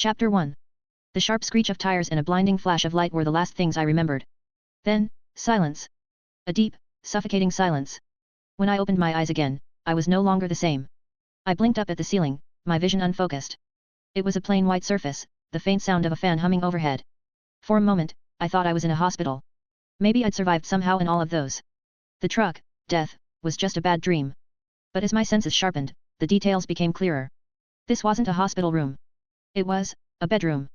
Chapter 1. The sharp screech of tires and a blinding flash of light were the last things I remembered. Then, silence. A deep, suffocating silence. When I opened my eyes again, I was no longer the same. I blinked up at the ceiling, my vision unfocused. It was a plain white surface, the faint sound of a fan humming overhead. For a moment, I thought I was in a hospital. Maybe I'd survived somehow in all of those. The truck, death, was just a bad dream. But as my senses sharpened, the details became clearer. This wasn't a hospital room. It was a bedroom.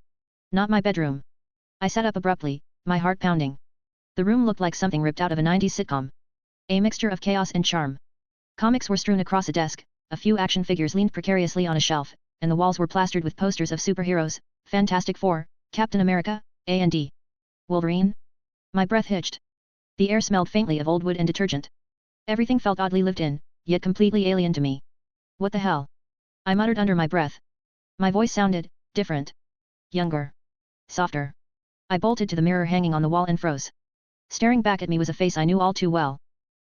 Not my bedroom. I sat up abruptly, my heart pounding. The room looked like something ripped out of a 90s sitcom. A mixture of chaos and charm. Comics were strewn across a desk, a few action figures leaned precariously on a shelf, and the walls were plastered with posters of superheroes, Fantastic Four, Captain America, and Wolverine. My breath hitched. The air smelled faintly of old wood and detergent. Everything felt oddly lived in, yet completely alien to me. What the hell? I muttered under my breath. My voice sounded different. Younger. Softer. I bolted to the mirror hanging on the wall and froze. Staring back at me was a face I knew all too well.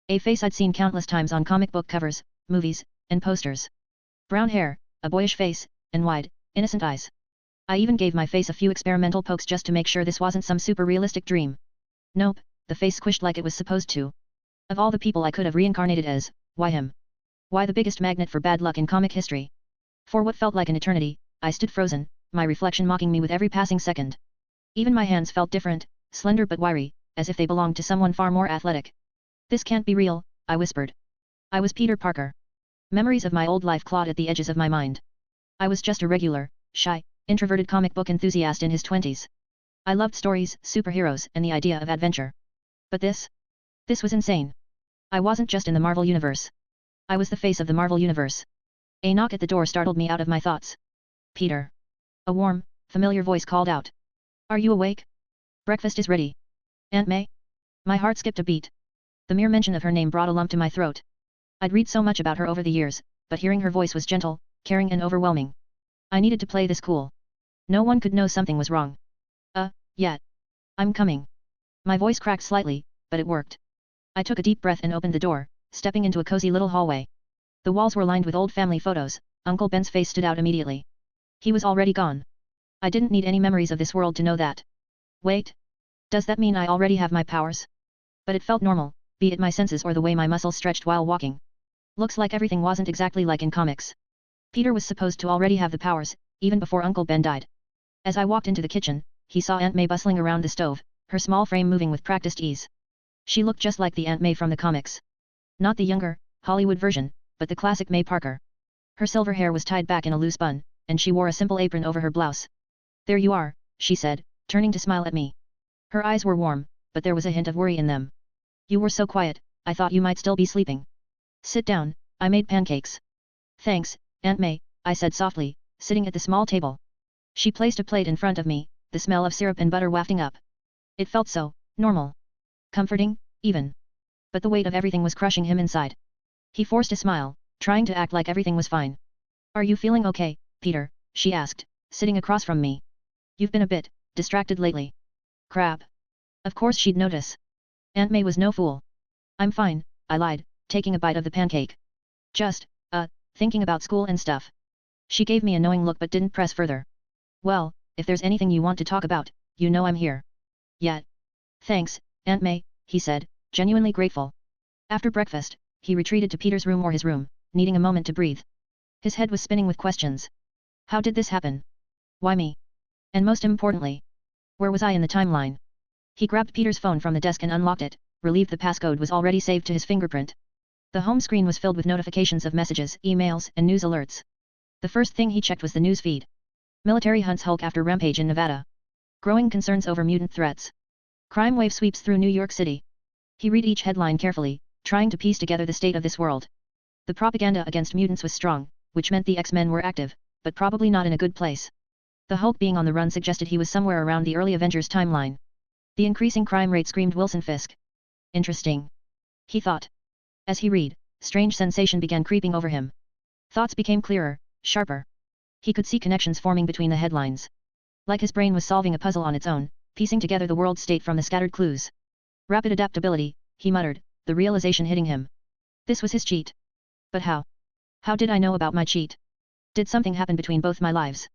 A face I'd seen countless times on comic book covers, movies, and posters. Brown hair, a boyish face, and wide, innocent eyes. I even gave my face a few experimental pokes just to make sure this wasn't some super realistic dream. Nope, the face squished like it was supposed to. Of all the people I could have reincarnated as, why him? Why the biggest magnet for bad luck in comic history? For what felt like an eternity, I stood frozen, my reflection mocking me with every passing second. Even my hands felt different, slender but wiry, as if they belonged to someone far more athletic. This can't be real, I whispered. I was Peter Parker. Memories of my old life clawed at the edges of my mind. I was just a regular, shy, introverted comic book enthusiast in his 20s. I loved stories, superheroes, and the idea of adventure. But this was insane. I wasn't just in the Marvel Universe. I was the face of the Marvel Universe. A knock at the door startled me out of my thoughts. Peter. A warm, familiar voice called out. Are you awake? Breakfast is ready. Aunt May? My heart skipped a beat. The mere mention of her name brought a lump to my throat. I'd read so much about her over the years, but hearing her voice was gentle, caring and overwhelming. I needed to play this cool. No one could know something was wrong. Yet. I'm coming. My voice cracked slightly, but it worked. I took a deep breath and opened the door, stepping into a cozy little hallway. The walls were lined with old family photos. Uncle Ben's face stood out immediately. He was already gone. I didn't need any memories of this world to know that. Wait. Does that mean I already have my powers? But it felt normal, be it my senses or the way my muscles stretched while walking. Looks like everything wasn't exactly like in comics. Peter was supposed to already have the powers, even before Uncle Ben died. As I walked into the kitchen, he saw Aunt May bustling around the stove, her small frame moving with practiced ease. She looked just like the Aunt May from the comics. Not the younger, Hollywood version, but the classic May Parker. Her silver hair was tied back in a loose bun, and she wore a simple apron over her blouse. There you are, she said, turning to smile at me. Her eyes were warm, but there was a hint of worry in them. You were so quiet, I thought you might still be sleeping. Sit down, I made pancakes. Thanks, Aunt May, I said softly, sitting at the small table. She placed a plate in front of me, the smell of syrup and butter wafting up. It felt so normal. Comforting, even. But the weight of everything was crushing him inside. He forced a smile, trying to act like everything was fine. Are you feeling okay, Peter? She asked, sitting across from me. You've been a bit distracted lately. Crap. Of course she'd notice. Aunt May was no fool. I'm fine, I lied, taking a bite of the pancake. Just, thinking about school and stuff. She gave me a knowing look but didn't press further. Well, if there's anything you want to talk about, you know I'm here. Yet. Thanks, Aunt May, he said, genuinely grateful. After breakfast, he retreated to Peter's room or his room, needing a moment to breathe. His head was spinning with questions. How did this happen? Why me? And most importantly, where was I in the timeline? He grabbed Peter's phone from the desk and unlocked it, relieved the passcode was already saved to his fingerprint. The home screen was filled with notifications of messages, emails, and news alerts. The first thing he checked was the news feed. Military hunts Hulk after rampage in Nevada. Growing concerns over mutant threats. Crime wave sweeps through New York City. He read each headline carefully, trying to piece together the state of this world. The propaganda against mutants was strong, which meant the X-Men were active, but probably not in a good place. The Hulk being on the run suggested he was somewhere around the early Avengers timeline. The increasing crime rate screamed Wilson Fisk. Interesting. He thought. As he read, strange sensation began creeping over him. Thoughts became clearer, sharper. He could see connections forming between the headlines. Like his brain was solving a puzzle on its own, piecing together the world state from the scattered clues. Rapid adaptability, he muttered, the realization hitting him. This was his cheat. But how? How did I know about my cheat? Did something happen between both my lives?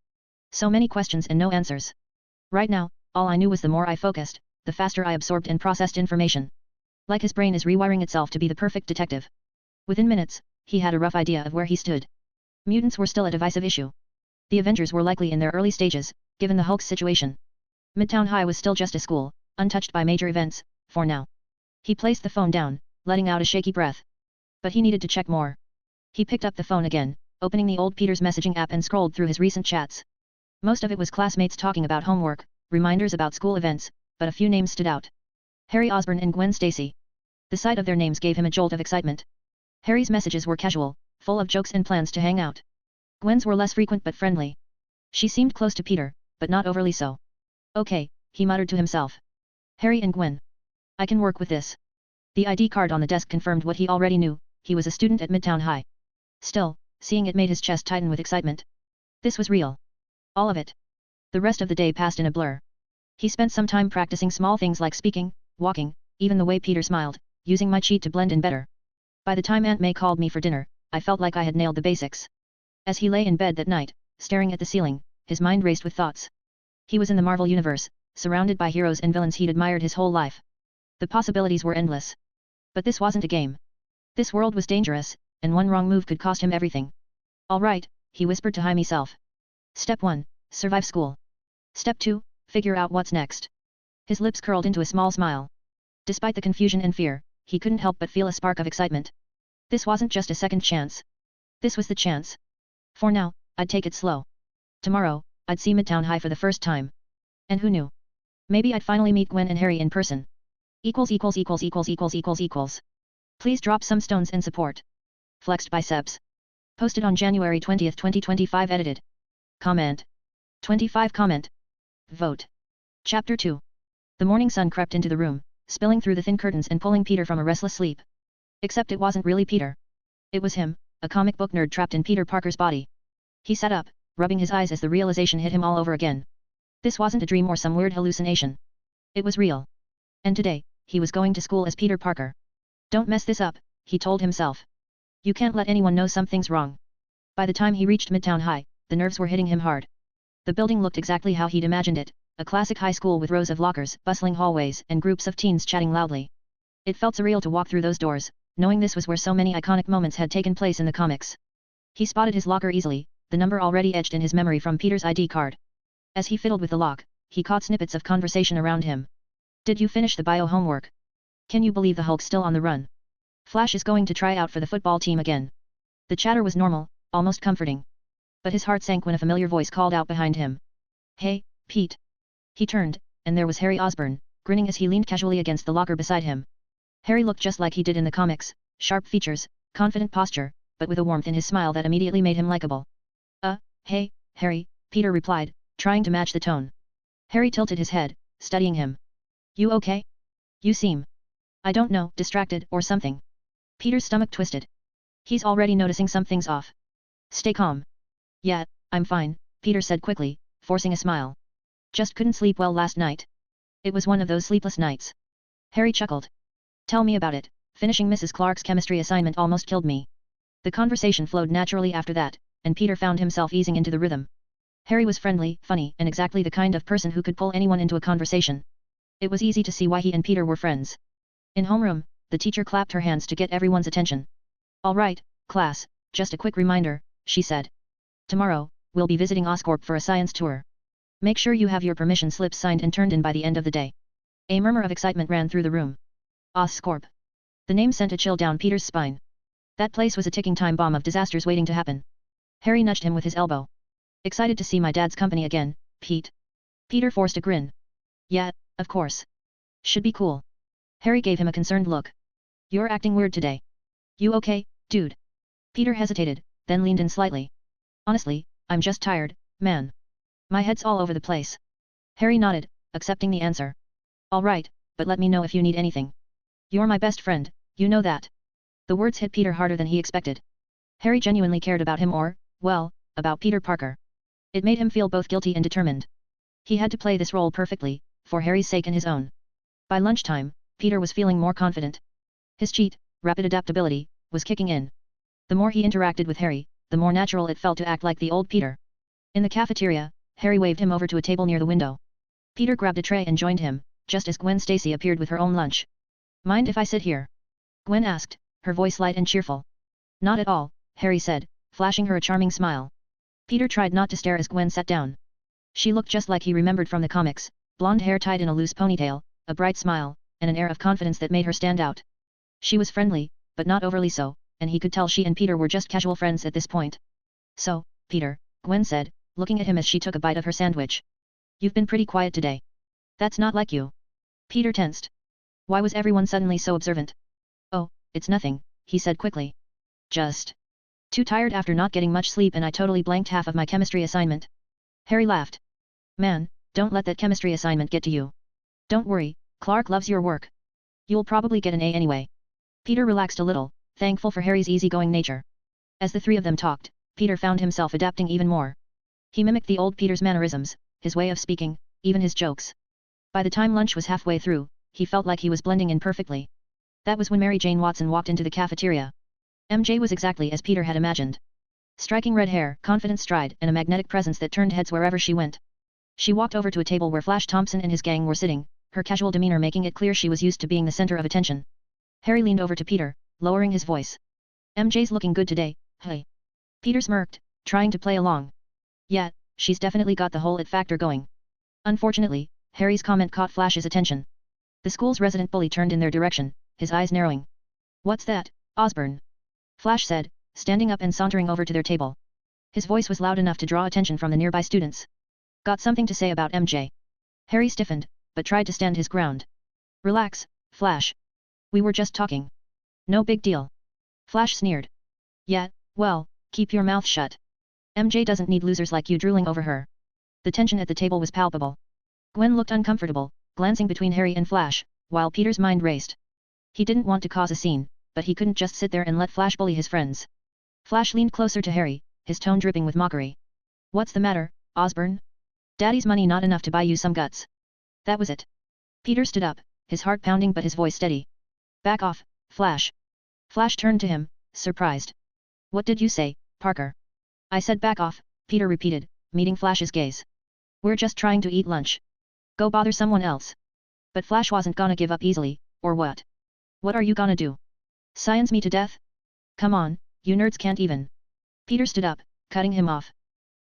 So many questions and no answers. Right now, all I knew was the more I focused, the faster I absorbed and processed information. Like his brain is rewiring itself to be the perfect detective. Within minutes, he had a rough idea of where he stood. Mutants were still a divisive issue. The Avengers were likely in their early stages, given the Hulk's situation. Midtown High was still just a school, untouched by major events, for now. He placed the phone down, letting out a shaky breath. But he needed to check more. He picked up the phone again, opening the old Peter's messaging app and scrolled through his recent chats. Most of it was classmates talking about homework, reminders about school events, but a few names stood out. Harry Osborn and Gwen Stacy. The sight of their names gave him a jolt of excitement. Harry's messages were casual, full of jokes and plans to hang out. Gwen's were less frequent but friendly. She seemed close to Peter, but not overly so. Okay, he muttered to himself. Harry and Gwen. I can work with this. The ID card on the desk confirmed what he already knew, he was a student at Midtown High. Still, seeing it made his chest tighten with excitement. This was real. All of it. The rest of the day passed in a blur. He spent some time practicing small things like speaking, walking, even the way Peter smiled, using my cheat to blend in better. By the time Aunt May called me for dinner, I felt like I had nailed the basics. As he lay in bed that night, staring at the ceiling, his mind raced with thoughts. He was in the Marvel Universe, surrounded by heroes and villains he'd admired his whole life. The possibilities were endless. But this wasn't a game. This world was dangerous, and one wrong move could cost him everything. All right, he whispered to himself. Step 1, survive school. Step 2, figure out what's next. His lips curled into a small smile. Despite the confusion and fear, he couldn't help but feel a spark of excitement. This wasn't just a second chance. This was the chance. For now, I'd take it slow. Tomorrow, I'd see Midtown High for the first time. And who knew? Maybe I'd finally meet Gwen and Harry in person. Please drop some stones in support. Flexed biceps. Posted on January 20, 2025. Edited. Comment. 25 comment. Vote. Chapter 2. The morning sun crept into the room, spilling through the thin curtains and pulling Peter from a restless sleep. Except it wasn't really Peter. It was him, a comic book nerd trapped in Peter Parker's body. He sat up, rubbing his eyes as the realization hit him all over again. This wasn't a dream or some weird hallucination. It was real. And today, he was going to school as Peter Parker. Don't mess this up, he told himself. You can't let anyone know something's wrong. By the time he reached Midtown High, the nerves were hitting him hard. The building looked exactly how he'd imagined it, a classic high school with rows of lockers, bustling hallways, and groups of teens chatting loudly. It felt surreal to walk through those doors, knowing this was where so many iconic moments had taken place in the comics. He spotted his locker easily, the number already etched in his memory from Peter's ID card. As he fiddled with the lock, he caught snippets of conversation around him. Did you finish the bio homework? Can you believe the Hulk's still on the run? Flash is going to try out for the football team again. The chatter was normal, almost comforting. But his heart sank when a familiar voice called out behind him. Hey, Pete. He turned, and there was Harry Osborn, grinning as he leaned casually against the locker beside him. Harry looked just like he did in the comics, sharp features, confident posture, but with a warmth in his smile that immediately made him likable. Hey, Harry, Peter replied, trying to match the tone. Harry tilted his head, studying him. You okay? You seem, I don't know, distracted or something. Peter's stomach twisted. He's already noticing something's off. Stay calm. Yeah, I'm fine, Peter said quickly, forcing a smile. Just couldn't sleep well last night. It was one of those sleepless nights. Harry chuckled. Tell me about it, finishing Mrs. Clark's chemistry assignment almost killed me. The conversation flowed naturally after that, and Peter found himself easing into the rhythm. Harry was friendly, funny, and exactly the kind of person who could pull anyone into a conversation. It was easy to see why he and Peter were friends. In homeroom, the teacher clapped her hands to get everyone's attention. All right, class, just a quick reminder, she said. Tomorrow, we'll be visiting Oscorp for a science tour. Make sure you have your permission slips signed and turned in by the end of the day. A murmur of excitement ran through the room. Oscorp. The name sent a chill down Peter's spine. That place was a ticking time bomb of disasters waiting to happen. Harry nudged him with his elbow. Excited to see my dad's company again, Pete. Peter forced a grin. Yeah, of course. Should be cool. Harry gave him a concerned look. You're acting weird today. You okay, dude? Peter hesitated, then leaned in slightly. Honestly, I'm just tired, man. My head's all over the place. Harry nodded, accepting the answer. All right, but let me know if you need anything. You're my best friend, you know that. The words hit Peter harder than he expected. Harry genuinely cared about him or, well, about Peter Parker. It made him feel both guilty and determined. He had to play this role perfectly, for Harry's sake and his own. By lunchtime, Peter was feeling more confident. His cheat, rapid adaptability, was kicking in. The more he interacted with Harry, the more natural it felt to act like the old Peter. In the cafeteria, Harry waved him over to a table near the window. Peter grabbed a tray and joined him, just as Gwen Stacy appeared with her own lunch. Mind if I sit here? Gwen asked, her voice light and cheerful. Not at all, Harry said, flashing her a charming smile. Peter tried not to stare as Gwen sat down. She looked just like he remembered from the comics, blonde hair tied in a loose ponytail, a bright smile, and an air of confidence that made her stand out. She was friendly, but not overly so, and he could tell she and Peter were just casual friends at this point. So, Peter, Gwen said, looking at him as she took a bite of her sandwich. You've been pretty quiet today. That's not like you. Peter tensed. Why was everyone suddenly so observant? Oh, it's nothing, he said quickly. Just too tired after not getting much sleep and I totally blanked half of my chemistry assignment. Harry laughed. Man, don't let that chemistry assignment get to you. Don't worry, Clark loves your work. You'll probably get an A anyway. Peter relaxed a little, thankful for Harry's easygoing nature. As the three of them talked, Peter found himself adapting even more. He mimicked the old Peter's mannerisms, his way of speaking, even his jokes. By the time lunch was halfway through, he felt like he was blending in perfectly. That was when Mary Jane Watson walked into the cafeteria. MJ was exactly as Peter had imagined. Striking red hair, confident stride, and a magnetic presence that turned heads wherever she went. She walked over to a table where Flash Thompson and his gang were sitting, her casual demeanor making it clear she was used to being the center of attention. Harry leaned over to Peter, lowering his voice. MJ's looking good today, hey. Peter smirked, trying to play along. Yeah, she's definitely got the whole it factor going. Unfortunately, Harry's comment caught Flash's attention. The school's resident bully turned in their direction, his eyes narrowing. What's that, Osborn? Flash said, standing up and sauntering over to their table. His voice was loud enough to draw attention from the nearby students. Got something to say about MJ. Harry stiffened, but tried to stand his ground. Relax, Flash. We were just talking. No big deal. Flash sneered. Yeah, well, keep your mouth shut. MJ doesn't need losers like you drooling over her. The tension at the table was palpable. Gwen looked uncomfortable, glancing between Harry and Flash, while Peter's mind raced. He didn't want to cause a scene, but he couldn't just sit there and let Flash bully his friends. Flash leaned closer to Harry, his tone dripping with mockery. What's the matter, Osborn? Daddy's money not enough to buy you some guts. That was it. Peter stood up, his heart pounding but his voice steady. Back off, Flash. Flash turned to him, surprised. What did you say, Parker? I said back off, Peter repeated, meeting Flash's gaze. We're just trying to eat lunch. Go bother someone else. But Flash wasn't gonna give up easily, or what? What are you gonna do? Science me to death? Come on, you nerds can't even. Peter stood up, cutting him off.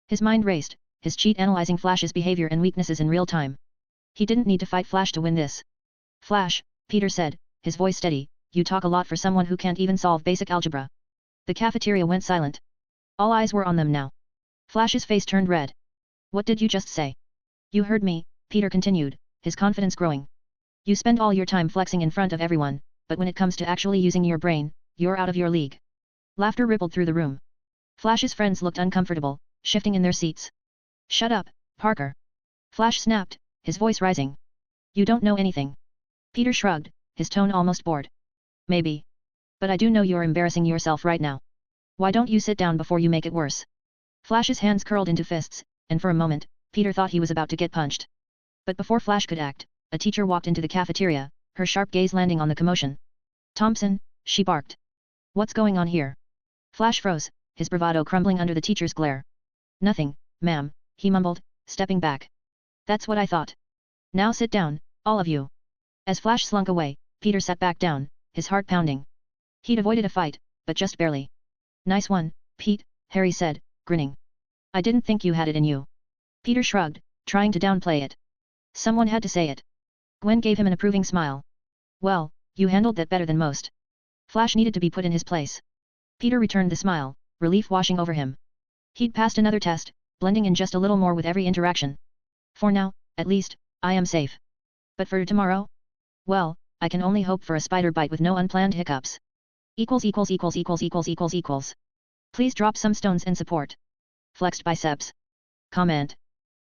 His mind raced, his cheat analyzing Flash's behavior and weaknesses in real time. He didn't need to fight Flash to win this. Flash, Peter said, his voice steady, you talk a lot for someone who can't even solve basic algebra. The cafeteria went silent. All eyes were on them now. Flash's face turned red. What did you just say? You heard me, Peter continued, his confidence growing. You spend all your time flexing in front of everyone, but when it comes to actually using your brain, you're out of your league. Laughter rippled through the room. Flash's friends looked uncomfortable, shifting in their seats. Shut up, Parker. Flash snapped, his voice rising. You don't know anything. Peter shrugged, his tone almost bored. Maybe. But I do know you're embarrassing yourself right now. Why don't you sit down before you make it worse? Flash's hands curled into fists, and for a moment, Peter thought he was about to get punched. But before Flash could act, a teacher walked into the cafeteria, her sharp gaze landing on the commotion. Thompson, she barked. What's going on here? Flash froze, his bravado crumbling under the teacher's glare. Nothing, ma'am, he mumbled, stepping back. That's what I thought. Now sit down, all of you. As Flash slunk away, Peter sat back down, his heart pounding. He'd avoided a fight, but just barely. Nice one, Pete, Harry said, grinning. I didn't think you had it in you. Peter shrugged, trying to downplay it. Someone had to say it. Gwen gave him an approving smile. Well, you handled that better than most. Flash needed to be put in his place. Peter returned the smile, relief washing over him. He'd passed another test, blending in just a little more with every interaction. For now, at least, I am safe. But for tomorrow? Well, I can only hope for a spider bite with no unplanned hiccups.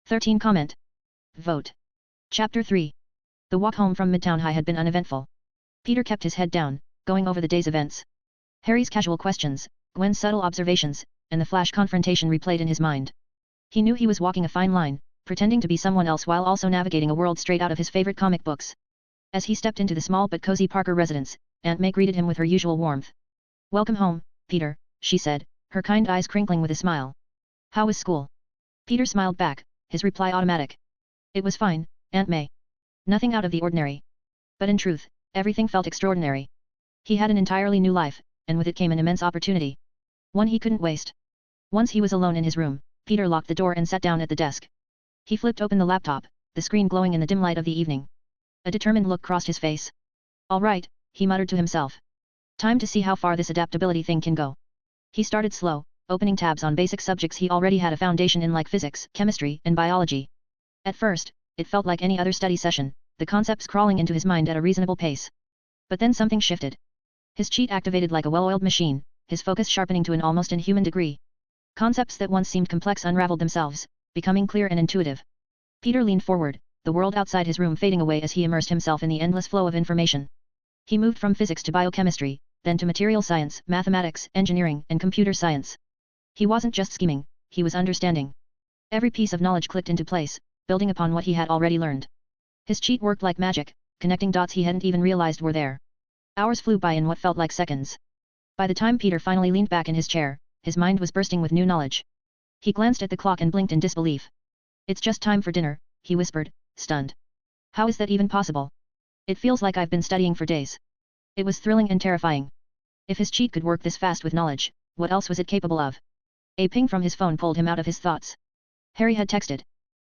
===============================================================================================================================〗13 Comment. Vote. Chapter 3. The walk home from Midtown High had been uneventful. Peter kept his head down, going over the day's events. Harry's casual questions, Gwen's subtle observations, and the Flash confrontation replayed in his mind. He knew he was walking a fine line, pretending to be someone else while also navigating a world straight out of his favorite comic books. As he stepped into the small but cozy Parker residence, Aunt May greeted him with her usual warmth. Welcome home, Peter, she said, her kind eyes crinkling with a smile. How was school? Peter smiled back, his reply automatic. It was fine, Aunt May. Nothing out of the ordinary. But in truth, everything felt extraordinary. He had an entirely new life, and with it came an immense opportunity. One he couldn't waste. Once he was alone in his room, Peter locked the door and sat down at the desk. He flipped open the laptop, the screen glowing in the dim light of the evening. A determined look crossed his face. All right, he muttered to himself. Time to see how far this adaptability thing can go. He started slow, opening tabs on basic subjects he already had a foundation in like physics, chemistry, and biology. At first, it felt like any other study session, the concepts crawling into his mind at a reasonable pace. But then something shifted. His cheat activated like a well-oiled machine, his focus sharpening to an almost inhuman degree. Concepts that once seemed complex unraveled themselves, becoming clear and intuitive. Peter leaned forward, the world outside his room fading away as he immersed himself in the endless flow of information. He moved from physics to biochemistry, then to material science, mathematics, engineering, and computer science. He wasn't just scheming, he was understanding. Every piece of knowledge clicked into place, building upon what he had already learned. His cheat worked like magic, connecting dots he hadn't even realized were there. Hours flew by in what felt like seconds. By the time Peter finally leaned back in his chair, his mind was bursting with new knowledge. He glanced at the clock and blinked in disbelief. It's just time for dinner, he whispered, stunned. How is that even possible? It feels like I've been studying for days. It was thrilling and terrifying. If his cheat could work this fast with knowledge, what else was it capable of? A ping from his phone pulled him out of his thoughts. Harry had texted.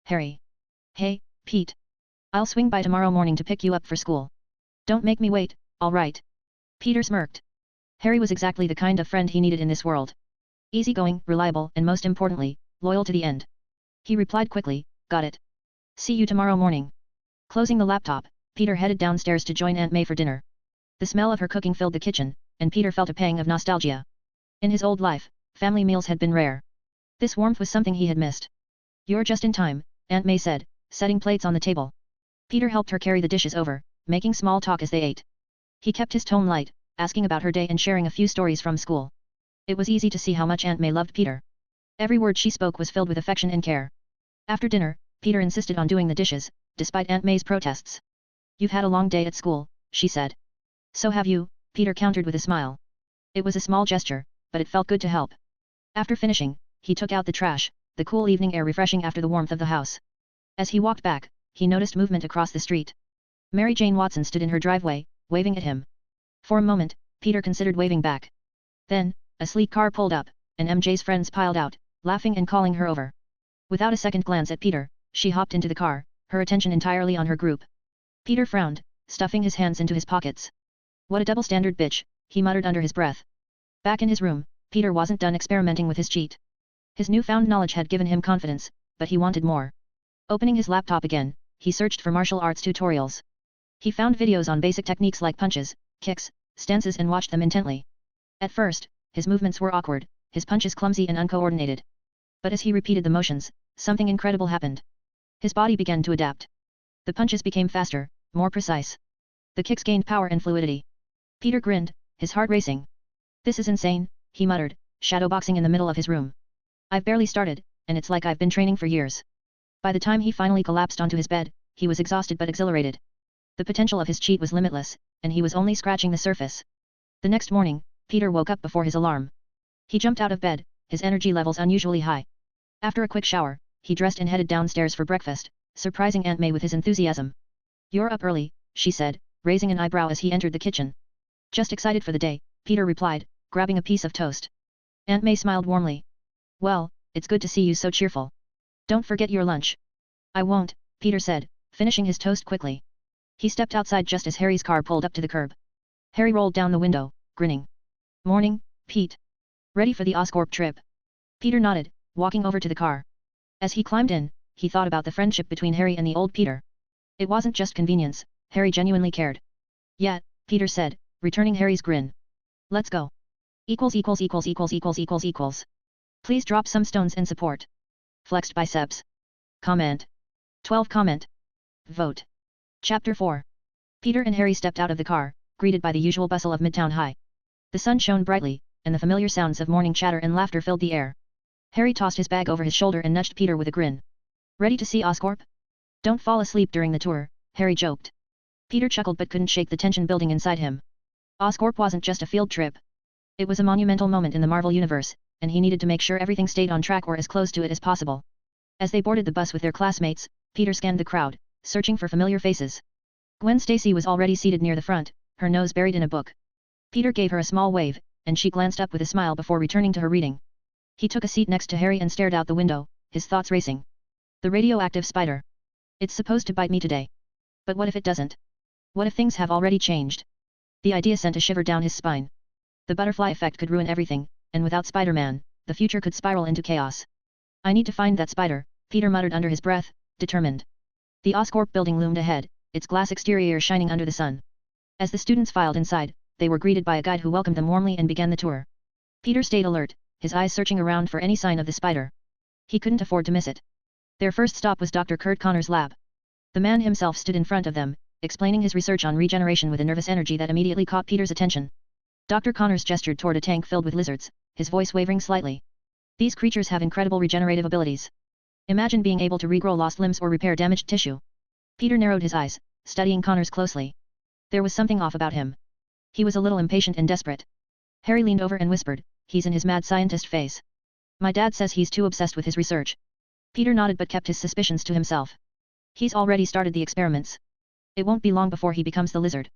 Harry. Hey, Pete. I'll swing by tomorrow morning to pick you up for school. Don't make me wait, all right. Peter smirked. Harry was exactly the kind of friend he needed in this world. Easygoing, reliable, and most importantly, loyal to the end. He replied quickly, got it. See you tomorrow morning. Closing the laptop, Peter headed downstairs to join Aunt May for dinner. The smell of her cooking filled the kitchen, and Peter felt a pang of nostalgia. In his old life, family meals had been rare. This warmth was something he had missed. You're just in time, Aunt May said, setting plates on the table. Peter helped her carry the dishes over, making small talk as they ate. He kept his tone light, asking about her day and sharing a few stories from school. It was easy to see how much Aunt May loved Peter. Every word she spoke was filled with affection and care. After dinner, Peter insisted on doing the dishes, despite Aunt May's protests. You've had a long day at school, she said. So have you, Peter countered with a smile. It was a small gesture, but it felt good to help. After finishing, he took out the trash, the cool evening air refreshing after the warmth of the house. As he walked back, he noticed movement across the street. Mary Jane Watson stood in her driveway, waving at him. For a moment, Peter considered waving back. Then, a sleek car pulled up, and MJ's friends piled out, laughing and calling her over. Without a second glance at Peter, she hopped into the car, her attention entirely on her group. Peter frowned, stuffing his hands into his pockets. What a double-standard bitch, he muttered under his breath. Back in his room, Peter wasn't done experimenting with his cheat. His newfound knowledge had given him confidence, but he wanted more. Opening his laptop again, he searched for martial arts tutorials. He found videos on basic techniques like punches, kicks, stances and watched them intently. At first, his movements were awkward, his punches clumsy and uncoordinated. But as he repeated the motions, something incredible happened. His body began to adapt. The punches became faster, more precise. The kicks gained power and fluidity. Peter grinned, his heart racing. This is insane, he muttered, shadowboxing in the middle of his room. I've barely started, and it's like I've been training for years. By the time he finally collapsed onto his bed, he was exhausted but exhilarated. The potential of his cheat was limitless, and he was only scratching the surface. The next morning, Peter woke up before his alarm. He jumped out of bed, his energy levels unusually high. After a quick shower, he dressed and headed downstairs for breakfast, surprising Aunt May with his enthusiasm. You're up early, she said, raising an eyebrow as he entered the kitchen. Just excited for the day, Peter replied, grabbing a piece of toast. Aunt May smiled warmly. Well, it's good to see you so cheerful. Don't forget your lunch. I won't, Peter said, finishing his toast quickly. He stepped outside just as Harry's car pulled up to the curb. Harry rolled down the window, grinning. Morning, Pete. Ready for the Oscorp trip? Peter nodded, walking over to the car. As he climbed in, he thought about the friendship between Harry and the old Peter. It wasn't just convenience, Harry genuinely cared. Yeah, Peter said, returning Harry's grin. Let's go. ==================================================================================================================================〕〗Comment. Vote. Chapter 4. Peter and Harry stepped out of the car, greeted by the usual bustle of Midtown High. The sun shone brightly, and the familiar sounds of morning chatter and laughter filled the air. Harry tossed his bag over his shoulder and nudged Peter with a grin. Ready to see Oscorp? Don't fall asleep during the tour, Harry joked. Peter chuckled but couldn't shake the tension building inside him. Oscorp wasn't just a field trip. It was a monumental moment in the Marvel Universe, and he needed to make sure everything stayed on track or as close to it as possible. As they boarded the bus with their classmates, Peter scanned the crowd, searching for familiar faces. Gwen Stacy was already seated near the front, her nose buried in a book. Peter gave her a small wave, and she glanced up with a smile before returning to her reading. He took a seat next to Harry and stared out the window, his thoughts racing. The radioactive spider. It's supposed to bite me today. But what if it doesn't? What if things have already changed? The idea sent a shiver down his spine. The butterfly effect could ruin everything, and without Spider-Man, the future could spiral into chaos. I need to find that spider, Peter muttered under his breath, determined. The Oscorp building loomed ahead, its glass exterior shining under the sun. As the students filed inside, they were greeted by a guide who welcomed them warmly and began the tour. Peter stayed alert, his eyes searching around for any sign of the spider. He couldn't afford to miss it. Their first stop was Dr. Kurt Connor's lab. The man himself stood in front of them, explaining his research on regeneration with a nervous energy that immediately caught Peter's attention. Dr. Connors gestured toward a tank filled with lizards, his voice wavering slightly. These creatures have incredible regenerative abilities. Imagine being able to regrow lost limbs or repair damaged tissue. Peter narrowed his eyes, studying Connors closely. There was something off about him. He was a little impatient and desperate. Harry leaned over and whispered, "He's in his mad scientist phase. My dad says he's too obsessed with his research." Peter nodded but kept his suspicions to himself. He's already started the experiments. It won't be long before he becomes the lizard.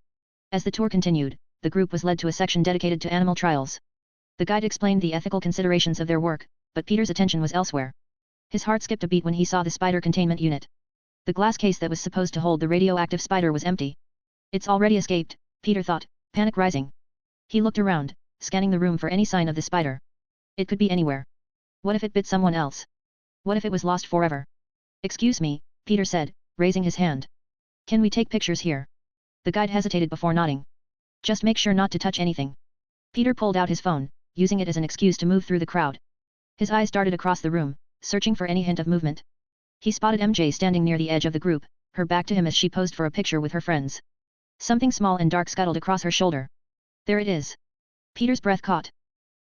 As the tour continued, the group was led to a section dedicated to animal trials. The guide explained the ethical considerations of their work, but Peter's attention was elsewhere. His heart skipped a beat when he saw the spider containment unit. The glass case that was supposed to hold the radioactive spider was empty. It's already escaped, Peter thought, panic rising. He looked around, scanning the room for any sign of the spider. It could be anywhere. What if it bit someone else? What if it was lost forever? "Excuse me," Peter said, raising his hand. "Can we take pictures here?" The guide hesitated before nodding. "Just make sure not to touch anything." Peter pulled out his phone, using it as an excuse to move through the crowd. His eyes darted across the room, searching for any hint of movement. He spotted MJ standing near the edge of the group, her back to him as she posed for a picture with her friends. Something small and dark scuttled across her shoulder. There it is. Peter's breath caught.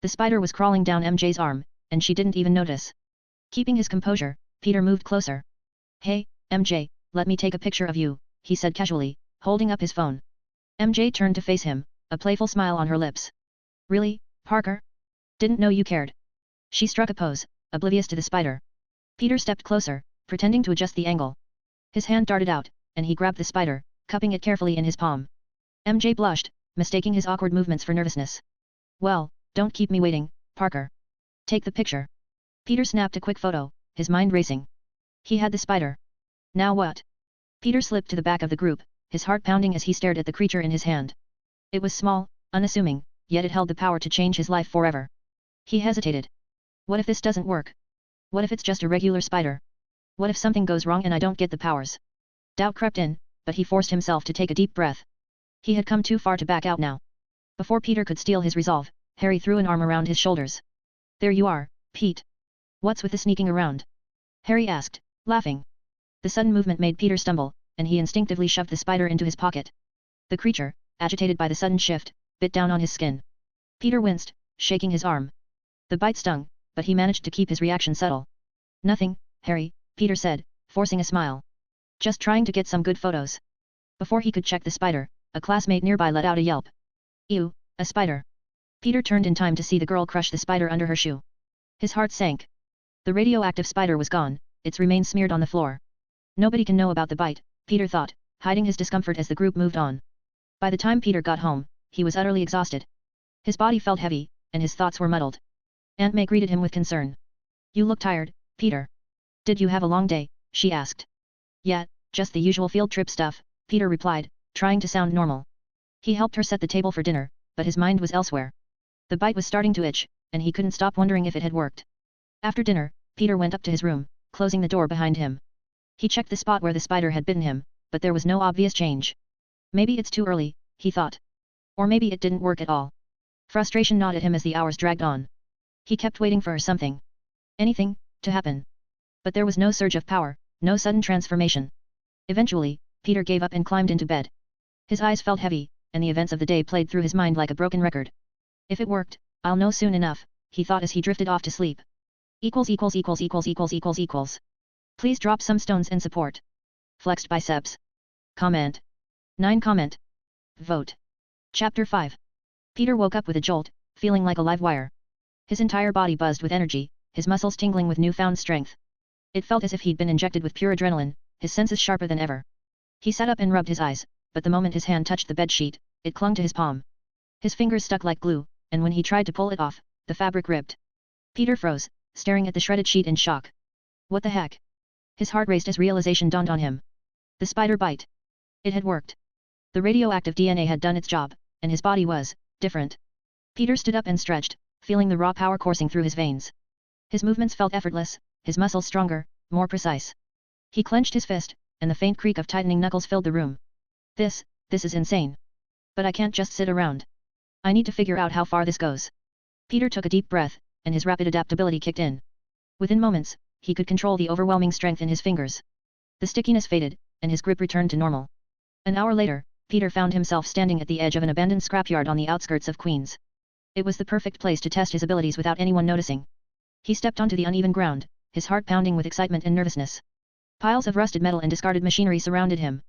The spider was crawling down MJ's arm, and she didn't even notice. Keeping his composure, Peter moved closer. "Hey, MJ, let me take a picture of you," he said casually, holding up his phone. MJ turned to face him, a playful smile on her lips. "Really, Parker? Didn't know you cared." She struck a pose, oblivious to the spider. Peter stepped closer, pretending to adjust the angle. His hand darted out, and he grabbed the spider, cupping it carefully in his palm. MJ blushed, mistaking his awkward movements for nervousness. "Well, don't keep me waiting, Parker. Take the picture." Peter snapped a quick photo, his mind racing. He had the spider. Now what? Peter slipped to the back of the group, his heart pounding as he stared at the creature in his hand. It was small, unassuming, yet it held the power to change his life forever. He hesitated. What if this doesn't work? What if it's just a regular spider? What if something goes wrong and I don't get the powers? Doubt crept in, but he forced himself to take a deep breath. He had come too far to back out now. Before Peter could steal his resolve, Harry threw an arm around his shoulders. "There you are, Pete. What's with the sneaking around?" Harry asked, laughing. The sudden movement made Peter stumble, and he instinctively shoved the spider into his pocket. The creature, agitated by the sudden shift, bit down on his skin. Peter winced, shaking his arm. The bite stung, but he managed to keep his reaction subtle. "Nothing, Harry," Peter said, forcing a smile. "Just trying to get some good photos." Before he could check the spider, a classmate nearby let out a yelp. "Ew, a spider." Peter turned in time to see the girl crush the spider under her shoe. His heart sank. The radioactive spider was gone, its remains smeared on the floor. Nobody can know about the bite, Peter thought, hiding his discomfort as the group moved on. By the time Peter got home, he was utterly exhausted. His body felt heavy, and his thoughts were muddled. Aunt May greeted him with concern. "You look tired, Peter. Did you have a long day?" she asked. "Yeah, just the usual field trip stuff," Peter replied, trying to sound normal. He helped her set the table for dinner, but his mind was elsewhere. The bite was starting to itch, and he couldn't stop wondering if it had worked. After dinner, Peter went up to his room, closing the door behind him. He checked the spot where the spider had bitten him, but there was no obvious change. Maybe it's too early, he thought. Or maybe it didn't work at all. Frustration gnawed at him as the hours dragged on. He kept waiting for something. Anything, to happen. But there was no surge of power, no sudden transformation. Eventually, Peter gave up and climbed into bed. His eyes felt heavy, and the events of the day played through his mind like a broken record. If it worked, I'll know soon enough, he thought as he drifted off to sleep. Please drop some stones in support. Flexed biceps. Comment. 9 comment. Vote. Chapter 5. Peter woke up with a jolt, feeling like a live wire. His entire body buzzed with energy, his muscles tingling with newfound strength. It felt as if he'd been injected with pure adrenaline, his senses sharper than ever. He sat up and rubbed his eyes, but the moment his hand touched the bed sheet, it clung to his palm. His fingers stuck like glue, and when he tried to pull it off, the fabric ripped. Peter froze, staring at the shredded sheet in shock. What the heck? His heart raced as realization dawned on him. The spider bite. It had worked. The radioactive DNA had done its job, and his body was different. Peter stood up and stretched, feeling the raw power coursing through his veins. His movements felt effortless, his muscles stronger, more precise. He clenched his fist, and the faint creak of tightening knuckles filled the room. This is insane. But I can't just sit around. I need to figure out how far this goes. Peter took a deep breath, and his rapid adaptability kicked in. Within moments, he could control the overwhelming strength in his fingers. The stickiness faded, and his grip returned to normal. An hour later, Peter found himself standing at the edge of an abandoned scrapyard on the outskirts of Queens. It was the perfect place to test his abilities without anyone noticing. He stepped onto the uneven ground, his heart pounding with excitement and nervousness. Piles of rusted metal and discarded machinery surrounded him.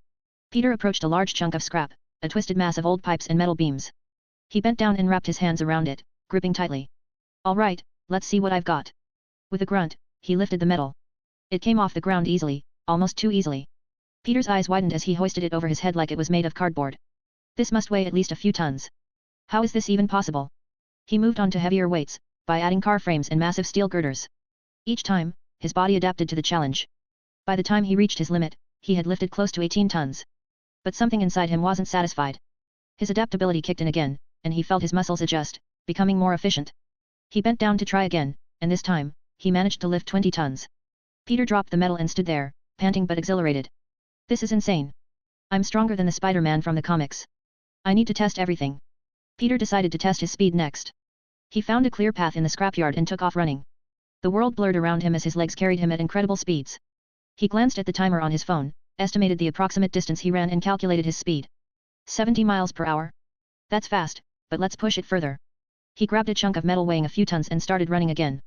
Peter approached a large chunk of scrap, a twisted mass of old pipes and metal beams. He bent down and wrapped his hands around it, gripping tightly. All right, let's see what I've got. With a grunt, he lifted the metal. It came off the ground easily, almost too easily. Peter's eyes widened as he hoisted it over his head like it was made of cardboard. This must weigh at least a few tons. How is this even possible? He moved on to heavier weights, by adding car frames and massive steel girders. Each time, his body adapted to the challenge. By the time he reached his limit, he had lifted close to 18 tons. But something inside him wasn't satisfied. His adaptability kicked in again, and he felt his muscles adjust, becoming more efficient. He bent down to try again, and this time, he managed to lift 20 tons. Peter dropped the metal and stood there, panting but exhilarated. This is insane. I'm stronger than the Spider-Man from the comics. I need to test everything. Peter decided to test his speed next. He found a clear path in the scrapyard and took off running. The world blurred around him as his legs carried him at incredible speeds. He glanced at the timer on his phone, estimated the approximate distance he ran and calculated his speed. 70 miles per hour. That's fast, but let's push it further. He grabbed a chunk of metal weighing a few tons and started running again.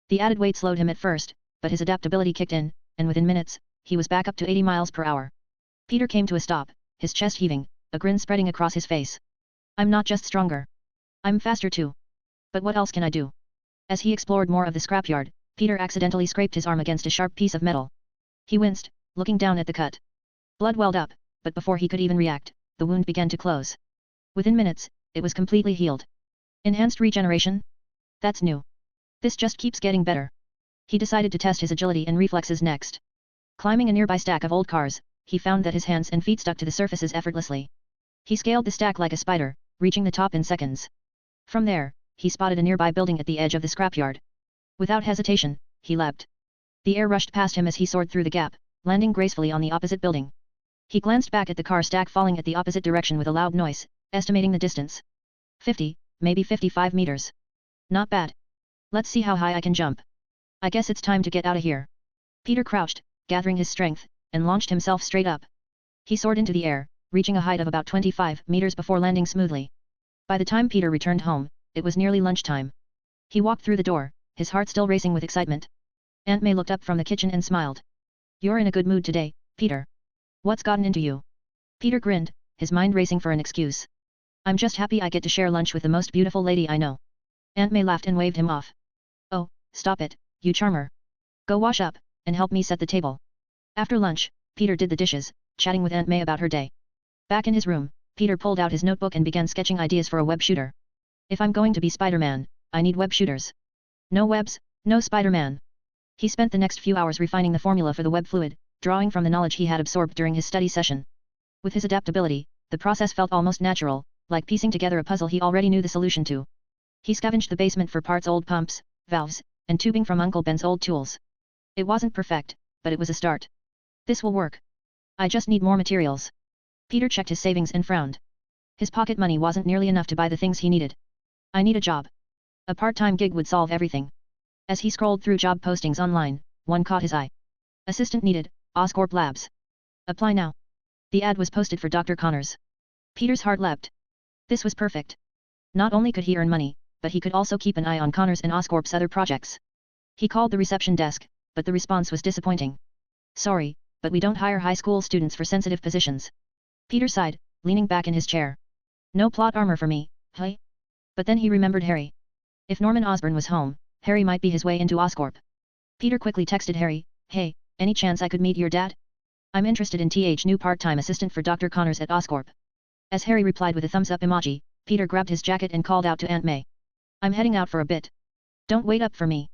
The added weight slowed him at first, but his adaptability kicked in, and within minutes, he was back up to 80 miles per hour. Peter came to a stop, his chest heaving, a grin spreading across his face. I'm not just stronger. I'm faster too. But what else can I do? As he explored more of the scrapyard, Peter accidentally scraped his arm against a sharp piece of metal. He winced, looking down at the cut. Blood welled up, but before he could even react, the wound began to close. Within minutes, it was completely healed. Enhanced regeneration? That's new. This just keeps getting better. He decided to test his agility and reflexes next. Climbing a nearby stack of old cars, he found that his hands and feet stuck to the surfaces effortlessly. He scaled the stack like a spider, reaching the top in seconds. From there, he spotted a nearby building at the edge of the scrapyard. Without hesitation, he leapt. The air rushed past him as he soared through the gap, landing gracefully on the opposite building. He glanced back at the car stack falling at the opposite direction with a loud noise, estimating the distance. 50, maybe 55 meters. Not bad. Let's see how high I can jump. I guess it's time to get out of here. Peter crouched, gathering his strength, and launched himself straight up. He soared into the air, reaching a height of about 25 meters before landing smoothly. By the time Peter returned home, it was nearly lunchtime. He walked through the door, his heart still racing with excitement. Aunt May looked up from the kitchen and smiled. You're in a good mood today, Peter. What's gotten into you? Peter grinned, his mind racing for an excuse. I'm just happy I get to share lunch with the most beautiful lady I know. Aunt May laughed and waved him off. Oh, stop it, you charmer. Go wash up, and help me set the table. After lunch, Peter did the dishes, chatting with Aunt May about her day. Back in his room, Peter pulled out his notebook and began sketching ideas for a web shooter. If I'm going to be Spider-Man, I need web shooters. No webs, no Spider-Man. He spent the next few hours refining the formula for the web fluid, drawing from the knowledge he had absorbed during his study session. With his adaptability, the process felt almost natural, like piecing together a puzzle he already knew the solution to. He scavenged the basement for parts: old pumps, valves, and tubing from Uncle Ben's old tools. It wasn't perfect, but it was a start. This will work. I just need more materials. Peter checked his savings and frowned. His pocket money wasn't nearly enough to buy the things he needed. I need a job. A part-time gig would solve everything. As he scrolled through job postings online, one caught his eye. Assistant needed, Oscorp Labs. Apply now. The ad was posted for Dr. Connors. Peter's heart leapt. This was perfect. Not only could he earn money, but he could also keep an eye on Connors and Oscorp's other projects. He called the reception desk, but the response was disappointing. Sorry, but we don't hire high school students for sensitive positions. Peter sighed, leaning back in his chair. No plot armor for me, hey? But then he remembered Harry. If Norman Osborn was home, Harry might be his way into Oscorp. Peter quickly texted Harry, Hey, any chance I could meet your dad? I'm interested in new part-time assistant for Dr. Connors at Oscorp. As Harry replied with a thumbs-up emoji, Peter grabbed his jacket and called out to Aunt May. I'm heading out for a bit. Don't wait up for me.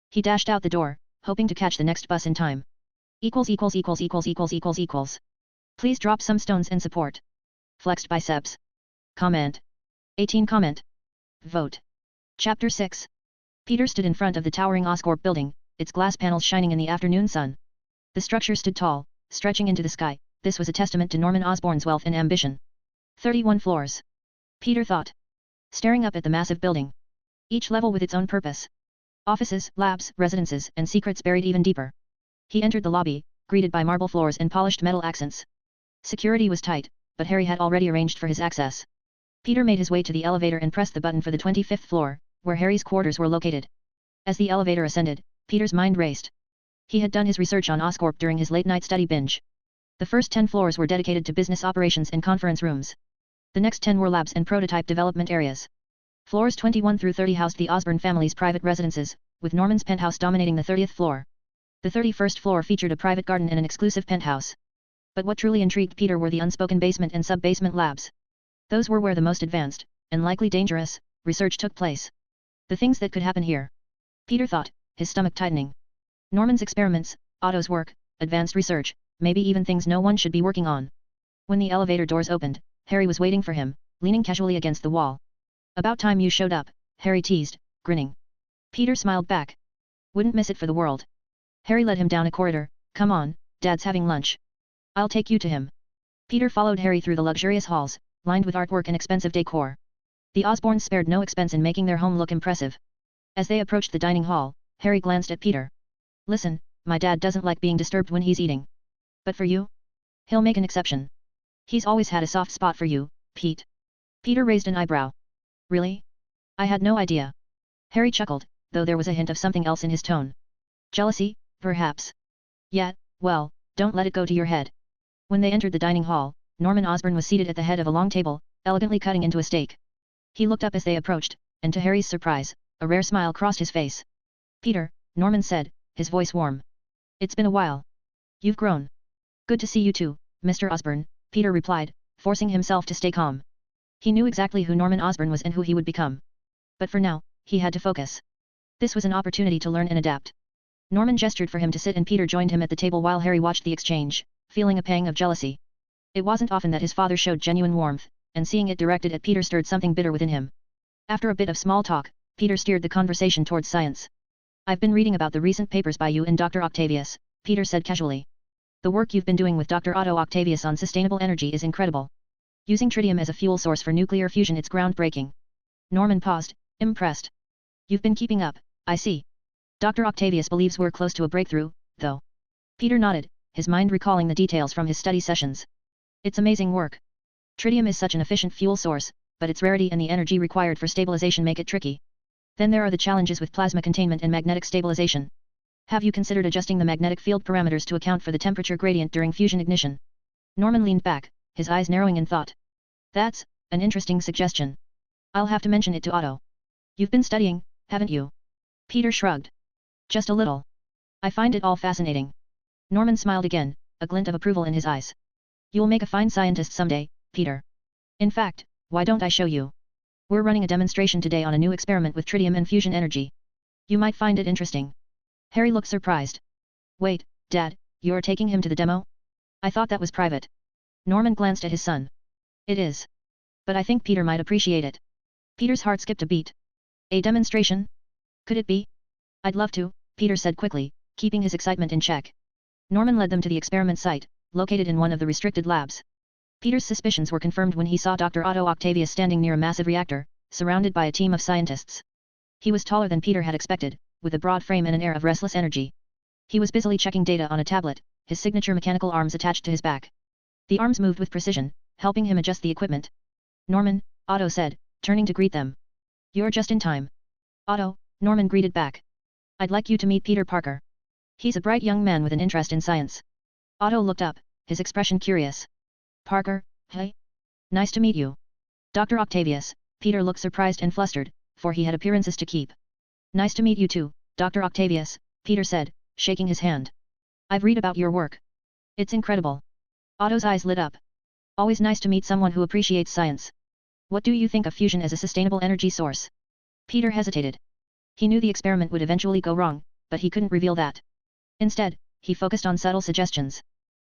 He dashed out the door, hoping to catch the next bus in time. ========================================================================================================================Comment. Vote. Chapter 6. Peter stood in front of the towering Oscorp building, its glass panels shining in the afternoon sun. The structure stood tall, stretching into the sky. This was a testament to Norman Osborn's wealth and ambition. 31 floors. Peter thought. Staring up at the massive building. Each level with its own purpose. Offices, labs, residences, and secrets buried even deeper. He entered the lobby, greeted by marble floors and polished metal accents. Security was tight, but Harry had already arranged for his access. Peter made his way to the elevator and pressed the button for the 25th floor, where Harry's quarters were located. As the elevator ascended, Peter's mind raced. He had done his research on Oscorp during his late-night study binge. The first 10 floors were dedicated to business operations and conference rooms. The next 10 were labs and prototype development areas. Floors 21 through 30 housed the Osborn family's private residences, with Norman's penthouse dominating the 30th floor. The 31st floor featured a private garden and an exclusive penthouse. But what truly intrigued Peter were the unspoken basement and sub-basement labs. Those were where the most advanced, and likely dangerous, research took place. The things that could happen here. Peter thought, his stomach tightening. Norman's experiments, Otto's work, advanced research, maybe even things no one should be working on. When the elevator doors opened, Harry was waiting for him, leaning casually against the wall. About time you showed up, Harry teased, grinning. Peter smiled back. Wouldn't miss it for the world. Harry led him down a corridor. Come on, Dad's having lunch. I'll take you to him. Peter followed Harry through the luxurious halls, lined with artwork and expensive decor. The Osborns spared no expense in making their home look impressive. As they approached the dining hall, Harry glanced at Peter. Listen, my dad doesn't like being disturbed when he's eating. But for you? He'll make an exception. He's always had a soft spot for you, Pete. Peter raised an eyebrow. Really? I had no idea. Harry chuckled, though there was a hint of something else in his tone. Jealousy, perhaps. Yeah, well, don't let it go to your head. When they entered the dining hall, Norman Osborn was seated at the head of a long table, elegantly cutting into a steak. He looked up as they approached, and to Harry's surprise, a rare smile crossed his face. Peter, Norman said, his voice warm. It's been a while. You've grown. Good to see you too, Mr. Osborn, Peter replied, forcing himself to stay calm. He knew exactly who Norman Osborn was and who he would become. But for now, he had to focus. This was an opportunity to learn and adapt. Norman gestured for him to sit and Peter joined him at the table while Harry watched the exchange, feeling a pang of jealousy. It wasn't often that his father showed genuine warmth, and seeing it directed at Peter stirred something bitter within him. After a bit of small talk, Peter steered the conversation towards science. I've been reading about the recent papers by you and Dr. Octavius, Peter said casually. The work you've been doing with Dr. Otto Octavius on sustainable energy is incredible. Using tritium as a fuel source for nuclear fusion, it's groundbreaking. Norman paused, impressed. You've been keeping up, I see. Dr. Octavius believes we're close to a breakthrough, though. Peter nodded, his mind recalling the details from his study sessions. It's amazing work. Tritium is such an efficient fuel source, but its rarity and the energy required for stabilization make it tricky. Then there are the challenges with plasma containment and magnetic stabilization. Have you considered adjusting the magnetic field parameters to account for the temperature gradient during fusion ignition? Norman leaned back, his eyes narrowing in thought. That's an interesting suggestion. I'll have to mention it to Otto. You've been studying, haven't you? Peter shrugged. Just a little. I find it all fascinating. Norman smiled again, a glint of approval in his eyes. You'll make a fine scientist someday, Peter. In fact, why don't I show you? We're running a demonstration today on a new experiment with tritium and fusion energy. You might find it interesting. Harry looked surprised. Wait, Dad, you're taking him to the demo? I thought that was private. Norman glanced at his son. It is. But I think Peter might appreciate it. Peter's heart skipped a beat. A demonstration? Could it be? I'd love to, Peter said quickly, keeping his excitement in check. Norman led them to the experiment site, located in one of the restricted labs. Peter's suspicions were confirmed when he saw Dr. Otto Octavius standing near a massive reactor, surrounded by a team of scientists. He was taller than Peter had expected, with a broad frame and an air of restless energy. He was busily checking data on a tablet, his signature mechanical arms attached to his back. The arms moved with precision, helping him adjust the equipment. Norman, Otto said, turning to greet them. You're just in time. Otto, Norman greeted back. I'd like you to meet Peter Parker. He's a bright young man with an interest in science. Otto looked up, his expression curious. Parker, hey? Nice to meet you. Dr. Octavius, Peter looked surprised and flustered, for he had appearances to keep. Nice to meet you too, Dr. Octavius, Peter said, shaking his hand. I've read about your work. It's incredible. Otto's eyes lit up. Always nice to meet someone who appreciates science. What do you think of fusion as a sustainable energy source? Peter hesitated. He knew the experiment would eventually go wrong, but he couldn't reveal that. Instead, he focused on subtle suggestions.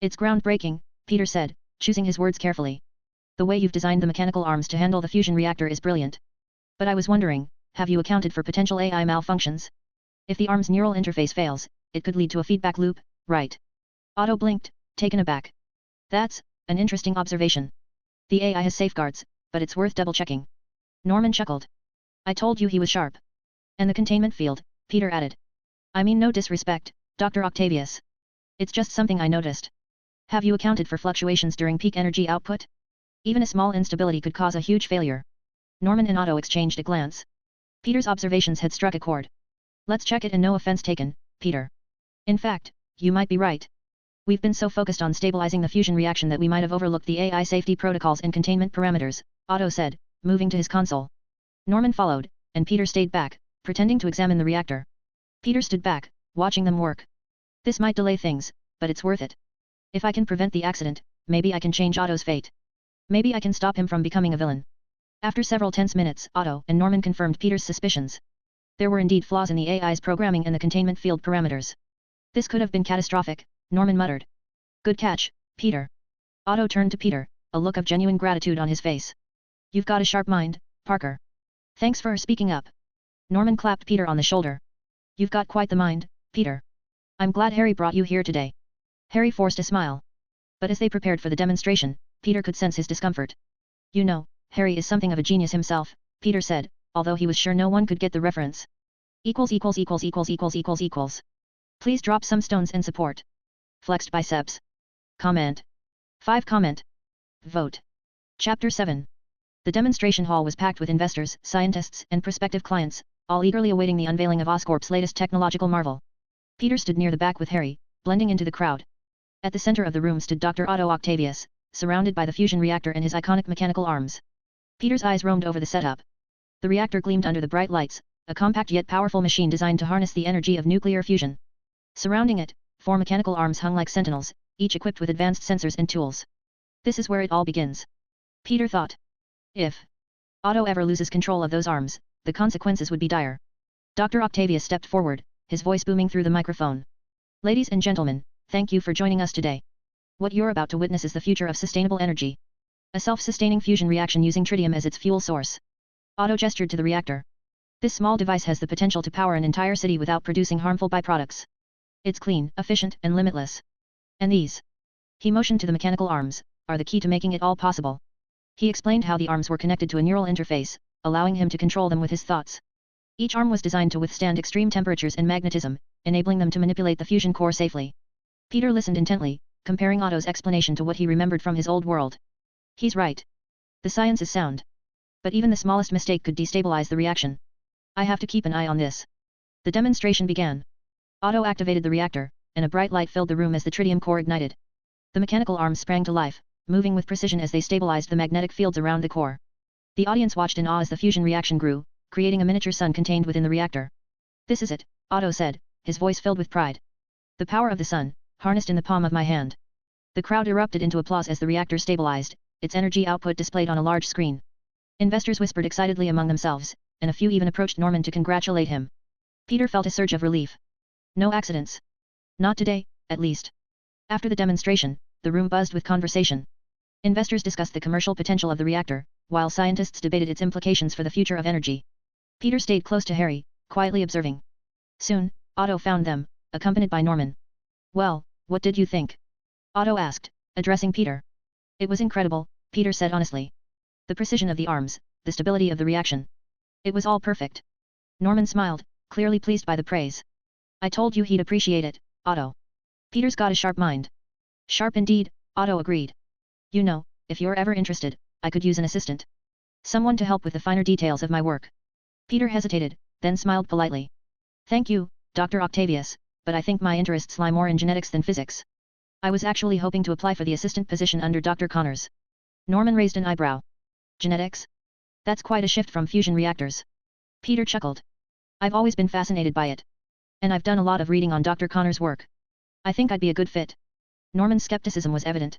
It's groundbreaking, Peter said, choosing his words carefully. The way you've designed the mechanical arms to handle the fusion reactor is brilliant. But I was wondering, have you accounted for potential AI malfunctions? If the arm's neural interface fails, it could lead to a feedback loop, right? Otto blinked, taken aback. That's an interesting observation. The AI has safeguards, but it's worth double-checking. Norman chuckled. I told you he was sharp. And the containment field, Peter added. I mean no disrespect, Dr. Octavius. It's just something I noticed. Have you accounted for fluctuations during peak energy output? Even a small instability could cause a huge failure. Norman and Otto exchanged a glance. Peter's observations had struck a chord. Let's check it and no offense taken, Peter. In fact, you might be right. We've been so focused on stabilizing the fusion reaction that we might have overlooked the AI safety protocols and containment parameters, Otto said, moving to his console. Norman followed, and Peter stayed back, pretending to examine the reactor. Peter stood back, watching them work. This might delay things, but it's worth it. If I can prevent the accident, maybe I can change Otto's fate. Maybe I can stop him from becoming a villain. After several tense minutes, Otto and Norman confirmed Peter's suspicions. There were indeed flaws in the AI's programming and the containment field parameters. This could have been catastrophic, Norman muttered. Good catch, Peter. Otto turned to Peter, a look of genuine gratitude on his face. You've got a sharp mind, Parker. Thanks for speaking up. Norman clapped Peter on the shoulder. You've got quite the mind, Peter. I'm glad Harry brought you here today. Harry forced a smile. But as they prepared for the demonstration, Peter could sense his discomfort. You know, Harry is something of a genius himself, Peter said, although he was sure no one could get the reference. ========================================================================================================================5 comment. Vote. Chapter 7. The demonstration hall was packed with investors, scientists, and prospective clients, all eagerly awaiting the unveiling of Oscorp's latest technological marvel. Peter stood near the back with Harry, blending into the crowd. At the center of the room stood Dr. Otto Octavius, surrounded by the fusion reactor and his iconic mechanical arms. Peter's eyes roamed over the setup. The reactor gleamed under the bright lights, a compact yet powerful machine designed to harness the energy of nuclear fusion. Surrounding it, 4 mechanical arms hung like sentinels, each equipped with advanced sensors and tools. This is where it all begins. Peter thought. If Otto ever loses control of those arms, the consequences would be dire. Dr. Octavius stepped forward, his voice booming through the microphone. Ladies and gentlemen, thank you for joining us today. What you're about to witness is the future of sustainable energy. A self-sustaining fusion reaction using tritium as its fuel source. Otto gestured to the reactor. This small device has the potential to power an entire city without producing harmful byproducts. It's clean, efficient, and limitless. And these, he motioned to the mechanical arms, are the key to making it all possible. He explained how the arms were connected to a neural interface, allowing him to control them with his thoughts. Each arm was designed to withstand extreme temperatures and magnetism, enabling them to manipulate the fusion core safely. Peter listened intently, comparing Otto's explanation to what he remembered from his old world. He's right. The science is sound. But even the smallest mistake could destabilize the reaction. I have to keep an eye on this. The demonstration began. Otto activated the reactor, and a bright light filled the room as the tritium core ignited. The mechanical arms sprang to life, moving with precision as they stabilized the magnetic fields around the core. The audience watched in awe as the fusion reaction grew, creating a miniature sun contained within the reactor. This is it, Otto said, his voice filled with pride. The power of the sun, harnessed in the palm of my hand. The crowd erupted into applause as the reactor stabilized, its energy output displayed on a large screen. Investors whispered excitedly among themselves, and a few even approached Norman to congratulate him. Peter felt a surge of relief. No accidents. Not today, at least. After the demonstration, the room buzzed with conversation. Investors discussed the commercial potential of the reactor, while scientists debated its implications for the future of energy. Peter stayed close to Harry, quietly observing. Soon, Otto found them, accompanied by Norman. Well, what did you think? Otto asked, addressing Peter. It was incredible, Peter said honestly. The precision of the arms, the stability of the reaction. It was all perfect. Norman smiled, clearly pleased by the praise. I told you he'd appreciate it, Otto. Peter's got a sharp mind. Sharp indeed, Otto agreed. You know, if you're ever interested, I could use an assistant. Someone to help with the finer details of my work. Peter hesitated, then smiled politely. Thank you, Dr. Octavius, but I think my interests lie more in genetics than physics. I was actually hoping to apply for the assistant position under Dr. Connors. Norman raised an eyebrow. Genetics? That's quite a shift from fusion reactors. Peter chuckled. I've always been fascinated by it. And I've done a lot of reading on Dr. Connors' work. I think I'd be a good fit. Norman's skepticism was evident.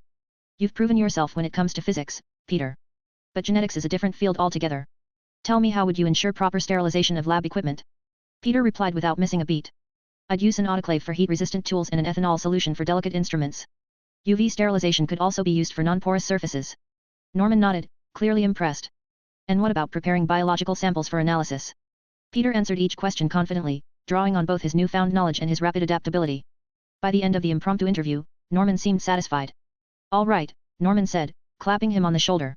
You've proven yourself when it comes to physics, Peter. But genetics is a different field altogether. Tell me, how would you ensure proper sterilization of lab equipment? Peter replied without missing a beat. I'd use an autoclave for heat-resistant tools and an ethanol solution for delicate instruments. UV sterilization could also be used for non-porous surfaces. Norman nodded, clearly impressed. And what about preparing biological samples for analysis? Peter answered each question confidently, drawing on both his newfound knowledge and his rapid adaptability. By the end of the impromptu interview, Norman seemed satisfied. All right, Norman said, clapping him on the shoulder.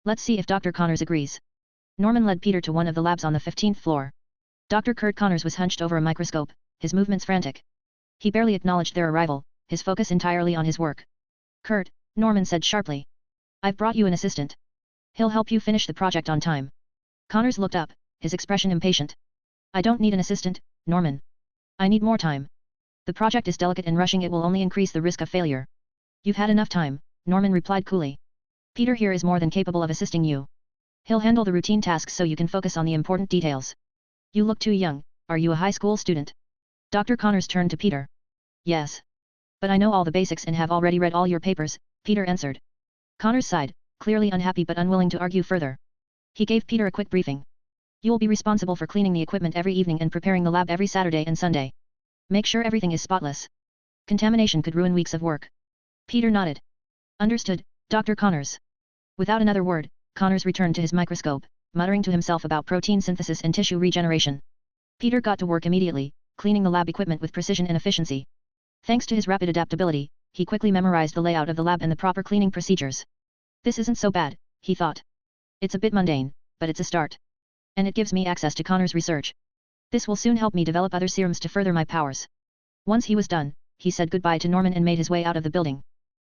Let's see if Dr. Connors agrees. Norman led Peter to one of the labs on the 15th floor. Dr. Kurt Connors was hunched over a microscope, his movements frantic. He barely acknowledged their arrival, his focus entirely on his work. Kurt, Norman said sharply. I've brought you an assistant. He'll help you finish the project on time. Connors looked up, his expression impatient. I don't need an assistant, Norman. I need more time. The project is delicate and rushing it will only increase the risk of failure. You've had enough time, Norman replied coolly. Peter here is more than capable of assisting you. He'll handle the routine tasks so you can focus on the important details. You look too young, are you a high school student? Dr. Connors turned to Peter. Yes. But I know all the basics and have already read all your papers, Peter answered. Connors sighed, clearly unhappy but unwilling to argue further. He gave Peter a quick briefing. You will be responsible for cleaning the equipment every evening and preparing the lab every Saturday and Sunday. Make sure everything is spotless. Contamination could ruin weeks of work. Peter nodded. Understood, Dr. Connors. Without another word, Connors returned to his microscope, muttering to himself about protein synthesis and tissue regeneration. Peter got to work immediately, cleaning the lab equipment with precision and efficiency. Thanks to his rapid adaptability, he quickly memorized the layout of the lab and the proper cleaning procedures. This isn't so bad, he thought. It's a bit mundane, but it's a start. And it gives me access to Connors' research. This will soon help me develop other serums to further my powers. Once he was done, he said goodbye to Norman and made his way out of the building.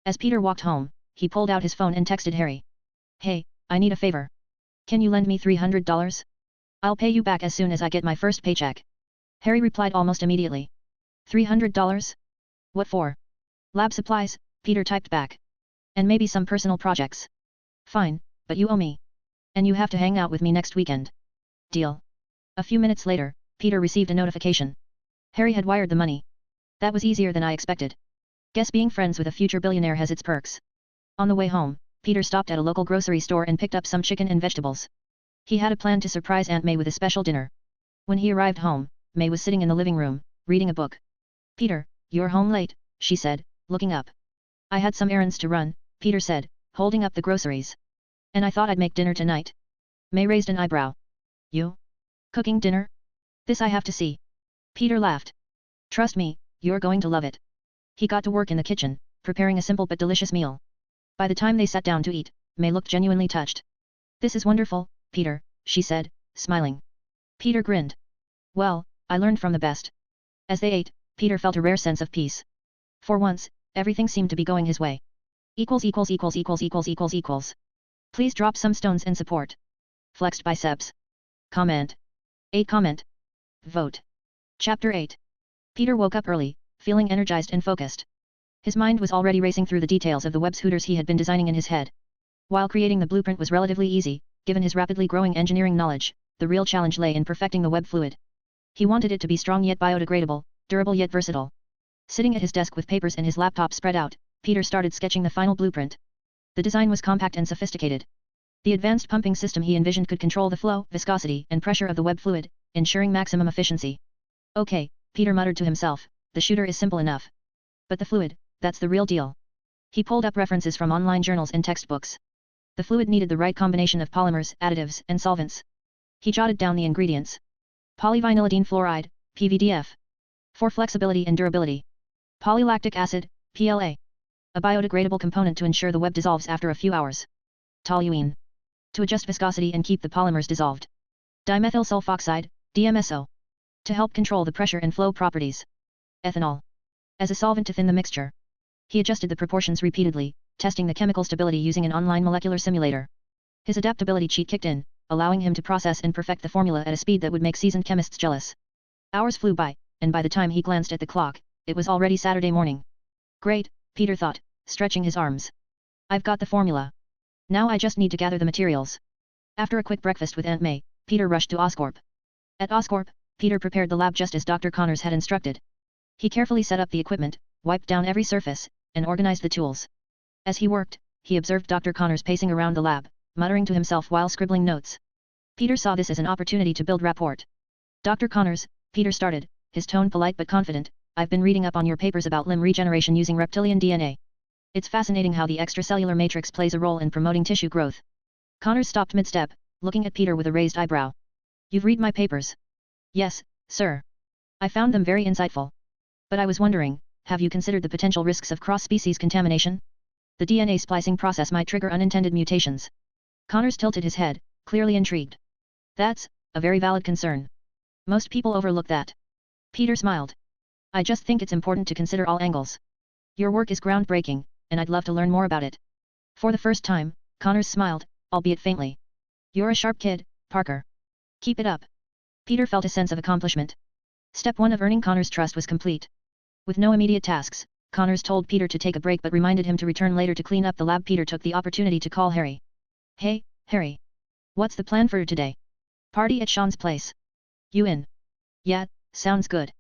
As Peter walked home, he pulled out his phone and texted Harry. Hey, I need a favor. Can you lend me $300? I'll pay you back as soon as I get my first paycheck. Harry replied almost immediately. $300? What for? Lab supplies, Peter typed back. And maybe some personal projects. Fine, but you owe me. And you have to hang out with me next weekend. Deal. A few minutes later, Peter received a notification. Harry had wired the money. That was easier than I expected. Guess being friends with a future billionaire has its perks. On the way home, Peter stopped at a local grocery store and picked up some chicken and vegetables. He had a plan to surprise Aunt May with a special dinner. When he arrived home, May was sitting in the living room, reading a book. Peter, you're home late, she said, looking up. I had some errands to run, Peter said, holding up the groceries. And I thought I'd make dinner tonight. May raised an eyebrow. You? Cooking dinner? This I have to see. Peter laughed. Trust me, you're going to love it. He got to work in the kitchen, preparing a simple but delicious meal. By the time they sat down to eat, May looked genuinely touched. This is wonderful, Peter, she said, smiling. Peter grinned. Well, I learned from the best. As they ate, Peter felt a rare sense of peace. For once, everything seemed to be going his way. Please drop some stones and support. Flexed biceps. Comment. 8 comment. Vote. Chapter 8. Peter woke up early, feeling energized and focused. His mind was already racing through the details of the web scooters he had been designing in his head. While creating the blueprint was relatively easy, given his rapidly growing engineering knowledge, the real challenge lay in perfecting the web fluid. He wanted it to be strong yet biodegradable, durable yet versatile. Sitting at his desk with papers and his laptop spread out, Peter started sketching the final blueprint. The design was compact and sophisticated. The advanced pumping system he envisioned could control the flow, viscosity, and pressure of the web fluid, ensuring maximum efficiency. Okay, Peter muttered to himself, the shooter is simple enough. But the fluid, that's the real deal. He pulled up references from online journals and textbooks. The fluid needed the right combination of polymers, additives, and solvents. He jotted down the ingredients. Polyvinylidene fluoride, PVDF. For flexibility and durability. Polylactic acid, PLA. A biodegradable component to ensure the web dissolves after a few hours. Toluene. To adjust viscosity and keep the polymers dissolved. Dimethyl sulfoxide, DMSO. To help control the pressure and flow properties. Ethanol. As a solvent to thin the mixture. He adjusted the proportions repeatedly, testing the chemical stability using an online molecular simulator. His adaptability cheat kicked in, allowing him to process and perfect the formula at a speed that would make seasoned chemists jealous. Hours flew by, and by the time he glanced at the clock, it was already Saturday morning. Great, Peter thought, stretching his arms. I've got the formula. Now I just need to gather the materials. After a quick breakfast with Aunt May, Peter rushed to Oscorp. At Oscorp, Peter prepared the lab just as Dr. Connors had instructed. He carefully set up the equipment, wiped down every surface, and organized the tools. As he worked, he observed Dr. Connors pacing around the lab, muttering to himself while scribbling notes. Peter saw this as an opportunity to build rapport. Dr. Connors, Peter started, his tone polite but confident, I've been reading up on your papers about limb regeneration using reptilian DNA. It's fascinating how the extracellular matrix plays a role in promoting tissue growth. Connors stopped mid-step, looking at Peter with a raised eyebrow. You've read my papers? Yes, sir. I found them very insightful. But I was wondering, have you considered the potential risks of cross-species contamination? The DNA splicing process might trigger unintended mutations. Connors tilted his head, clearly intrigued. That's a very valid concern. Most people overlook that. Peter smiled. I just think it's important to consider all angles. Your work is groundbreaking, and I'd love to learn more about it. For the first time, Connors smiled, albeit faintly. You're a sharp kid, Parker. Keep it up. Peter felt a sense of accomplishment. Step 1 of earning Connors' trust was complete. With no immediate tasks, Connors told Peter to take a break but reminded him to return later to clean up the lab. Peter took the opportunity to call Harry. Hey, Harry. What's the plan for today? Party at Sean's place. You in? Yeah, sounds good.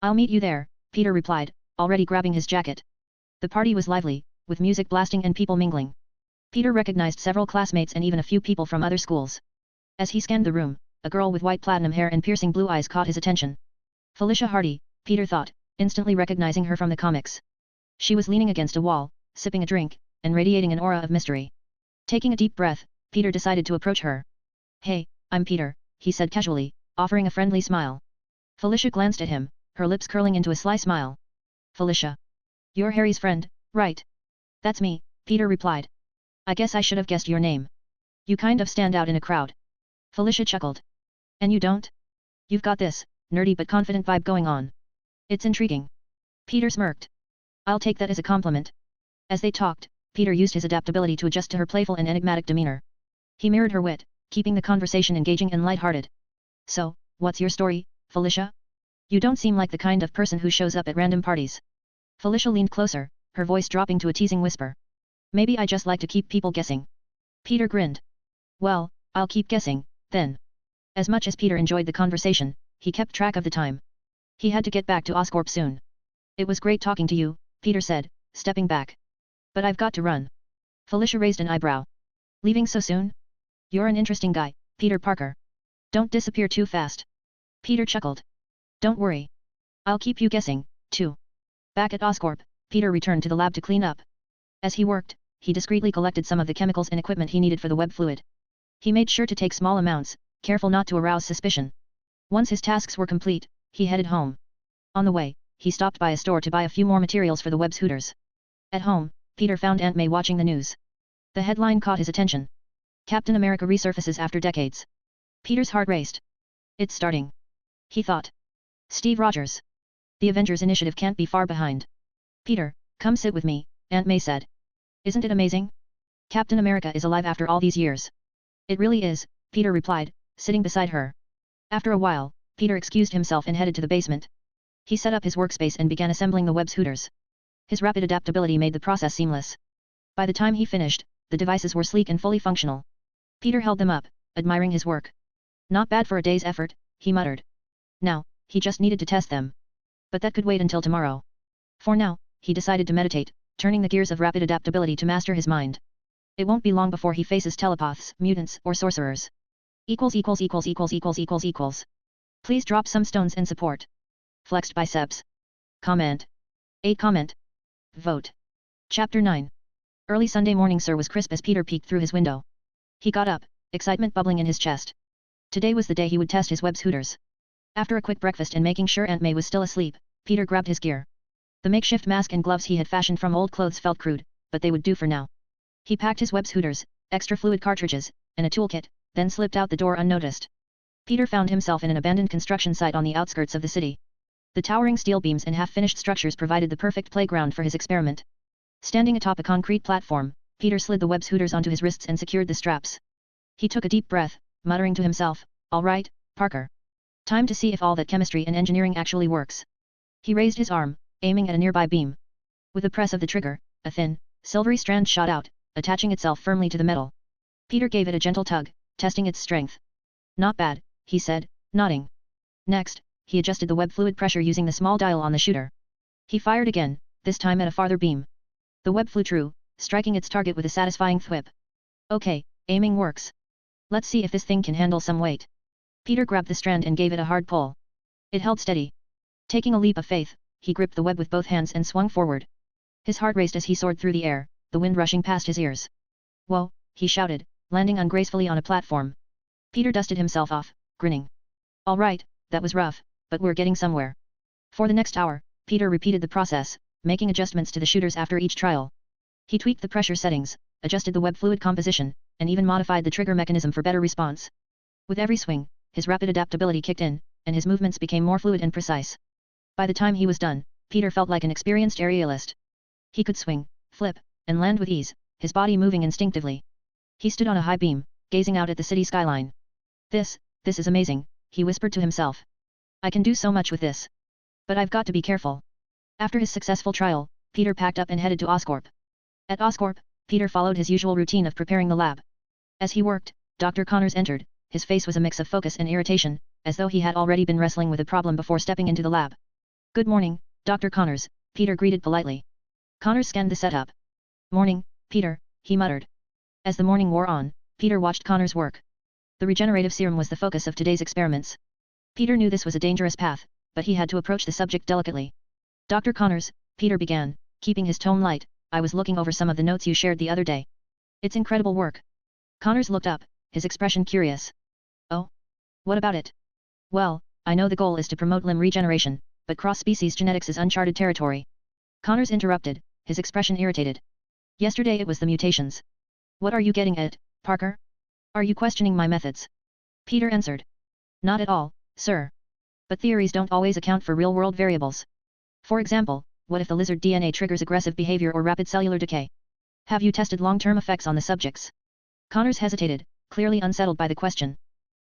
I'll meet you there, Peter replied, already grabbing his jacket. The party was lively, with music blasting and people mingling. Peter recognized several classmates and even a few people from other schools. As he scanned the room, a girl with white platinum hair and piercing blue eyes caught his attention. Felicia Hardy, Peter thought, instantly recognizing her from the comics. She was leaning against a wall, sipping a drink, and radiating an aura of mystery. Taking a deep breath, Peter decided to approach her. Hey, I'm Peter, he said casually, offering a friendly smile. Felicia glanced at him, her lips curling into a sly smile. Felicia. You're Harry's friend, right? That's me, Peter replied. I guess I should have guessed your name. You kind of stand out in a crowd. Felicia chuckled. And you don't? You've got this nerdy but confident vibe going on. It's intriguing. Peter smirked. I'll take that as a compliment. As they talked, Peter used his adaptability to adjust to her playful and enigmatic demeanor. He mirrored her wit, keeping the conversation engaging and lighthearted. So, what's your story, Felicia? You don't seem like the kind of person who shows up at random parties. Felicia leaned closer, her voice dropping to a teasing whisper. Maybe I just like to keep people guessing. Peter grinned. Well, I'll keep guessing, then. As much as Peter enjoyed the conversation, he kept track of the time. He had to get back to Oscorp soon. It was great talking to you, Peter said, stepping back. But I've got to run. Felicia raised an eyebrow. Leaving so soon? You're an interesting guy, Peter Parker. Don't disappear too fast. Peter chuckled. Don't worry. I'll keep you guessing, too. Back at Oscorp, Peter returned to the lab to clean up. As he worked, he discreetly collected some of the chemicals and equipment he needed for the web fluid. He made sure to take small amounts, careful not to arouse suspicion. Once his tasks were complete, he headed home. On the way, he stopped by a store to buy a few more materials for the web's hooters. At home, Peter found Aunt May watching the news. The headline caught his attention. Captain America resurfaces after decades. Peter's heart raced. It's starting. He thought. Steve Rogers. The Avengers initiative can't be far behind. Peter, come sit with me, Aunt May said. Isn't it amazing? Captain America is alive after all these years. It really is, Peter replied, sitting beside her. After a while, Peter excused himself and headed to the basement. He set up his workspace and began assembling the web's hooters. His rapid adaptability made the process seamless. By the time he finished, the devices were sleek and fully functional. Peter held them up, admiring his work. Not bad for a day's effort, he muttered. Now, he just needed to test them. But that could wait until tomorrow. For now, he decided to meditate, turning the gears of rapid adaptability to master his mind. It won't be long before he faces telepaths, mutants, or sorcerers. Please drop some stones and support. Flexed biceps. Comment. 8 comment. Vote. Chapter 9. Early Sunday morning was crisp as Peter peeked through his window. He got up, excitement bubbling in his chest. Today was the day he would test his web's hooters. After a quick breakfast and making sure Aunt May was still asleep, Peter grabbed his gear. The makeshift mask and gloves he had fashioned from old clothes felt crude, but they would do for now. He packed his web's hooters, extra fluid cartridges, and a toolkit, then slipped out the door unnoticed. Peter found himself in an abandoned construction site on the outskirts of the city. The towering steel beams and half-finished structures provided the perfect playground for his experiment. Standing atop a concrete platform, Peter slid the web's hooters onto his wrists and secured the straps. He took a deep breath, muttering to himself, "All right, Parker. Time to see if all that chemistry and engineering actually works." He raised his arm, aiming at a nearby beam. With a press of the trigger, a thin, silvery strand shot out, attaching itself firmly to the metal. Peter gave it a gentle tug, testing its strength. "Not bad," he said, nodding. Next, he adjusted the web fluid pressure using the small dial on the shooter. He fired again, this time at a farther beam. The web flew true, striking its target with a satisfying thwip. Okay, aiming works. Let's see if this thing can handle some weight. Peter grabbed the strand and gave it a hard pull. It held steady. Taking a leap of faith, he gripped the web with both hands and swung forward. His heart raced as he soared through the air, the wind rushing past his ears. Whoa, he shouted, landing ungracefully on a platform. Peter dusted himself off, grinning. All right, that was rough, but we're getting somewhere. For the next hour, Peter repeated the process, making adjustments to the shooters after each trial. He tweaked the pressure settings, adjusted the web fluid composition, and even modified the trigger mechanism for better response. With every swing, his rapid adaptability kicked in, and his movements became more fluid and precise. By the time he was done, Peter felt like an experienced aerialist. He could swing, flip, and land with ease, his body moving instinctively. He stood on a high beam, gazing out at the city skyline. This is amazing, he whispered to himself. I can do so much with this. But I've got to be careful. After his successful trial, Peter packed up and headed to Oscorp. At Oscorp, Peter followed his usual routine of preparing the lab. As he worked, Dr. Connors entered. His face was a mix of focus and irritation, as though he had already been wrestling with a problem before stepping into the lab. Good morning, Dr. Connors, Peter greeted politely. Connors scanned the setup. Morning, Peter, he muttered. As the morning wore on, Peter watched Connors work. The regenerative serum was the focus of today's experiments. Peter knew this was a dangerous path, but he had to approach the subject delicately. Dr. Connors, Peter began, keeping his tone light, I was looking over some of the notes you shared the other day. It's incredible work. Connors looked up, his expression curious. Oh? What about it? Well, I know the goal is to promote limb regeneration, but cross-species genetics is uncharted territory. Connors interrupted, his expression irritated. Yesterday it was the mutations. What are you getting at, Parker? Are you questioning my methods? Peter answered. Not at all, sir. But theories don't always account for real-world variables. For example, what if the lizard DNA triggers aggressive behavior or rapid cellular decay? Have you tested long-term effects on the subjects? Connors hesitated, clearly unsettled by the question.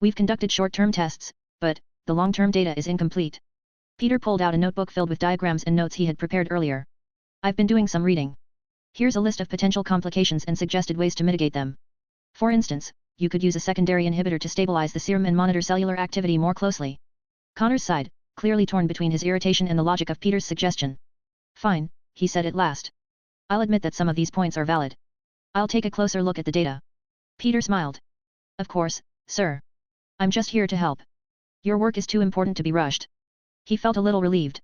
We've conducted short-term tests, but the long-term data is incomplete. Peter pulled out a notebook filled with diagrams and notes he had prepared earlier. I've been doing some reading. Here's a list of potential complications and suggested ways to mitigate them. For instance, you could use a secondary inhibitor to stabilize the serum and monitor cellular activity more closely. Connors sighed, clearly torn between his irritation and the logic of Peter's suggestion. Fine, he said at last. I'll admit that some of these points are valid. I'll take a closer look at the data. Peter smiled. Of course, sir. I'm just here to help. Your work is too important to be rushed. He felt a little relieved.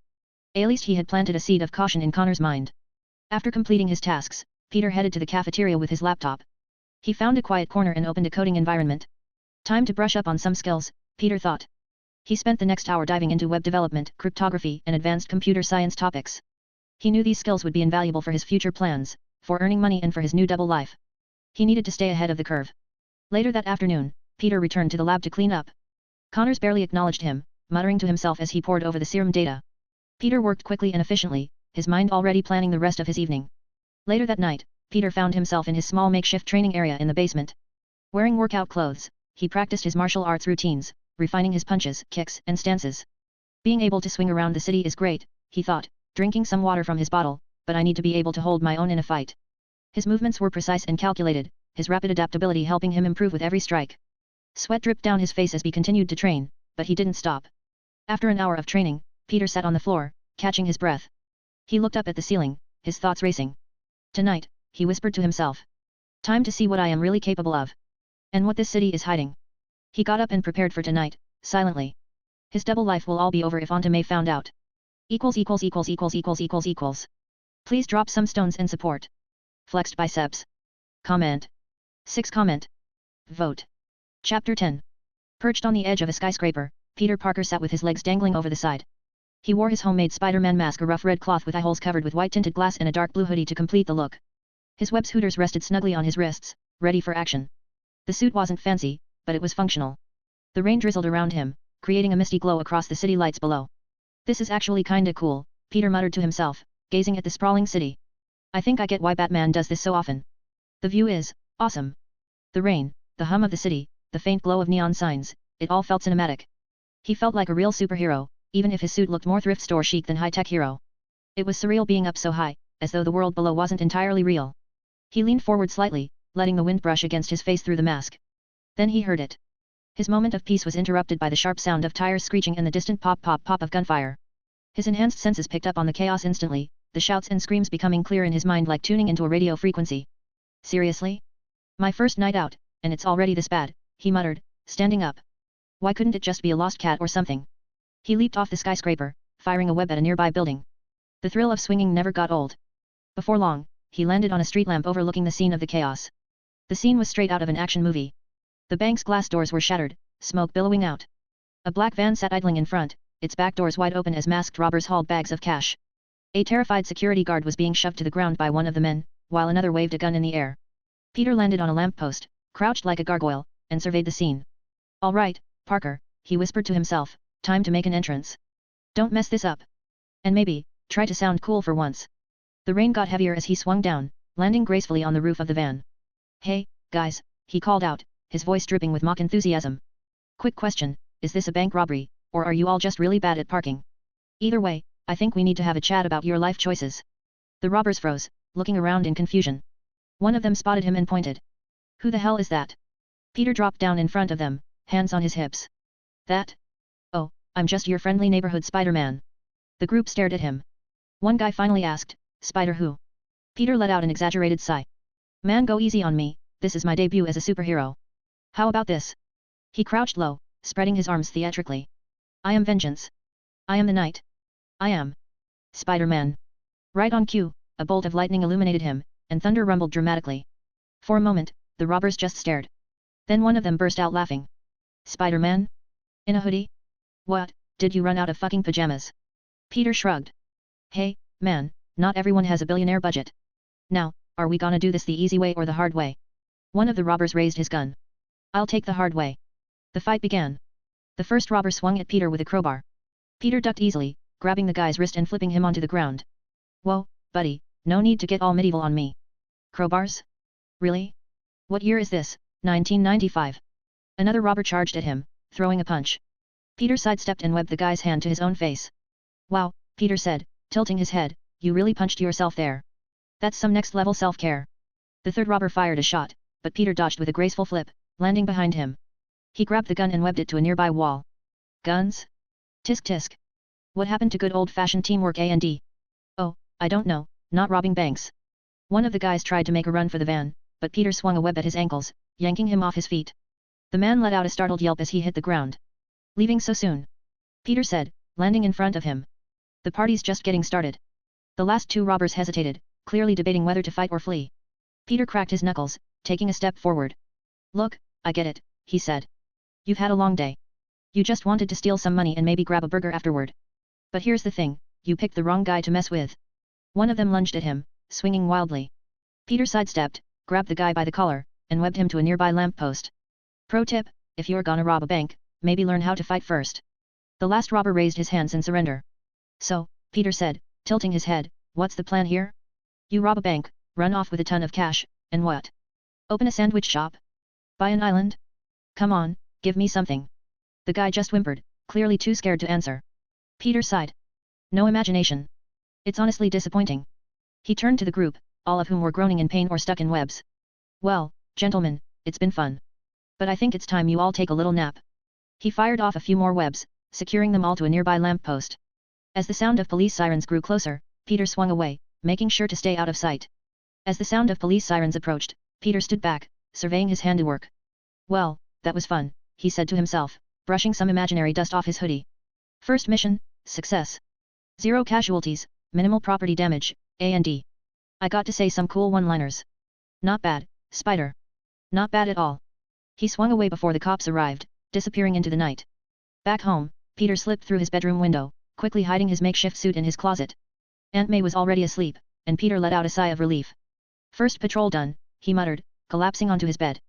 At least he had planted a seed of caution in Connor's mind. After completing his tasks, Peter headed to the cafeteria with his laptop. He found a quiet corner and opened a coding environment. Time to brush up on some skills, Peter thought. He spent the next hour diving into web development, cryptography, and advanced computer science topics. He knew these skills would be invaluable for his future plans, for earning money and for his new double life. He needed to stay ahead of the curve. Later that afternoon, Peter returned to the lab to clean up. Connors barely acknowledged him, muttering to himself as he pored over the serum data. Peter worked quickly and efficiently, his mind already planning the rest of his evening. Later that night, Peter found himself in his small makeshift training area in the basement. Wearing workout clothes, he practiced his martial arts routines, refining his punches, kicks, and stances. Being able to swing around the city is great, he thought, drinking some water from his bottle, but I need to be able to hold my own in a fight. His movements were precise and calculated, his rapid adaptability helping him improve with every strike. Sweat dripped down his face as he continued to train, but he didn't stop. After an hour of training, Peter sat on the floor, catching his breath. He looked up at the ceiling, his thoughts racing. Tonight, he whispered to himself. Time to see what I am really capable of. And what this city is hiding. He got up and prepared for tonight, silently. His double life will all be over if Auntie May found out. Please drop some stones and support. Flexed biceps. Comment. 6 comment. Vote. Chapter 10. Perched on the edge of a skyscraper, Peter Parker sat with his legs dangling over the side. He wore his homemade Spider-Man mask, a rough red cloth with eye holes covered with white tinted glass, and a dark blue hoodie to complete the look. His web hooters rested snugly on his wrists, ready for action. The suit wasn't fancy, but it was functional. The rain drizzled around him, creating a misty glow across the city lights below. This is actually kinda cool, Peter muttered to himself, gazing at the sprawling city. I think I get why Batman does this so often. The view is awesome. The rain, the hum of the city, the faint glow of neon signs, it all felt cinematic. He felt like a real superhero, even if his suit looked more thrift store chic than high-tech hero. It was surreal being up so high, as though the world below wasn't entirely real. He leaned forward slightly, letting the wind brush against his face through the mask. Then he heard it. His moment of peace was interrupted by the sharp sound of tires screeching and the distant pop-pop-pop of gunfire. His enhanced senses picked up on the chaos instantly, the shouts and screams becoming clear in his mind like tuning into a radio frequency. Seriously? My first night out, and it's already this bad, he muttered, standing up. Why couldn't it just be a lost cat or something? He leaped off the skyscraper, firing a web at a nearby building. The thrill of swinging never got old. Before long, he landed on a street lamp overlooking the scene of the chaos. The scene was straight out of an action movie. The bank's glass doors were shattered, smoke billowing out. A black van sat idling in front, its back doors wide open as masked robbers hauled bags of cash. A terrified security guard was being shoved to the ground by one of the men, while another waved a gun in the air. Peter landed on a lamppost, crouched like a gargoyle, and surveyed the scene. All right, Parker, he whispered to himself, time to make an entrance. Don't mess this up. And maybe, try to sound cool for once. The rain got heavier as he swung down, landing gracefully on the roof of the van. Hey, guys, he called out, his voice dripping with mock enthusiasm. Quick question, is this a bank robbery, or are you all just really bad at parking? Either way, I think we need to have a chat about your life choices. The robbers froze, looking around in confusion. One of them spotted him and pointed. Who the hell is that? Peter dropped down in front of them, hands on his hips. That? Oh, I'm just your friendly neighborhood Spider-Man. The group stared at him. One guy finally asked, Spider who? Peter let out an exaggerated sigh. Man, go easy on me, this is my debut as a superhero. How about this? He crouched low, spreading his arms theatrically. I am vengeance. I am the night. I am Spider-Man. Right on cue, a bolt of lightning illuminated him, and thunder rumbled dramatically. For a moment, the robbers just stared. Then one of them burst out laughing. Spider-Man? In a hoodie? What, did you run out of fucking pajamas? Peter shrugged. Hey, man, not everyone has a billionaire budget. Now, are we gonna do this the easy way or the hard way? One of the robbers raised his gun. I'll take the hard way. The fight began. The first robber swung at Peter with a crowbar. Peter ducked easily, grabbing the guy's wrist and flipping him onto the ground. Whoa, buddy, no need to get all medieval on me. Crowbars? Really? What year is this, 1995? Another robber charged at him, throwing a punch. Peter sidestepped and webbed the guy's hand to his own face. Wow, Peter said, tilting his head, you really punched yourself there. That's some next-level self-care. The third robber fired a shot, but Peter dodged with a graceful flip, landing behind him. He grabbed the gun and webbed it to a nearby wall. Guns? Tisk tisk. What happened to good old-fashioned teamwork A&D? Oh, I don't know, not robbing banks. One of the guys tried to make a run for the van, but Peter swung a web at his ankles, yanking him off his feet. The man let out a startled yelp as he hit the ground. Leaving so soon? Peter said, landing in front of him. The party's just getting started. The last two robbers hesitated, clearly debating whether to fight or flee. Peter cracked his knuckles, taking a step forward. Look, I get it, he said. You've had a long day. You just wanted to steal some money and maybe grab a burger afterward. But here's the thing, you picked the wrong guy to mess with. One of them lunged at him, swinging wildly. Peter sidestepped, grabbed the guy by the collar, and webbed him to a nearby lamppost. Pro tip, if you're gonna rob a bank, maybe learn how to fight first. The last robber raised his hands in surrender. So, Peter said, tilting his head, what's the plan here? You rob a bank, run off with a ton of cash, and what? Open a sandwich shop? Buy an island? Come on, give me something. The guy just whimpered, clearly too scared to answer. Peter sighed. No imagination. It's honestly disappointing. He turned to the group, all of whom were groaning in pain or stuck in webs. Well, gentlemen, it's been fun. But I think it's time you all take a little nap. He fired off a few more webs, securing them all to a nearby lamppost. As the sound of police sirens grew closer, Peter swung away, making sure to stay out of sight. As the sound of police sirens approached, Peter stood back, surveying his handiwork. Well, that was fun, he said to himself, brushing some imaginary dust off his hoodie. First mission, success. 0 casualties, minimal property damage, A&D. I got to say some cool one-liners. Not bad, Spider. Not bad at all. He swung away before the cops arrived, disappearing into the night. Back home, Peter slipped through his bedroom window, quickly hiding his makeshift suit in his closet. Aunt May was already asleep, and Peter let out a sigh of relief. First patrol done, he muttered, collapsing onto his bed.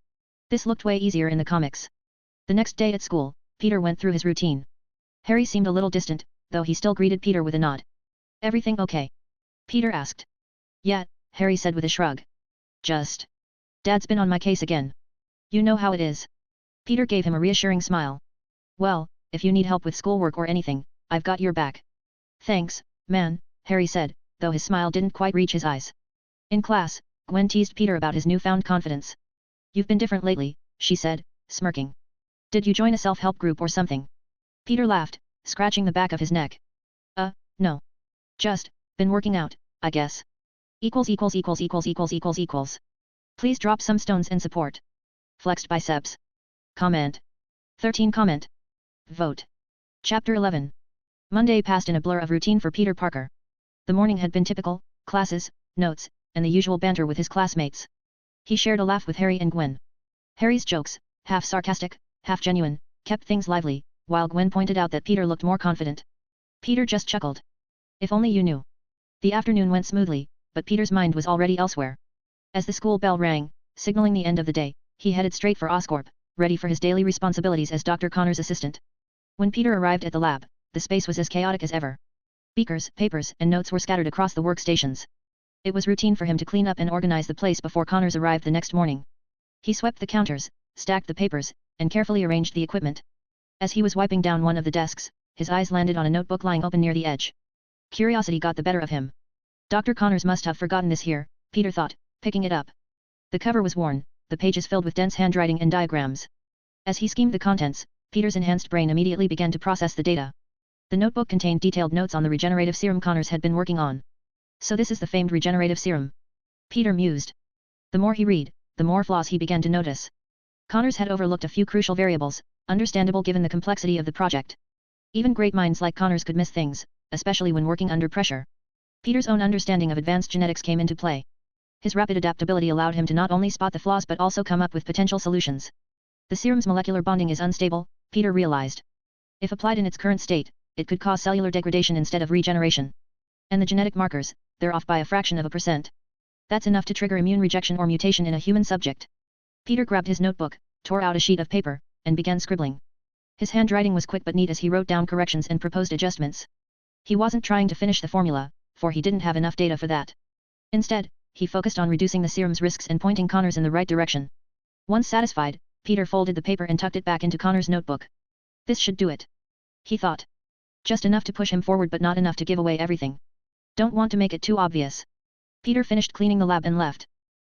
This looked way easier in the comics. The next day at school, Peter went through his routine. Harry seemed a little distant, though he still greeted Peter with a nod. Everything okay? Peter asked. Yeah, Harry said with a shrug. Just. Dad's been on my case again. You know how it is. Peter gave him a reassuring smile. Well, if you need help with schoolwork or anything, I've got your back. Thanks, man, Harry said, though his smile didn't quite reach his eyes. In class, Gwen teased Peter about his newfound confidence. You've been different lately, she said, smirking. Did you join a self-help group or something? Peter laughed, scratching the back of his neck. No. Just, been working out, I guess. Equals. Please drop some stones in support. Flexed biceps. Comment. 13 comment. Vote. Chapter 11. Monday passed in a blur of routine for Peter Parker. The morning had been typical, classes, notes, and the usual banter with his classmates. He shared a laugh with Harry and Gwen. Harry's jokes, half sarcastic, half genuine, kept things lively, while Gwen pointed out that Peter looked more confident. Peter just chuckled. If only you knew. The afternoon went smoothly, but Peter's mind was already elsewhere. As the school bell rang, signaling the end of the day, he headed straight for Oscorp, ready for his daily responsibilities as Dr. Connor's assistant. When Peter arrived at the lab, the space was as chaotic as ever. Beakers, papers, and notes were scattered across the workstations. It was routine for him to clean up and organize the place before Connors arrived the next morning. He swept the counters, stacked the papers, and carefully arranged the equipment. As he was wiping down one of the desks, his eyes landed on a notebook lying open near the edge. Curiosity got the better of him. Dr. Connors must have forgotten this here, Peter thought, picking it up. The cover was worn, the pages filled with dense handwriting and diagrams. As he schemed the contents, Peter's enhanced brain immediately began to process the data. The notebook contained detailed notes on the regenerative serum Connors had been working on. So this is the famed regenerative serum. Peter mused. The more he read, the more flaws he began to notice. Connors had overlooked a few crucial variables, understandable given the complexity of the project. Even great minds like Connors could miss things, especially when working under pressure. Peter's own understanding of advanced genetics came into play. His rapid adaptability allowed him to not only spot the flaws but also come up with potential solutions. The serum's molecular bonding is unstable, Peter realized. If applied in its current state, it could cause cellular degradation instead of regeneration. And the genetic markers, they're off by a fraction of a percent. That's enough to trigger immune rejection or mutation in a human subject. Peter grabbed his notebook, tore out a sheet of paper, and began scribbling. His handwriting was quick but neat as he wrote down corrections and proposed adjustments. He wasn't trying to finish the formula, for he didn't have enough data for that. Instead, he focused on reducing the serum's risks and pointing Connors in the right direction. Once satisfied, Peter folded the paper and tucked it back into Connors' notebook. This should do it. He thought. Just enough to push him forward but not enough to give away everything. Don't want to make it too obvious. Peter finished cleaning the lab and left.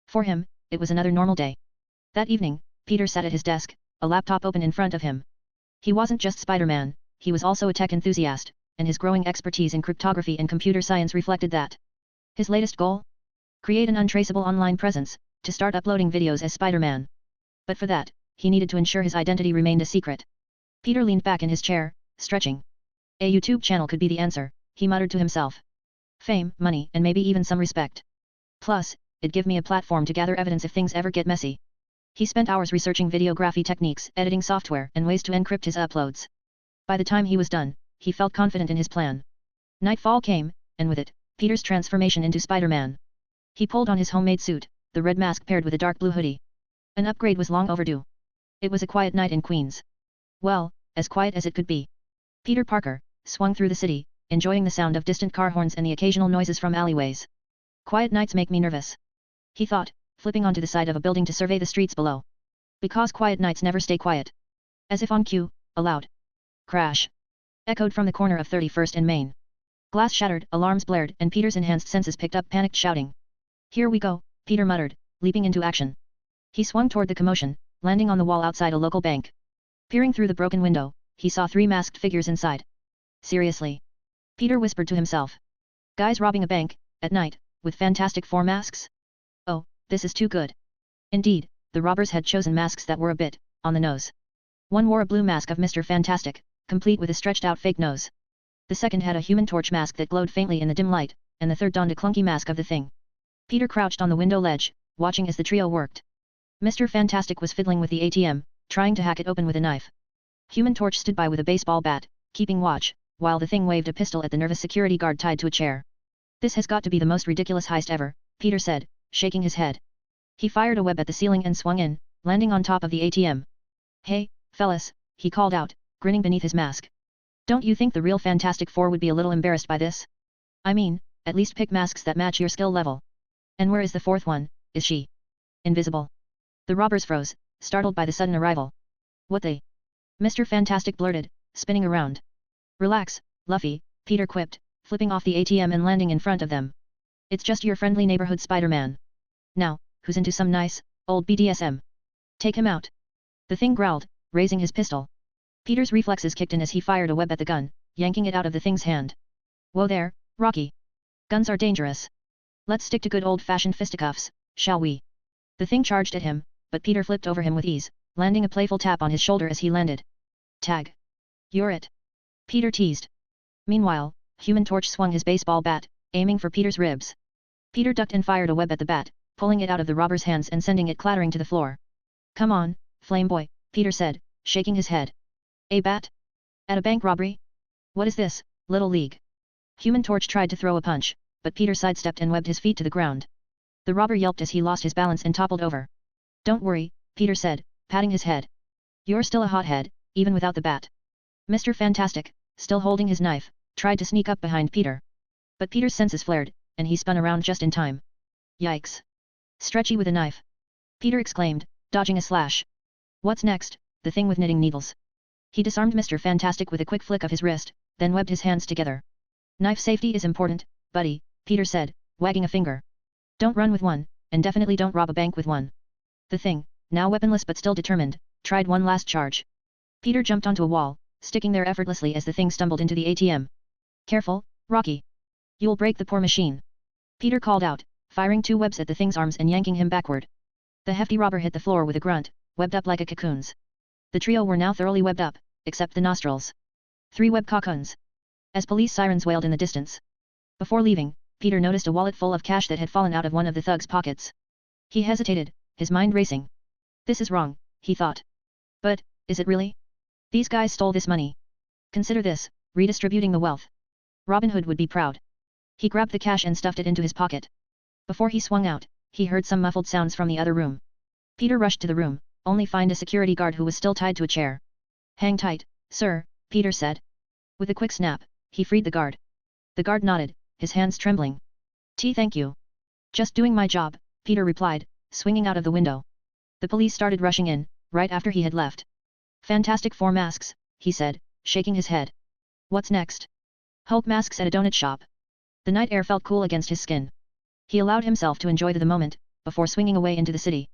For him, it was another normal day. That evening, Peter sat at his desk, a laptop open in front of him. He wasn't just Spider-Man, he was also a tech enthusiast, and his growing expertise in cryptography and computer science reflected that. His latest goal? Create an untraceable online presence, to start uploading videos as Spider-Man. But for that, he needed to ensure his identity remained a secret. Peter leaned back in his chair, stretching. A YouTube channel could be the answer, he muttered to himself. Fame, money, and maybe even some respect. Plus, it'd give me a platform to gather evidence if things ever get messy. He spent hours researching videography techniques, editing software, and ways to encrypt his uploads. By the time he was done, he felt confident in his plan. Nightfall came, and with it, Peter's transformation into Spider-Man. He pulled on his homemade suit, the red mask paired with a dark blue hoodie. An upgrade was long overdue. It was a quiet night in Queens. Well, as quiet as it could be. Peter Parker swung through the city, enjoying the sound of distant car horns and the occasional noises from alleyways. Quiet nights make me nervous. He thought, flipping onto the side of a building to survey the streets below. Because quiet nights never stay quiet. As if on cue, a loud crash echoed from the corner of 31st and Main. Glass shattered, alarms blared, and Peter's enhanced senses picked up panicked shouting. Here we go, Peter muttered, leaping into action. He swung toward the commotion, landing on the wall outside a local bank. Peering through the broken window, he saw 3 masked figures inside. Seriously? Peter whispered to himself. Guys robbing a bank, at night, with Fantastic Four masks? Oh, this is too good. Indeed, the robbers had chosen masks that were a bit on the nose. One wore a blue mask of Mr. Fantastic, complete with a stretched-out fake nose. The second had a Human Torch mask that glowed faintly in the dim light, and the third donned a clunky mask of the Thing. Peter crouched on the window ledge, watching as the trio worked. Mr. Fantastic was fiddling with the ATM, trying to hack it open with a knife. Human Torch stood by with a baseball bat, keeping watch, while the Thing waved a pistol at the nervous security guard tied to a chair. This has got to be the most ridiculous heist ever, Peter said, shaking his head. He fired a web at the ceiling and swung in, landing on top of the ATM. Hey, fellas, he called out, grinning beneath his mask. Don't you think the real Fantastic Four would be a little embarrassed by this? I mean, at least pick masks that match your skill level. And where is the fourth one, is she? Invisible. The robbers froze, startled by the sudden arrival. What the? Mr. Fantastic blurted, spinning around. Relax, Luffy, Peter quipped, flipping off the ATM and landing in front of them. It's just your friendly neighborhood Spider-Man. Now, who's into some nice, old BDSM? Take him out. The Thing growled, raising his pistol. Peter's reflexes kicked in as he fired a web at the gun, yanking it out of the Thing's hand. Whoa there, Rocky. Guns are dangerous. Let's stick to good old-fashioned fisticuffs, shall we? The thing charged at him, but Peter flipped over him with ease, landing a playful tap on his shoulder as he landed. Tag. You're it. Peter teased. Meanwhile, Human Torch swung his baseball bat, aiming for Peter's ribs. Peter ducked and fired a web at the bat, pulling it out of the robber's hands and sending it clattering to the floor. Come on, Flame Boy, Peter said, shaking his head. A bat? At a bank robbery? What is this, Little League? Human Torch tried to throw a punch, but Peter sidestepped and webbed his feet to the ground. The robber yelped as he lost his balance and toppled over. Don't worry, Peter said, patting his head. You're still a hothead, even without the bat. Mr. Fantastic, still holding his knife, tried to sneak up behind Peter. But Peter's senses flared, and he spun around just in time. Yikes. Stretchy with a knife. Peter exclaimed, dodging a slash. What's next, the thing with knitting needles? He disarmed Mr. Fantastic with a quick flick of his wrist, then webbed his hands together. Knife safety is important, buddy, Peter said, wagging a finger. Don't run with one, and definitely don't rob a bank with one. The thing, now weaponless but still determined, tried one last charge. Peter jumped onto a wall, sticking there effortlessly as the thing stumbled into the ATM. Careful, Rocky. You'll break the poor machine. Peter called out, firing 2 webs at the thing's arms and yanking him backward. The hefty robber hit the floor with a grunt, webbed up like a cocoon's. The trio were now thoroughly webbed up, except the nostrils. 3 web cocoons. As police sirens wailed in the distance. Before leaving, Peter noticed a wallet full of cash that had fallen out of one of the thug's pockets. He hesitated, his mind racing. This is wrong, he thought. But, is it really? These guys stole this money. Consider this, redistributing the wealth. Robin Hood would be proud. He grabbed the cash and stuffed it into his pocket. Before he swung out, he heard some muffled sounds from the other room. Peter rushed to the room, only find a security guard who was still tied to a chair. Hang tight, sir, Peter said. With a quick snap, he freed the guard. The guard nodded, his hands trembling. Thank you. Just doing my job, Peter replied, swinging out of the window. The police started rushing in, right after he had left. Fantastic 4 masks, he said, shaking his head. What's next? Hulk masks at a donut shop. The night air felt cool against his skin. He allowed himself to enjoy the moment, before swinging away into the city.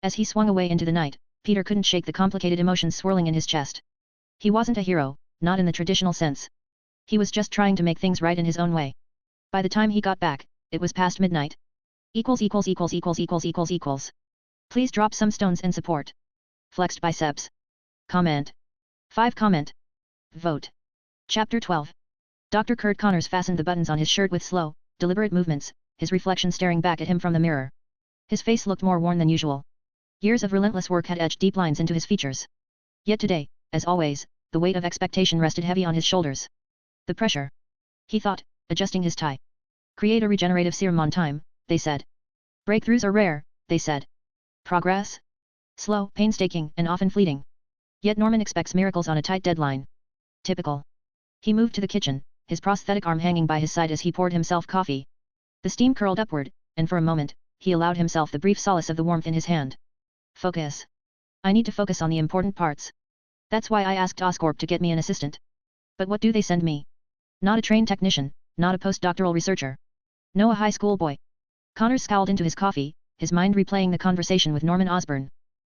As he swung away into the night, Peter couldn't shake the complicated emotions swirling in his chest. He wasn't a hero, not in the traditional sense. He was just trying to make things right in his own way. By the time he got back, it was past midnight. Please drop some stones in support. Flexed biceps. Comment. 5 comment. Vote. Chapter 12. Dr. Kurt Connors fastened the buttons on his shirt with slow, deliberate movements, his reflection staring back at him from the mirror. His face looked more worn than usual. Years of relentless work had etched deep lines into his features. Yet today, as always, the weight of expectation rested heavy on his shoulders. The pressure. He thought, adjusting his tie. Create a regenerative serum on time, they said. Breakthroughs are rare, they said. Progress? Slow, painstaking, and often fleeting. Yet Norman expects miracles on a tight deadline. Typical. He moved to the kitchen, his prosthetic arm hanging by his side as he poured himself coffee. The steam curled upward, and for a moment, he allowed himself the brief solace of the warmth in his hand. Focus. I need to focus on the important parts. That's why I asked Oscorp to get me an assistant. But what do they send me? Not a trained technician, not a postdoctoral researcher. No, a high school boy. Connors scowled into his coffee, his mind replaying the conversation with Norman Osborn.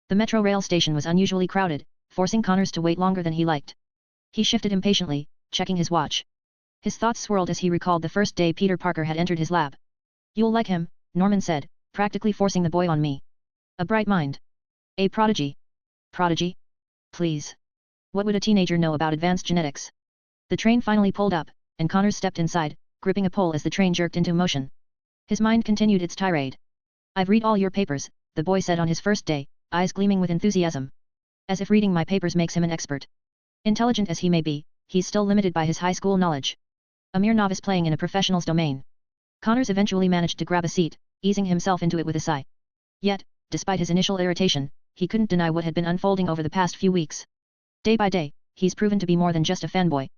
The metro rail station was unusually crowded, forcing Connors to wait longer than he liked. He shifted impatiently, checking his watch. His thoughts swirled as he recalled the first day Peter Parker had entered his lab. You'll like him, Norman said, practically forcing the boy on me. A bright mind. A prodigy. Prodigy? Please. What would a teenager know about advanced genetics? The train finally pulled up, and Connors stepped inside, gripping a pole as the train jerked into motion. His mind continued its tirade. I've read all your papers, the boy said on his first day, eyes gleaming with enthusiasm. As if reading my papers makes him an expert. Intelligent as he may be, he's still limited by his high school knowledge. A mere novice playing in a professional's domain. Connors eventually managed to grab a seat, easing himself into it with a sigh. Yet, despite his initial irritation, he couldn't deny what had been unfolding over the past few weeks. Day by day, he's proven to be more than just a fanboy.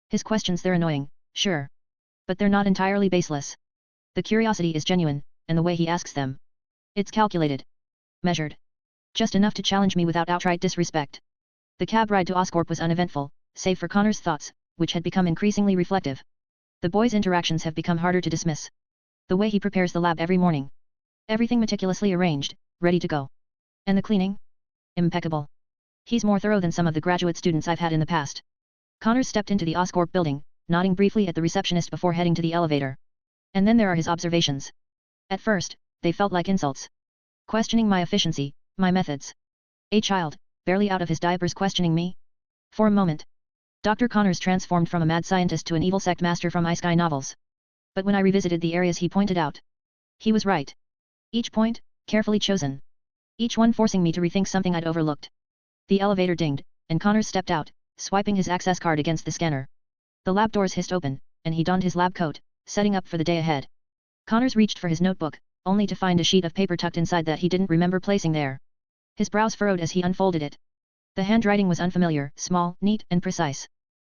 His questions, they're annoying, sure. But they're not entirely baseless. The curiosity is genuine, and the way he asks them. It's calculated. Measured. Just enough to challenge me without outright disrespect. The cab ride to Oscorp was uneventful, save for Connors' thoughts, which had become increasingly reflective. The boy's interactions have become harder to dismiss. The way he prepares the lab every morning. Everything meticulously arranged, ready to go. And the cleaning? Impeccable. He's more thorough than some of the graduate students I've had in the past. Connors stepped into the Oscorp building, nodding briefly at the receptionist before heading to the elevator. And then there are his observations. At first, they felt like insults. Questioning my efficiency, my methods. A child, barely out of his diapers questioning me? For a moment, Dr. Connors transformed from a mad scientist to an evil sect master from isekai novels. But when I revisited the areas he pointed out, he was right. Each point, carefully chosen. Each one forcing me to rethink something I'd overlooked. The elevator dinged, and Connors stepped out, swiping his access card against the scanner. The lab doors hissed open, and he donned his lab coat, setting up for the day ahead. Connors reached for his notebook, only to find a sheet of paper tucked inside that he didn't remember placing there. His brows furrowed as he unfolded it. The handwriting was unfamiliar, small, neat, and precise.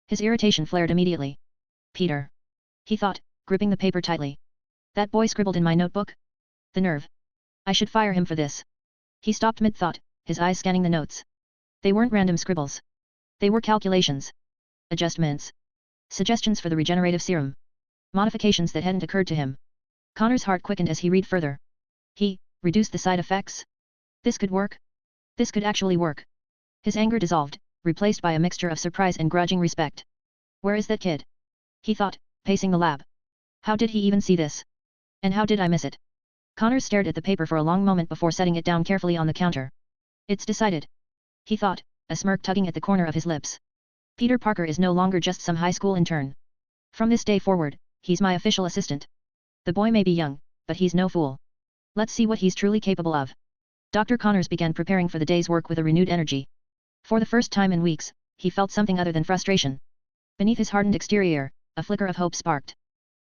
His irritation flared immediately. Peter. He thought, gripping the paper tightly. That boy scribbled in my notebook? The nerve. I should fire him for this. He stopped mid-thought, his eyes scanning the notes. They weren't random scribbles. They were calculations. Adjustments. Suggestions for the regenerative serum. Modifications that hadn't occurred to him. Connor's heart quickened as he read further. He, reduced the side effects? This could work? This could actually work. His anger dissolved, replaced by a mixture of surprise and grudging respect. Where is that kid? He thought, pacing the lab. How did he even see this? And how did I miss it? Connor stared at the paper for a long moment before setting it down carefully on the counter. It's decided. He thought, a smirk tugging at the corner of his lips. Peter Parker is no longer just some high school intern. From this day forward, he's my official assistant. The boy may be young, but he's no fool. Let's see what he's truly capable of. Dr. Connors began preparing for the day's work with a renewed energy. For the first time in weeks, he felt something other than frustration. Beneath his hardened exterior, a flicker of hope sparked.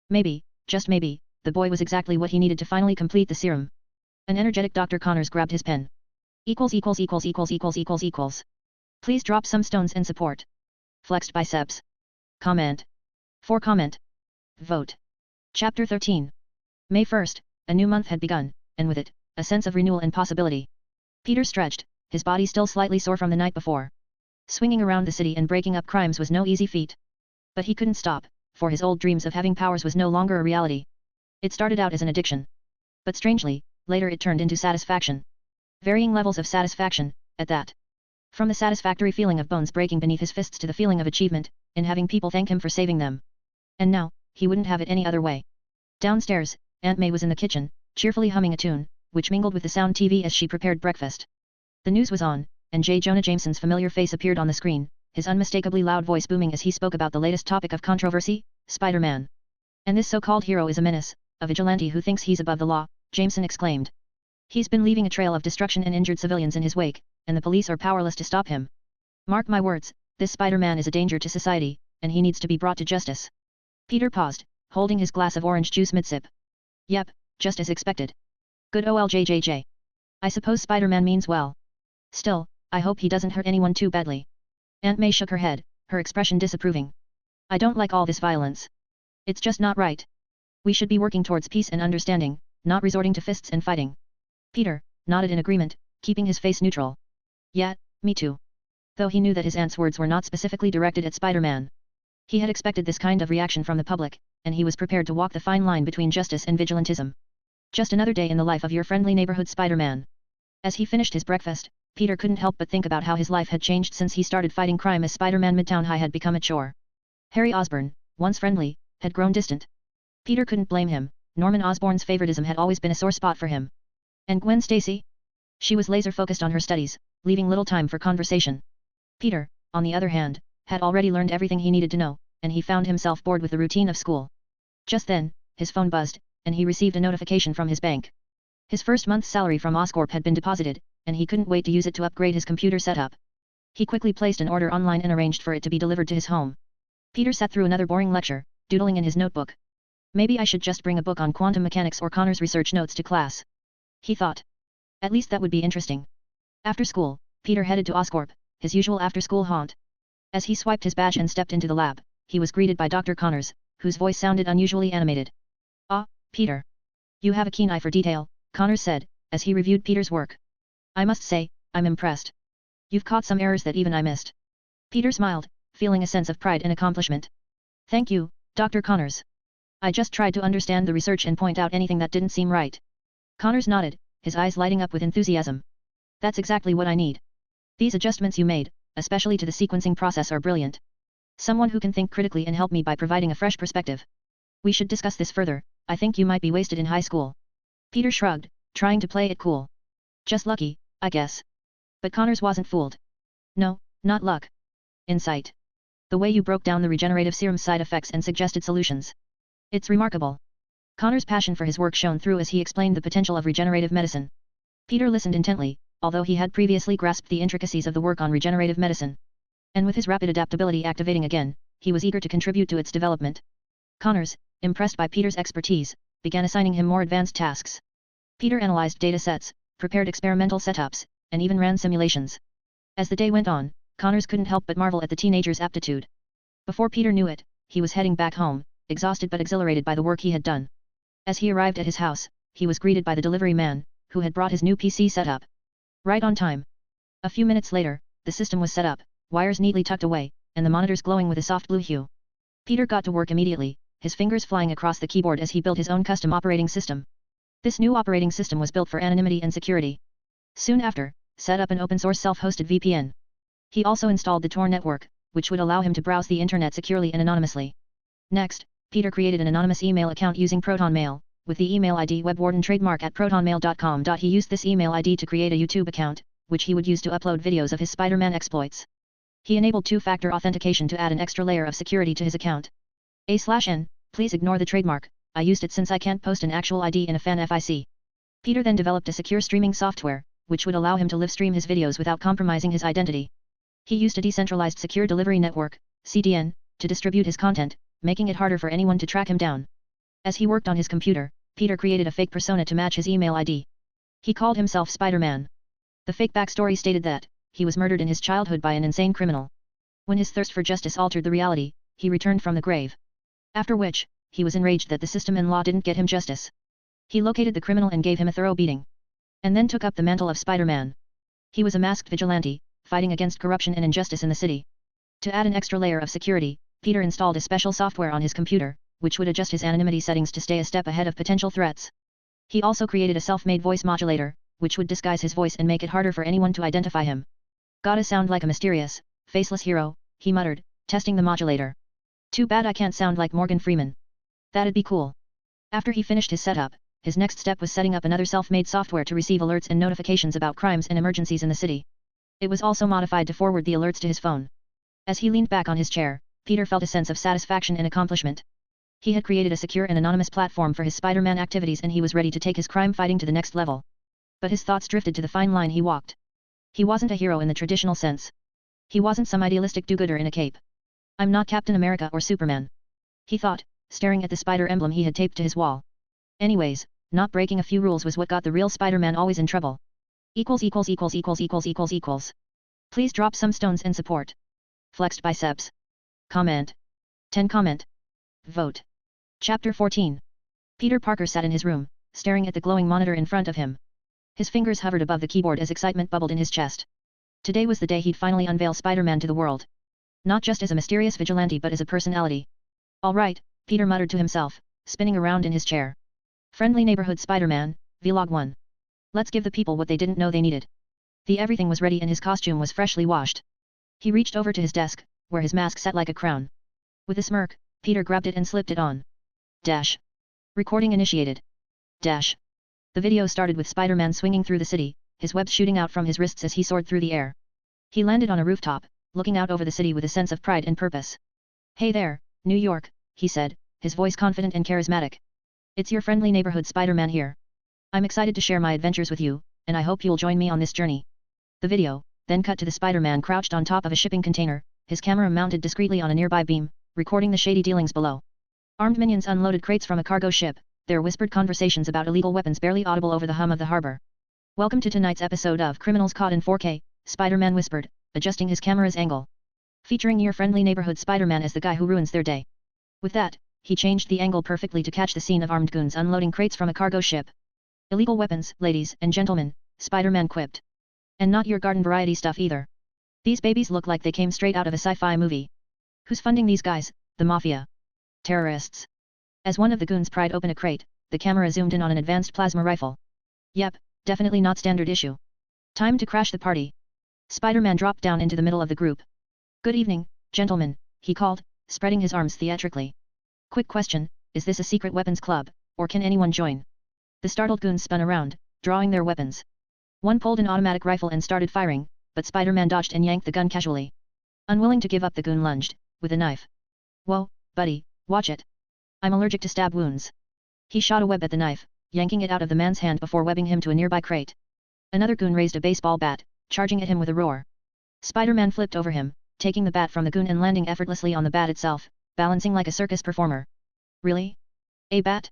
Maybe, just maybe, the boy was exactly what he needed to finally complete the serum. An energetic Dr. Connors grabbed his pen. Equals. Please drop some stones in support. Flexed biceps. Comment. For comment. Vote. Chapter 13. May 1st, a new month had begun, and with it, a sense of renewal and possibility. Peter stretched, his body still slightly sore from the night before. Swinging around the city and breaking up crimes was no easy feat. But he couldn't stop, for his old dreams of having powers was no longer a reality. It started out as an addiction. But strangely, later it turned into satisfaction. Varying levels of satisfaction, at that. From the satisfactory feeling of bones breaking beneath his fists to the feeling of achievement, in having people thank him for saving them. And now, he wouldn't have it any other way. Downstairs, Aunt May was in the kitchen, cheerfully humming a tune, which mingled with the sound TV as she prepared breakfast. The news was on, and J. Jonah Jameson's familiar face appeared on the screen, his unmistakably loud voice booming as he spoke about the latest topic of controversy, Spider-Man. And this so-called hero is a menace, a vigilante who thinks he's above the law, Jameson exclaimed. He's been leaving a trail of destruction and injured civilians in his wake, and the police are powerless to stop him. Mark my words, this Spider-Man is a danger to society, and he needs to be brought to justice. Peter paused, holding his glass of orange juice mid-sip. Yep, just as expected. Good OLJJJ. I suppose Spider-Man means well. Still, I hope he doesn't hurt anyone too badly. Aunt May shook her head, her expression disapproving. I don't like all this violence. It's just not right. We should be working towards peace and understanding, not resorting to fists and fighting. Peter nodded in agreement, keeping his face neutral. Yeah, me too. Though he knew that his aunt's words were not specifically directed at Spider-Man. He had expected this kind of reaction from the public, and he was prepared to walk the fine line between justice and vigilantism. Just another day in the life of your friendly neighborhood Spider-Man. As he finished his breakfast, Peter couldn't help but think about how his life had changed since he started fighting crime as Spider-Man Midtown High had become a chore. Harry Osborn, once friendly, had grown distant. Peter couldn't blame him, Norman Osborn's favoritism had always been a sore spot for him. And Gwen Stacy? She was laser-focused on her studies, leaving little time for conversation. Peter, on the other hand, had already learned everything he needed to know, and he found himself bored with the routine of school. Just then, his phone buzzed, and he received a notification from his bank. His first month's salary from Oscorp had been deposited, and he couldn't wait to use it to upgrade his computer setup. He quickly placed an order online and arranged for it to be delivered to his home. Peter sat through another boring lecture, doodling in his notebook. Maybe I should just bring a book on quantum mechanics or Connor's research notes to class. He thought. At least that would be interesting. After school, Peter headed to Oscorp, his usual after-school haunt. As he swiped his badge and stepped into the lab, he was greeted by Dr. Connors, whose voice sounded unusually animated. Ah, Peter. You have a keen eye for detail, Connors said, as he reviewed Peter's work. I must say, I'm impressed. You've caught some errors that even I missed. Peter smiled, feeling a sense of pride and accomplishment. Thank you, Dr. Connors. I just tried to understand the research and point out anything that didn't seem right. Connors nodded, his eyes lighting up with enthusiasm. That's exactly what I need. These adjustments you made, especially to the sequencing process, are brilliant. Someone who can think critically and help me by providing a fresh perspective. We should discuss this further. I think you might be wasted in high school. Peter shrugged, trying to play it cool. Just lucky, I guess. But Connors wasn't fooled. No, not luck. Insight. The way you broke down the regenerative serum side effects and suggested solutions. It's remarkable. Connor's passion for his work shone through as he explained the potential of regenerative medicine. Peter listened intently, although he had previously grasped the intricacies of the work on regenerative medicine. And with his rapid adaptability activating again, he was eager to contribute to its development. Connors, impressed by Peter's expertise, began assigning him more advanced tasks. Peter analyzed data sets, prepared experimental setups, and even ran simulations. As the day went on, Connors couldn't help but marvel at the teenager's aptitude. Before Peter knew it, he was heading back home, exhausted but exhilarated by the work he had done. As he arrived at his house, he was greeted by the delivery man, who had brought his new PC setup. Right on time. A few minutes later, the system was set up, wires neatly tucked away, and the monitors glowing with a soft blue hue. Peter got to work immediately, his fingers flying across the keyboard as he built his own custom operating system. This new operating system was built for anonymity and security. Soon after, set up an open-source self-hosted VPN. He also installed the Tor network, which would allow him to browse the internet securely and anonymously. Next, Peter created an anonymous email account using ProtonMail, with the email ID WebWarden trademark at protonmail.com. He used this email ID to create a YouTube account, which he would use to upload videos of his Spider-Man exploits. He enabled two-factor authentication to add an extra layer of security to his account. A/N, please ignore the trademark, I used it since I can't post an actual ID in a fan FIC. Peter then developed a secure streaming software, which would allow him to live stream his videos without compromising his identity. He used a decentralized secure delivery network, CDN, to distribute his content, making it harder for anyone to track him down. As he worked on his computer, Peter created a fake persona to match his email ID. He called himself Spider-Man. The fake backstory stated that he was murdered in his childhood by an insane criminal. When his thirst for justice altered the reality, he returned from the grave. After which, he was enraged that the system and law didn't get him justice. He located the criminal and gave him a thorough beating. And then took up the mantle of Spider-Man. He was a masked vigilante, fighting against corruption and injustice in the city. To add an extra layer of security, Peter installed a special software on his computer, which would adjust his anonymity settings to stay a step ahead of potential threats. He also created a self-made voice modulator, which would disguise his voice and make it harder for anyone to identify him. Gotta sound like a mysterious, faceless hero, he muttered, testing the modulator. Too bad I can't sound like Morgan Freeman. That'd be cool. After he finished his setup, his next step was setting up another self-made software to receive alerts and notifications about crimes and emergencies in the city. It was also modified to forward the alerts to his phone. As he leaned back on his chair, Peter felt a sense of satisfaction and accomplishment. He had created a secure and anonymous platform for his Spider-Man activities and he was ready to take his crime fighting to the next level. But his thoughts drifted to the fine line he walked. He wasn't a hero in the traditional sense. He wasn't some idealistic do-gooder in a cape. I'm not Captain America or Superman. He thought, staring at the spider emblem he had taped to his wall. Anyways, not breaking a few rules was what got the real Spider-Man always in trouble. Please drop some stones and support. Flexed biceps. Comment. 10 comment. Vote. Chapter 14. Peter Parker sat in his room, staring at the glowing monitor in front of him. His fingers hovered above the keyboard as excitement bubbled in his chest. Today was the day he'd finally unveil Spider-Man to the world. Not just as a mysterious vigilante but as a personality. Alright, Peter muttered to himself, spinning around in his chair. Friendly Neighborhood Spider-Man, Vlog 1. Let's give the people what they didn't know they needed. The everything was ready and his costume was freshly washed. He reached over to his desk, where his mask sat like a crown. With a smirk, Peter grabbed it and slipped it on. Dash. Recording initiated. Dash. The video started with Spider-Man swinging through the city, his webs shooting out from his wrists as he soared through the air. He landed on a rooftop, looking out over the city with a sense of pride and purpose. Hey there, New York, he said, his voice confident and charismatic. It's your friendly neighborhood Spider-Man here. I'm excited to share my adventures with you, and I hope you'll join me on this journey. The video then cut to the Spider-Man crouched on top of a shipping container, his camera mounted discreetly on a nearby beam, recording the shady dealings below. Armed minions unloaded crates from a cargo ship, their whispered conversations about illegal weapons barely audible over the hum of the harbor. Welcome to tonight's episode of Criminals Caught in 4K, Spider-Man whispered, adjusting his camera's angle. Featuring your friendly neighborhood Spider-Man as the guy who ruins their day. With that, he changed the angle perfectly to catch the scene of armed goons unloading crates from a cargo ship. Illegal weapons, ladies and gentlemen, Spider-Man quipped. And not your garden variety stuff either. These babies look like they came straight out of a sci-fi movie. Who's funding these guys? The Mafia. Terrorists. As one of the goons pried open a crate, the camera zoomed in on an advanced plasma rifle. Yep, definitely not standard issue. Time to crash the party. Spider-Man dropped down into the middle of the group. Good evening, gentlemen, he called, spreading his arms theatrically. Quick question, is this a secret weapons club, or can anyone join? The startled goons spun around, drawing their weapons. One pulled an automatic rifle and started firing, but Spider-Man dodged and yanked the gun casually. Unwilling to give up, the goon lunged, with a knife. Whoa, buddy, watch it. I'm allergic to stab wounds. He shot a web at the knife, yanking it out of the man's hand before webbing him to a nearby crate. Another goon raised a baseball bat, charging at him with a roar. Spider-Man flipped over him, taking the bat from the goon and landing effortlessly on the bat itself, balancing like a circus performer. Really? A bat?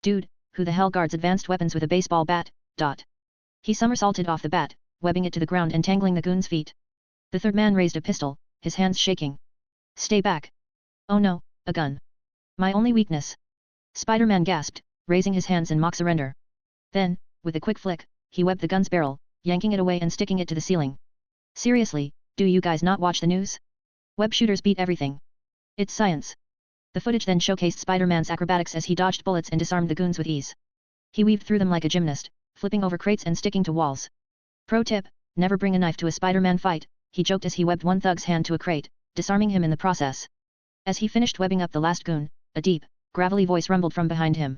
Dude, who the hell guards advanced weapons with a baseball bat? He somersaulted off the bat, webbing it to the ground and tangling the goon's feet. The third man raised a pistol, his hands shaking. Stay back. Oh no, a gun. My only weakness. Spider-Man gasped, raising his hands in mock surrender. Then, with a quick flick, he webbed the gun's barrel, yanking it away and sticking it to the ceiling. Seriously, do you guys not watch the news? Web shooters beat everything. It's science. The footage then showcased Spider-Man's acrobatics as he dodged bullets and disarmed the goons with ease. He weaved through them like a gymnast, flipping over crates and sticking to walls. Pro tip, never bring a knife to a Spider-Man fight, he joked as he webbed one thug's hand to a crate, disarming him in the process. As he finished webbing up the last goon, a deep, gravelly voice rumbled from behind him.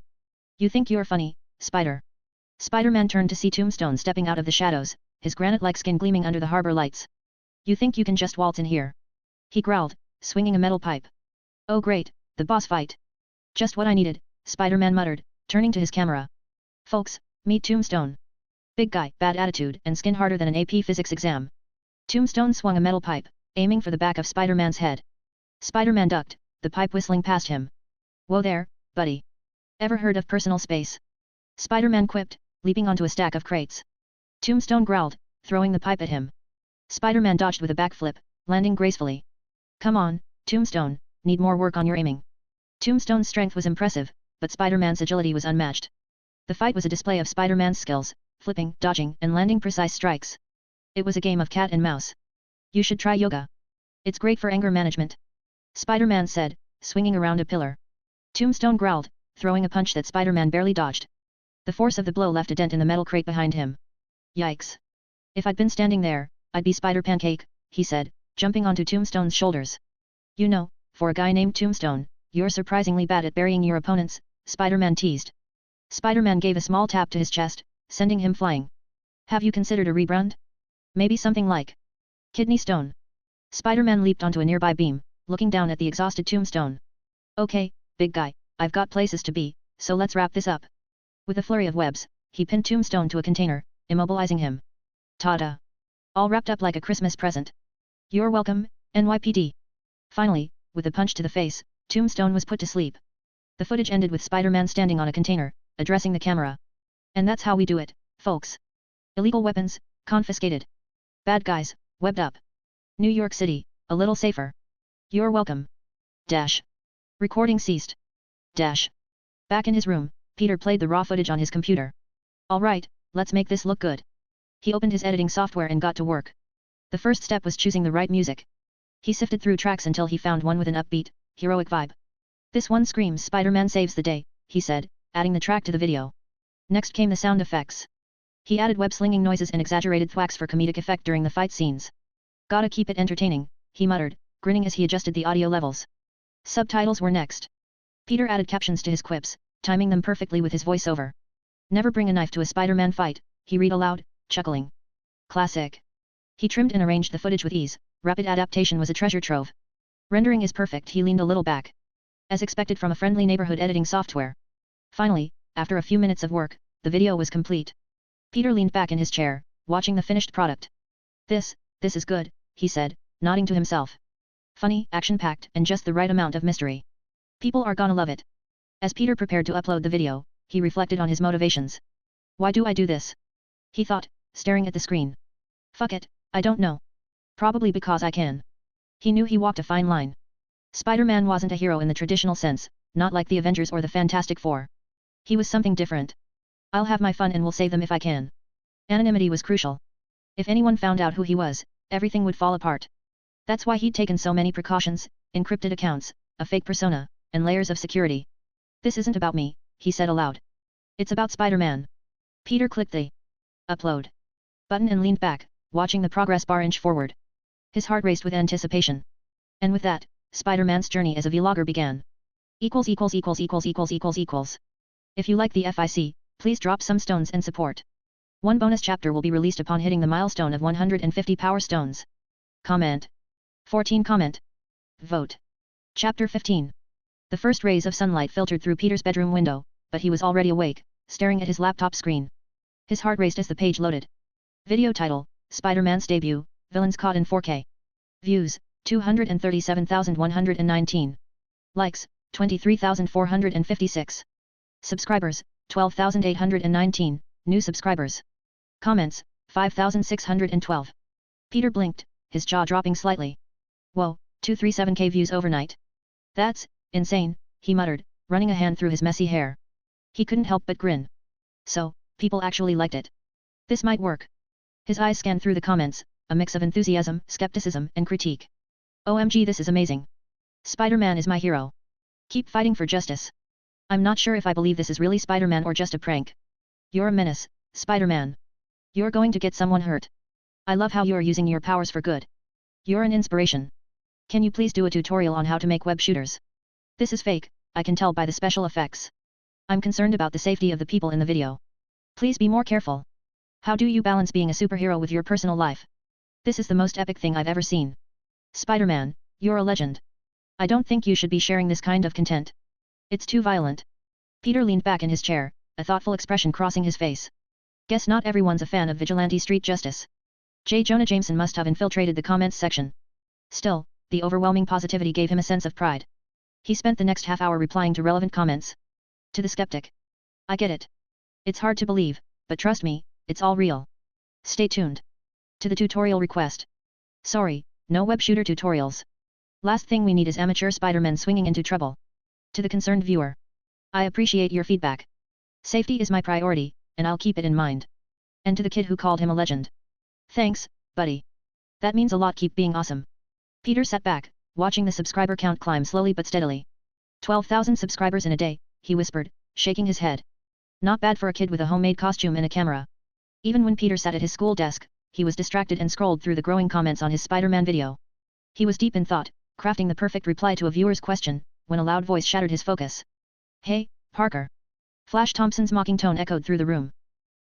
You think you're funny, Spider? Spider-Man turned to see Tombstone stepping out of the shadows, his granite-like skin gleaming under the harbor lights. You think you can just waltz in here? He growled, swinging a metal pipe. Oh great, the boss fight. Just what I needed, Spider-Man muttered, turning to his camera. Folks, meet Tombstone. Big guy, bad attitude, and skin harder than an AP physics exam. Tombstone swung a metal pipe, aiming for the back of Spider-Man's head. Spider-Man ducked, the pipe whistling past him. Whoa there, buddy. Ever heard of personal space? Spider-Man quipped, leaping onto a stack of crates. Tombstone growled, throwing the pipe at him. Spider-Man dodged with a backflip, landing gracefully. Come on, Tombstone, need more work on your aiming. Tombstone's strength was impressive, but Spider-Man's agility was unmatched. The fight was a display of Spider-Man's skills, flipping, dodging, and landing precise strikes. It was a game of cat and mouse. You should try yoga. It's great for anger management. Spider-Man said, swinging around a pillar. Tombstone growled, throwing a punch that Spider-Man barely dodged. The force of the blow left a dent in the metal crate behind him. Yikes. If I'd been standing there, I'd be Spider-Pancake, he said, jumping onto Tombstone's shoulders. You know, for a guy named Tombstone, you're surprisingly bad at burying your opponents, Spider-Man teased. Spider-Man gave a small tap to his chest, sending him flying. Have you considered a rebrand? Maybe something like Kidney Stone. Spider-Man leaped onto a nearby beam, looking down at the exhausted Tombstone. Okay, big guy, I've got places to be, so let's wrap this up. With a flurry of webs, he pinned Tombstone to a container, immobilizing him. Ta-da! All wrapped up like a Christmas present. You're welcome, NYPD. Finally, with a punch to the face, Tombstone was put to sleep. The footage ended with Spider-Man standing on a container, addressing the camera. And that's how we do it, folks. Illegal weapons, confiscated. Bad guys, webbed up. New York City, a little safer. You're welcome. Dash. Recording ceased. Dash. Back in his room, Peter played the raw footage on his computer. Alright, let's make this look good. He opened his editing software and got to work. The first step was choosing the right music. He sifted through tracks until he found one with an upbeat, heroic vibe. This one screams Spider-Man saves the day, he said, adding the track to the video. Next came the sound effects. He added web-slinging noises and exaggerated thwacks for comedic effect during the fight scenes. Gotta keep it entertaining, he muttered, grinning as he adjusted the audio levels. Subtitles were next. Peter added captions to his quips, timing them perfectly with his voiceover. Never bring a knife to a Spider-Man fight, he read aloud, chuckling. Classic. He trimmed and arranged the footage with ease, rapid adaptation was a treasure trove. Rendering is perfect, he leaned a little back. As expected from a friendly neighborhood editing software. Finally, after a few minutes of work, the video was complete. Peter leaned back in his chair, watching the finished product. This is good, he said, nodding to himself. Funny, action-packed, and just the right amount of mystery. People are gonna love it. As Peter prepared to upload the video, he reflected on his motivations. Why do I do this? He thought, staring at the screen. Fuck it, I don't know. Probably because I can. He knew he walked a fine line. Spider-Man wasn't a hero in the traditional sense, not like the Avengers or the Fantastic Four. He was something different. I'll have my fun and will save them if I can. Anonymity was crucial. If anyone found out who he was, everything would fall apart. That's why he'd taken so many precautions, encrypted accounts, a fake persona, and layers of security. This isn't about me, he said aloud. It's about Spider-Man. Peter clicked the upload button and leaned back, watching the progress bar inch forward. His heart raced with anticipation. And with that, Spider-Man's journey as a vlogger began. If you like the FIC, Please drop some stones and support. One bonus chapter will be released upon hitting the milestone of 150 power stones. Comment. 14 Comment. Vote. Chapter 15. The first rays of sunlight filtered through Peter's bedroom window, but he was already awake, staring at his laptop screen. His heart raced as the page loaded. Video title, Spider-Man's debut, villains caught in 4K. Views, 237,119. Likes, 23,456. Subscribers, 12,819, new subscribers. Comments, 5,612. Peter blinked, his jaw dropping slightly. Whoa, 237k views overnight. That's insane, he muttered, running a hand through his messy hair. He couldn't help but grin. So, people actually liked it. This might work. His eyes scanned through the comments, a mix of enthusiasm, skepticism, and critique. OMG, this is amazing. Spider-Man is my hero. Keep fighting for justice. I'm not sure if I believe this is really Spider-Man or just a prank. You're a menace, Spider-Man. You're going to get someone hurt. I love how you're using your powers for good. You're an inspiration. Can you please do a tutorial on how to make web shooters? This is fake, I can tell by the special effects. I'm concerned about the safety of the people in the video. Please be more careful. How do you balance being a superhero with your personal life? This is the most epic thing I've ever seen. Spider-Man, you're a legend. I don't think you should be sharing this kind of content. It's too violent. Peter leaned back in his chair, a thoughtful expression crossing his face. Guess not everyone's a fan of vigilante street justice. J. Jonah Jameson must have infiltrated the comments section. Still, the overwhelming positivity gave him a sense of pride. He spent the next half hour replying to relevant comments. To the skeptic. I get it. It's hard to believe, but trust me, it's all real. Stay tuned. To the tutorial request. Sorry, no web shooter tutorials. Last thing we need is amateur Spider-Man swinging into trouble. To the concerned viewer. I appreciate your feedback. Safety is my priority, and I'll keep it in mind. And to the kid who called him a legend. Thanks, buddy. That means a lot. Keep being awesome. Peter sat back, watching the subscriber count climb slowly but steadily. 12,000 subscribers in a day, he whispered, shaking his head. Not bad for a kid with a homemade costume and a camera. Even when Peter sat at his school desk, he was distracted and scrolled through the growing comments on his Spider-Man video. He was deep in thought, crafting the perfect reply to a viewer's question, when a loud voice shattered his focus. Hey, Parker. Flash Thompson's mocking tone echoed through the room.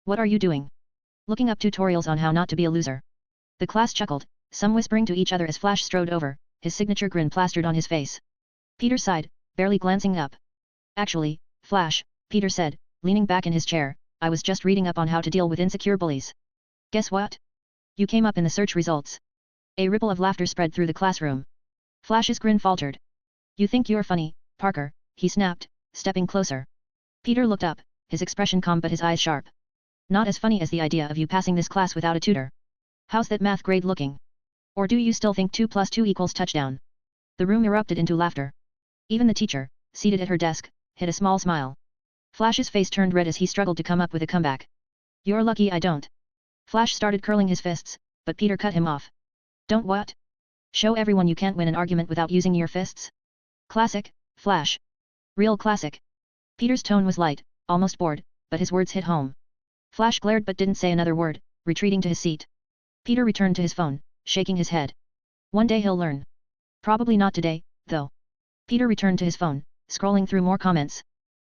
What are you doing? Looking up tutorials on how not to be a loser. The class chuckled, some whispering to each other as Flash strode over, his signature grin plastered on his face. Peter sighed, barely glancing up. Actually, Flash, Peter said, leaning back in his chair, I was just reading up on how to deal with insecure bullies. Guess what? You came up in the search results. A ripple of laughter spread through the classroom. Flash's grin faltered. You think you're funny, Parker, he snapped, stepping closer. Peter looked up, his expression calm but his eyes sharp. Not as funny as the idea of you passing this class without a tutor. How's that math grade looking? Or do you still think 2 + 2 = touchdown? The room erupted into laughter. Even the teacher, seated at her desk, hid a small smile. Flash's face turned red as he struggled to come up with a comeback. You're lucky I don't. Flash started curling his fists, but Peter cut him off. Don't what? Show everyone you can't win an argument without using your fists? Classic, Flash. Real classic. Peter's tone was light, almost bored, but his words hit home. Flash glared but didn't say another word, retreating to his seat. Peter returned to his phone, shaking his head. One day he'll learn. Probably not today, though. Peter returned to his phone, scrolling through more comments.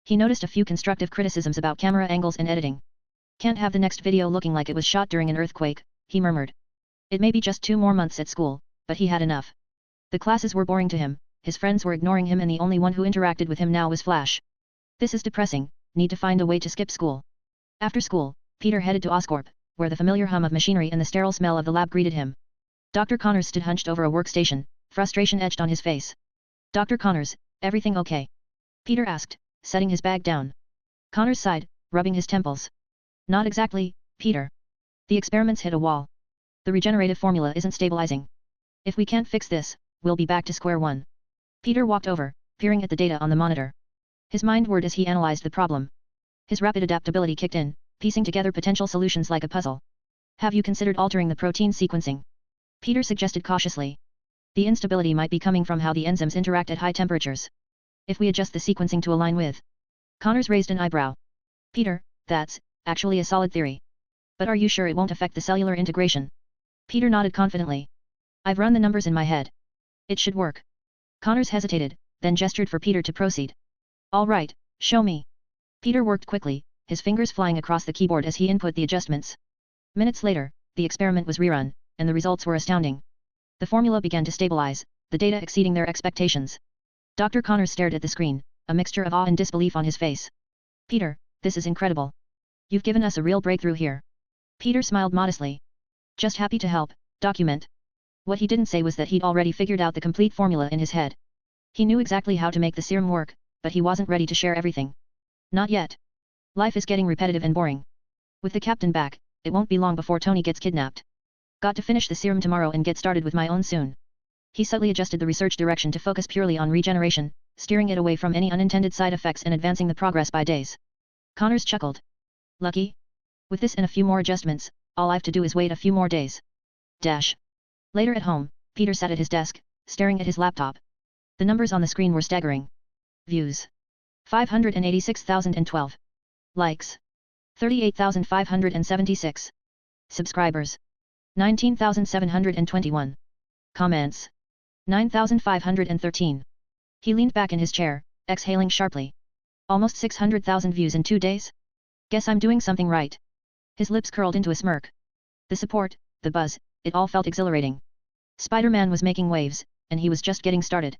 He noticed a few constructive criticisms about camera angles and editing. Can't have the next video looking like it was shot during an earthquake, he murmured. It may be just 2 more months at school, but he had enough. The classes were boring to him, his friends were ignoring him and the only one who interacted with him now was Flash. This is depressing, need to find a way to skip school. After school, Peter headed to Oscorp, where the familiar hum of machinery and the sterile smell of the lab greeted him. Dr. Connors stood hunched over a workstation, frustration etched on his face. Dr. Connors, everything okay? Peter asked, setting his bag down. Connors sighed, rubbing his temples. Not exactly, Peter. The experiments hit a wall. The regenerative formula isn't stabilizing. If we can't fix this, we'll be back to square one. Peter walked over, peering at the data on the monitor. His mind whirred as he analyzed the problem. His rapid adaptability kicked in, piecing together potential solutions like a puzzle. Have you considered altering the protein sequencing? Peter suggested cautiously. The instability might be coming from how the enzymes interact at high temperatures. If we adjust the sequencing to align with... Connors raised an eyebrow. Peter, that's actually a solid theory. But are you sure it won't affect the cellular integration? Peter nodded confidently. I've run the numbers in my head. It should work. Connors hesitated, then gestured for Peter to proceed. All right, show me. Peter worked quickly, his fingers flying across the keyboard as he input the adjustments. Minutes later, the experiment was rerun, and the results were astounding. The formula began to stabilize, the data exceeding their expectations. Dr. Connors stared at the screen, a mixture of awe and disbelief on his face. Peter, this is incredible. You've given us a real breakthrough here. Peter smiled modestly. Just happy to help, document. What he didn't say was that he'd already figured out the complete formula in his head. He knew exactly how to make the serum work, but he wasn't ready to share everything. Not yet. Life is getting repetitive and boring. With the captain back, it won't be long before Tony gets kidnapped. Got to finish the serum tomorrow and get started with my own soon. He subtly adjusted the research direction to focus purely on regeneration, steering it away from any unintended side effects and advancing the progress by days. Connors chuckled. Lucky? With this and a few more adjustments, all I've to do is wait a few more days. Dash. Later at home, Peter sat at his desk, staring at his laptop. The numbers on the screen were staggering. Views. 586,012. Likes. 38,576. Subscribers. 19,721. Comments. 9,513. He leaned back in his chair, exhaling sharply. Almost 600,000 views in 2 days? Guess I'm doing something right. His lips curled into a smirk. The support, the buzz, it all felt exhilarating. Spider-Man was making waves, and he was just getting started.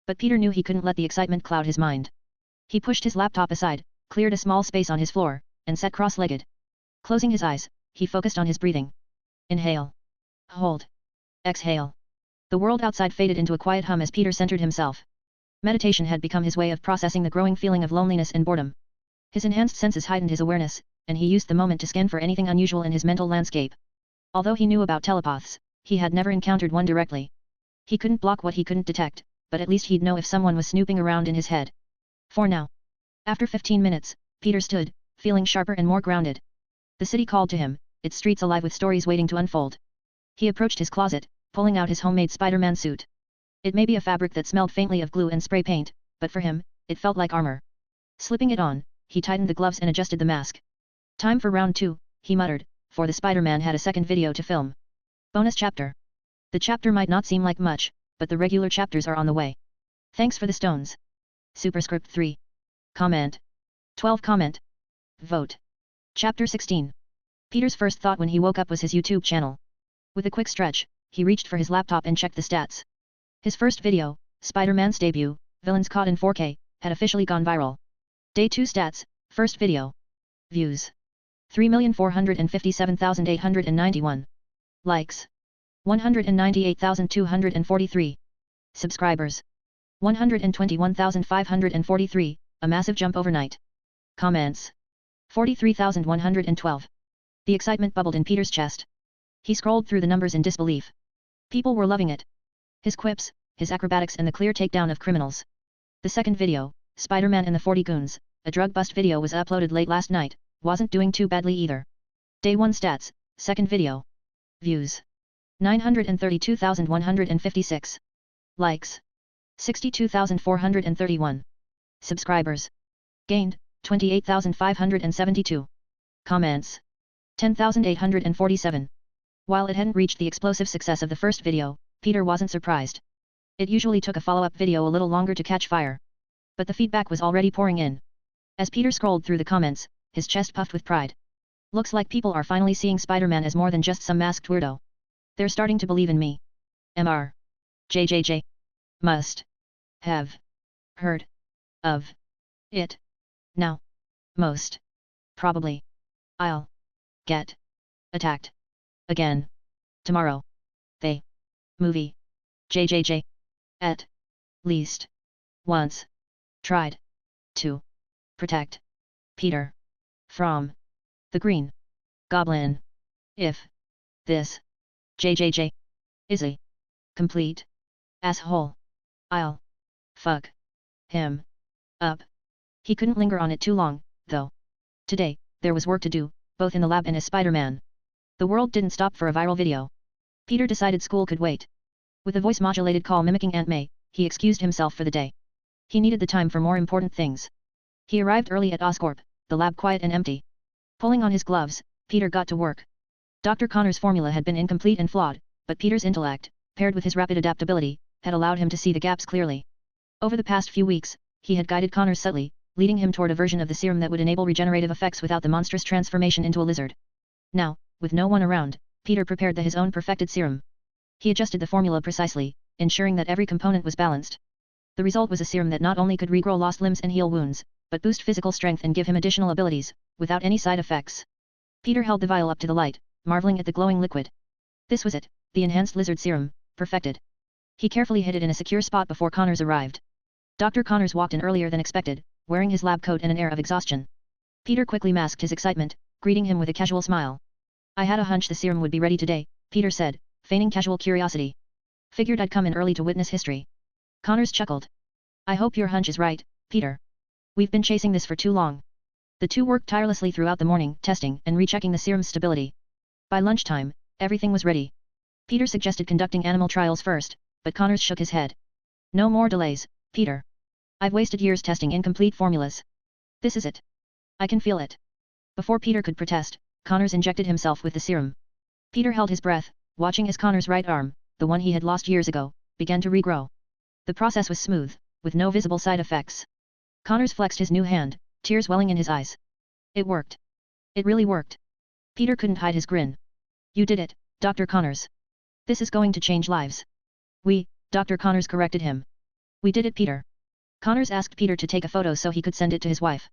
But Peter knew he couldn't let the excitement cloud his mind. He pushed his laptop aside, cleared a small space on his floor, and sat cross-legged. Closing his eyes, he focused on his breathing. Inhale. Hold. Exhale. The world outside faded into a quiet hum as Peter centered himself. Meditation had become his way of processing the growing feeling of loneliness and boredom. His enhanced senses heightened his awareness, and he used the moment to scan for anything unusual in his mental landscape. Although he knew about telepaths, he had never encountered one directly. He couldn't block what he couldn't detect, but at least he'd know if someone was snooping around in his head. For now. After 15 minutes, Peter stood, feeling sharper and more grounded. The city called to him, its streets alive with stories waiting to unfold. He approached his closet, pulling out his homemade Spider-Man suit. It may be a fabric that smelled faintly of glue and spray paint, but for him, it felt like armor. Slipping it on, he tightened the gloves and adjusted the mask. Time for round 2, he muttered, for the Spider-Man had a second video to film. Bonus chapter. The chapter might not seem like much, but the regular chapters are on the way. Thanks for the stones. Superscript 3. Comment. 12 comment. Vote. Chapter 16. Peter's first thought when he woke up was his YouTube channel. With a quick stretch, he reached for his laptop and checked the stats. His first video, Spider-Man's debut, Villains Caught in 4K, had officially gone viral. Day 2 stats, first video. Views. 3,457,891. Likes. 198,243. Subscribers. 121,543, a massive jump overnight. Comments. 43,112. The excitement bubbled in Peter's chest. He scrolled through the numbers in disbelief. People were loving it. His quips, his acrobatics and the clear takedown of criminals. The second video, Spider-Man and the 40 Goons, a drug bust video was uploaded late last night, wasn't doing too badly either. Day 1 stats, second video. Views. 932,156. Likes. 62,431. Subscribers. Gained, 28,572. Comments. 10,847. While it hadn't reached the explosive success of the first video, Peter wasn't surprised. It usually took a follow-up video a little longer to catch fire. But the feedback was already pouring in. As Peter scrolled through the comments, his chest puffed with pride. Looks like people are finally seeing Spider-Man as more than just some masked weirdo. They're starting to believe in me. Mr. JJJ. Must. Have. Heard. Of. It. Now. Most. Probably. I'll. Get. Attacked. Again. Tomorrow. They. Movie. JJJ. At. Least. Once. Tried. To. Protect. Peter. From. The Green. Goblin. If. This. JJJ. Is a. Complete. Asshole. I'll. Fuck. Him. Up. He couldn't linger on it too long, though. Today, there was work to do, both in the lab and as Spider-Man. The world didn't stop for a viral video. Peter decided school could wait. With a voice-modulated call mimicking Aunt May, he excused himself for the day. He needed the time for more important things. He arrived early at Oscorp, the lab quiet and empty. Pulling on his gloves, Peter got to work. Dr. Connor's formula had been incomplete and flawed, but Peter's intellect, paired with his rapid adaptability, had allowed him to see the gaps clearly. Over the past few weeks, he had guided Connors subtly, leading him toward a version of the serum that would enable regenerative effects without the monstrous transformation into a lizard. Now, with no one around, Peter prepared his own perfected serum. He adjusted the formula precisely, ensuring that every component was balanced. The result was a serum that not only could regrow lost limbs and heal wounds, but boost physical strength and give him additional abilities, without any side effects. Peter held the vial up to the light, marveling at the glowing liquid. This was it, the enhanced lizard serum, perfected. He carefully hid it in a secure spot before Connors arrived. Dr. Connors walked in earlier than expected, wearing his lab coat and an air of exhaustion. Peter quickly masked his excitement, greeting him with a casual smile. I had a hunch the serum would be ready today, Peter said, feigning casual curiosity. Figured I'd come in early to witness history. Connors chuckled. I hope your hunch is right, Peter. We've been chasing this for too long. The two worked tirelessly throughout the morning, testing and rechecking the serum's stability. By lunchtime, everything was ready. Peter suggested conducting animal trials first, but Connors shook his head. No more delays, Peter. I've wasted years testing incomplete formulas. This is it. I can feel it. Before Peter could protest, Connors injected himself with the serum. Peter held his breath, watching as Connors' right arm, the one he had lost years ago, began to regrow. The process was smooth, with no visible side effects. Connors flexed his new hand, tears welling in his eyes. It worked. It really worked. Peter couldn't hide his grin. You did it, Dr. Connors. This is going to change lives. Dr. Connors corrected him. We did it, Peter. Connors asked Peter to take a photo so he could send it to his wife.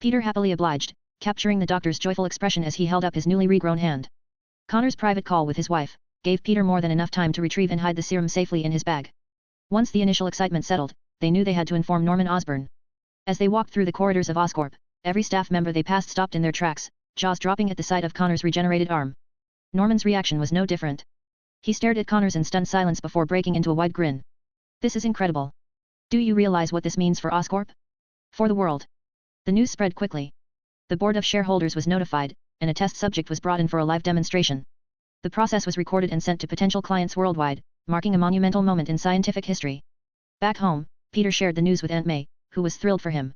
Peter happily obliged, capturing the doctor's joyful expression as he held up his newly regrown hand. Connors' private call with his wife gave Peter more than enough time to retrieve and hide the serum safely in his bag. Once the initial excitement settled, they knew they had to inform Norman Osborn. As they walked through the corridors of Oscorp, every staff member they passed stopped in their tracks, jaws dropping at the sight of Connors' regenerated arm. Norman's reaction was no different. He stared at Connors in stunned silence before breaking into a wide grin. This is incredible. Do you realize what this means for Oscorp? For the world. The news spread quickly. The board of shareholders was notified, and a test subject was brought in for a live demonstration. The process was recorded and sent to potential clients worldwide, marking a monumental moment in scientific history. Back home, Peter shared the news with Aunt May, who was thrilled for him.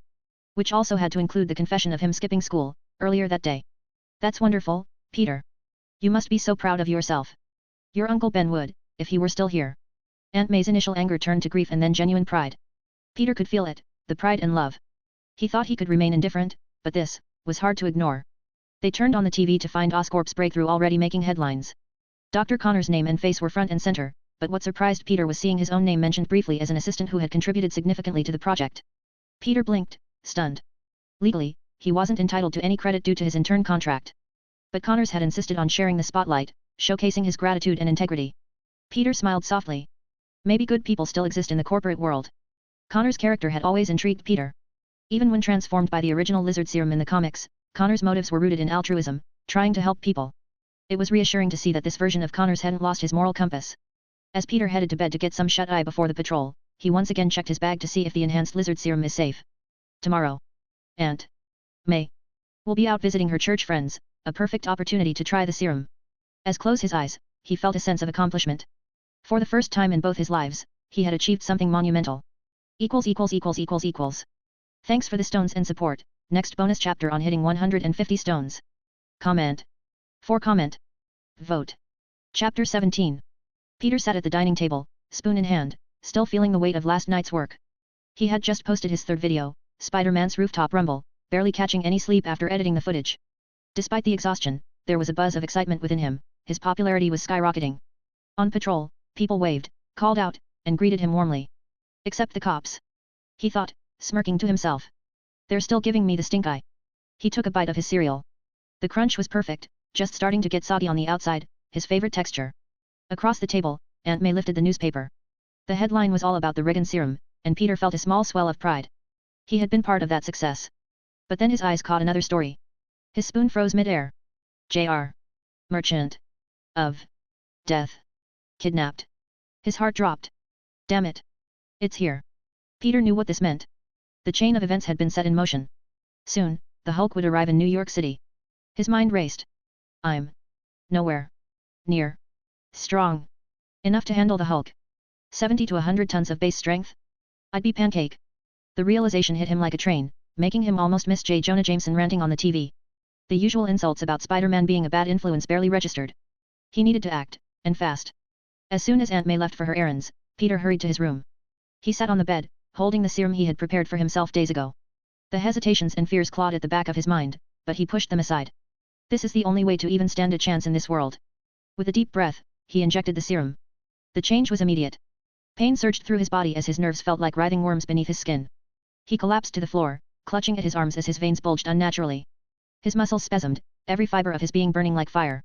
Which also had to include the confession of him skipping school, earlier that day. That's wonderful, Peter. You must be so proud of yourself. Your Uncle Ben would, if he were still here. Aunt May's initial anger turned to grief and then genuine pride. Peter could feel it, the pride and love. He thought he could remain indifferent, but this was hard to ignore. They turned on the TV to find Oscorp's breakthrough already making headlines. Dr. Connors' name and face were front and center, but what surprised Peter was seeing his own name mentioned briefly as an assistant who had contributed significantly to the project. Peter blinked, stunned. Legally, he wasn't entitled to any credit due to his intern contract. But Connors had insisted on sharing the spotlight, showcasing his gratitude and integrity. Peter smiled softly. Maybe good people still exist in the corporate world. Connors' character had always intrigued Peter. Even when transformed by the original lizard serum in the comics, Connors' motives were rooted in altruism, trying to help people. It was reassuring to see that this version of Connors hadn't lost his moral compass. As Peter headed to bed to get some shut-eye before the patrol, he once again checked his bag to see if the enhanced lizard serum is safe. Tomorrow, Aunt May will be out visiting her church friends, a perfect opportunity to try the serum. As close his eyes, he felt a sense of accomplishment. For the first time in both his lives, he had achieved something monumental. Thanks for the stones and support. Next bonus chapter on hitting 150 stones. Comment. For comment. Vote. Chapter 17. Peter sat at the dining table, spoon in hand, still feeling the weight of last night's work. He had just posted his third video, Spider-Man's Rooftop Rumble, barely catching any sleep after editing the footage. Despite the exhaustion, there was a buzz of excitement within him, his popularity was skyrocketing. On patrol, people waved, called out, and greeted him warmly. Except the cops. He thought, smirking to himself. They're still giving me the stink eye. He took a bite of his cereal. The crunch was perfect, just starting to get soggy on the outside, his favorite texture. Across the table, Aunt May lifted the newspaper. The headline was all about the Regan serum, and Peter felt a small swell of pride. He had been part of that success. But then his eyes caught another story. His spoon froze mid-air. J.R. Merchant. Of. Death. Kidnapped. His heart dropped. Damn it. It's here. Peter knew what this meant. The chain of events had been set in motion. Soon, the Hulk would arrive in New York City. His mind raced. I'm nowhere near strong enough to handle the Hulk. 70 to 100 tons of base strength? I'd be pancake. The realization hit him like a train, making him almost miss J. Jonah Jameson ranting on the TV. The usual insults about Spider-Man being a bad influence barely registered. He needed to act, and fast. As soon as Aunt May left for her errands, Peter hurried to his room. He sat on the bed, holding the serum he had prepared for himself days ago. The hesitations and fears clawed at the back of his mind, but he pushed them aside. This is the only way to even stand a chance in this world. With a deep breath, he injected the serum. The change was immediate. Pain surged through his body as his nerves felt like writhing worms beneath his skin. He collapsed to the floor, clutching at his arms as his veins bulged unnaturally. His muscles spasmed, every fiber of his being burning like fire.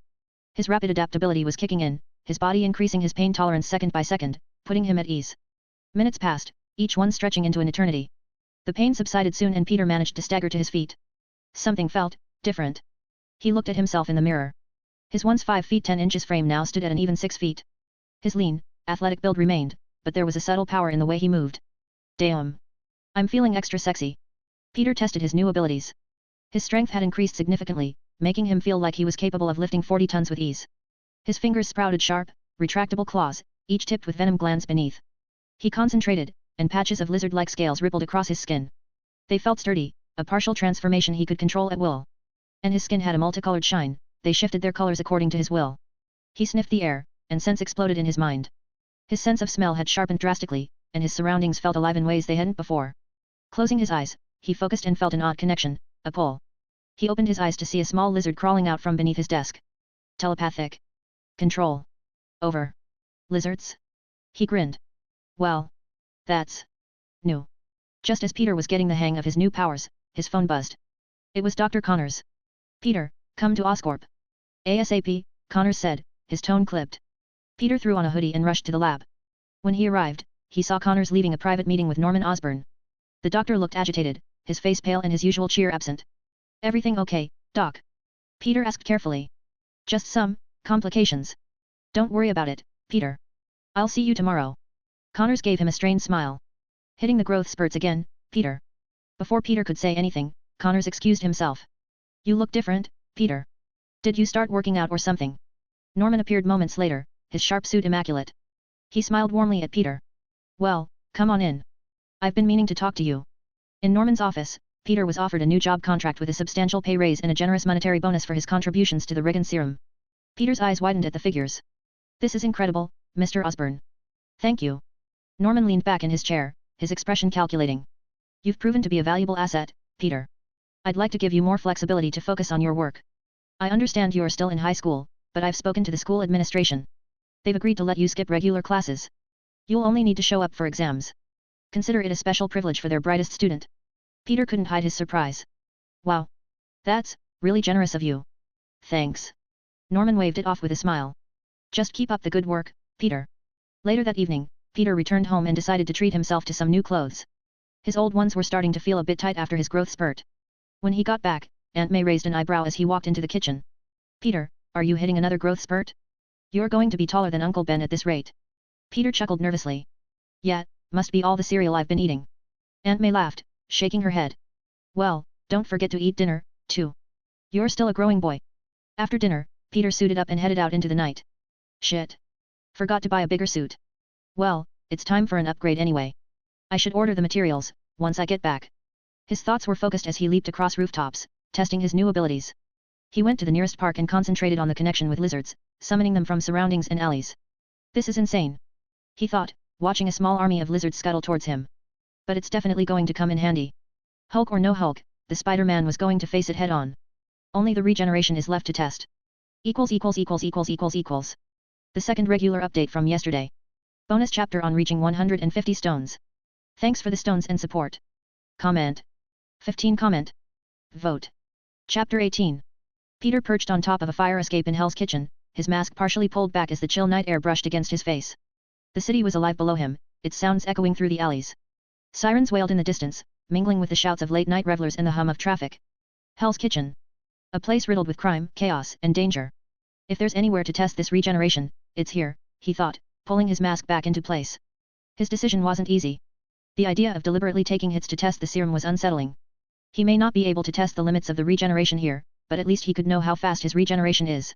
His rapid adaptability was kicking in, his body increasing his pain tolerance second by second, putting him at ease. Minutes passed, each one stretching into an eternity. The pain subsided soon and Peter managed to stagger to his feet. Something felt different. He looked at himself in the mirror. His once 5 feet 10 inches frame now stood at an even 6 feet. His lean, athletic build remained, but there was a subtle power in the way he moved. Damn. I'm feeling extra sexy. Peter tested his new abilities. His strength had increased significantly, making him feel like he was capable of lifting 40 tons with ease. His fingers sprouted sharp, retractable claws, each tipped with venom glands beneath. He concentrated, and patches of lizard-like scales rippled across his skin. They felt sturdy, a partial transformation he could control at will. And his skin had a multicolored shine, they shifted their colors according to his will. He sniffed the air, and scents exploded in his mind. His sense of smell had sharpened drastically, and his surroundings felt alive in ways they hadn't before. Closing his eyes, he focused and felt an odd connection, a pull. He opened his eyes to see a small lizard crawling out from beneath his desk. Telepathic. Control. Over. Lizards? He grinned. Well. That's new. Just as Peter was getting the hang of his new powers, his phone buzzed. It was Dr. Connors. Peter, come to Oscorp. ASAP, Connors said, his tone clipped. Peter threw on a hoodie and rushed to the lab. When he arrived, he saw Connors leaving a private meeting with Norman Osborn. The doctor looked agitated, his face pale and his usual cheer absent. Everything okay, Doc? Peter asked carefully. Just some complications. Don't worry about it, Peter. I'll see you tomorrow. Connors gave him a strained smile. Hitting the growth spurts again, Peter. Before Peter could say anything, Connors excused himself. You look different, Peter. Did you start working out or something? Norman appeared moments later, his sharp suit immaculate. He smiled warmly at Peter. Well, come on in. I've been meaning to talk to you. In Norman's office, Peter was offered a new job contract with a substantial pay raise and a generous monetary bonus for his contributions to the Regan serum. Peter's eyes widened at the figures. This is incredible, Mr. Osborn. Thank you. Norman leaned back in his chair, his expression calculating. You've proven to be a valuable asset, Peter. I'd like to give you more flexibility to focus on your work. I understand you are still in high school, but I've spoken to the school administration. They've agreed to let you skip regular classes. You'll only need to show up for exams. Consider it a special privilege for their brightest student. Peter couldn't hide his surprise. Wow. That's really generous of you. Thanks. Norman waved it off with a smile. Just keep up the good work, Peter. Later that evening, Peter returned home and decided to treat himself to some new clothes. His old ones were starting to feel a bit tight after his growth spurt. When he got back, Aunt May raised an eyebrow as he walked into the kitchen. Peter, are you hitting another growth spurt? You're going to be taller than Uncle Ben at this rate. Peter chuckled nervously. Yeah, must be all the cereal I've been eating. Aunt May laughed, shaking her head. Well, don't forget to eat dinner, too. You're still a growing boy. After dinner, Peter suited up and headed out into the night. Shit. Forgot to buy a bigger suit. Well, it's time for an upgrade anyway. I should order the materials, once I get back. His thoughts were focused as he leaped across rooftops, testing his new abilities. He went to the nearest park and concentrated on the connection with lizards, summoning them from surroundings and alleys. This is insane. He thought, watching a small army of lizards scuttle towards him. But it's definitely going to come in handy. Hulk or no Hulk, the Spider-Man was going to face it head-on. Only the regeneration is left to test. The second regular update from yesterday. Bonus chapter on reaching 150 stones. Thanks for the stones and support. Comment. 15 comment. Vote. Chapter 18. Peter perched on top of a fire escape in Hell's Kitchen, his mask partially pulled back as the chill night air brushed against his face. The city was alive below him, its sounds echoing through the alleys. Sirens wailed in the distance, mingling with the shouts of late-night revelers and the hum of traffic. Hell's Kitchen. A place riddled with crime, chaos, and danger. If there's anywhere to test this regeneration, it's here, he thought, pulling his mask back into place. His decision wasn't easy. The idea of deliberately taking hits to test the serum was unsettling. He may not be able to test the limits of the regeneration here, but at least he could know how fast his regeneration is.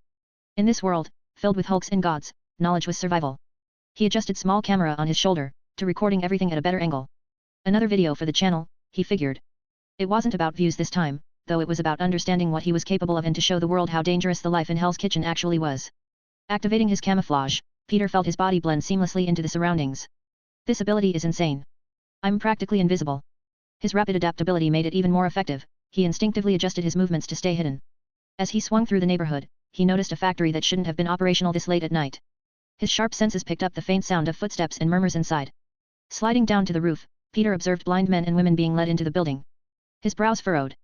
In this world, filled with hulks and gods, knowledge was survival. He adjusted small camera on his shoulder, to recording everything at a better angle. Another video for the channel, he figured. It wasn't about views this time, though it was about understanding what he was capable of and to show the world how dangerous the life in Hell's Kitchen actually was. Activating his camouflage, Peter felt his body blend seamlessly into the surroundings. This ability is insane. I'm practically invisible. His rapid adaptability made it even more effective. He instinctively adjusted his movements to stay hidden. As he swung through the neighborhood, he noticed a factory that shouldn't have been operational this late at night. His sharp senses picked up the faint sound of footsteps and murmurs inside. Sliding down to the roof, Peter observed blind men and women being led into the building. His brows furrowed.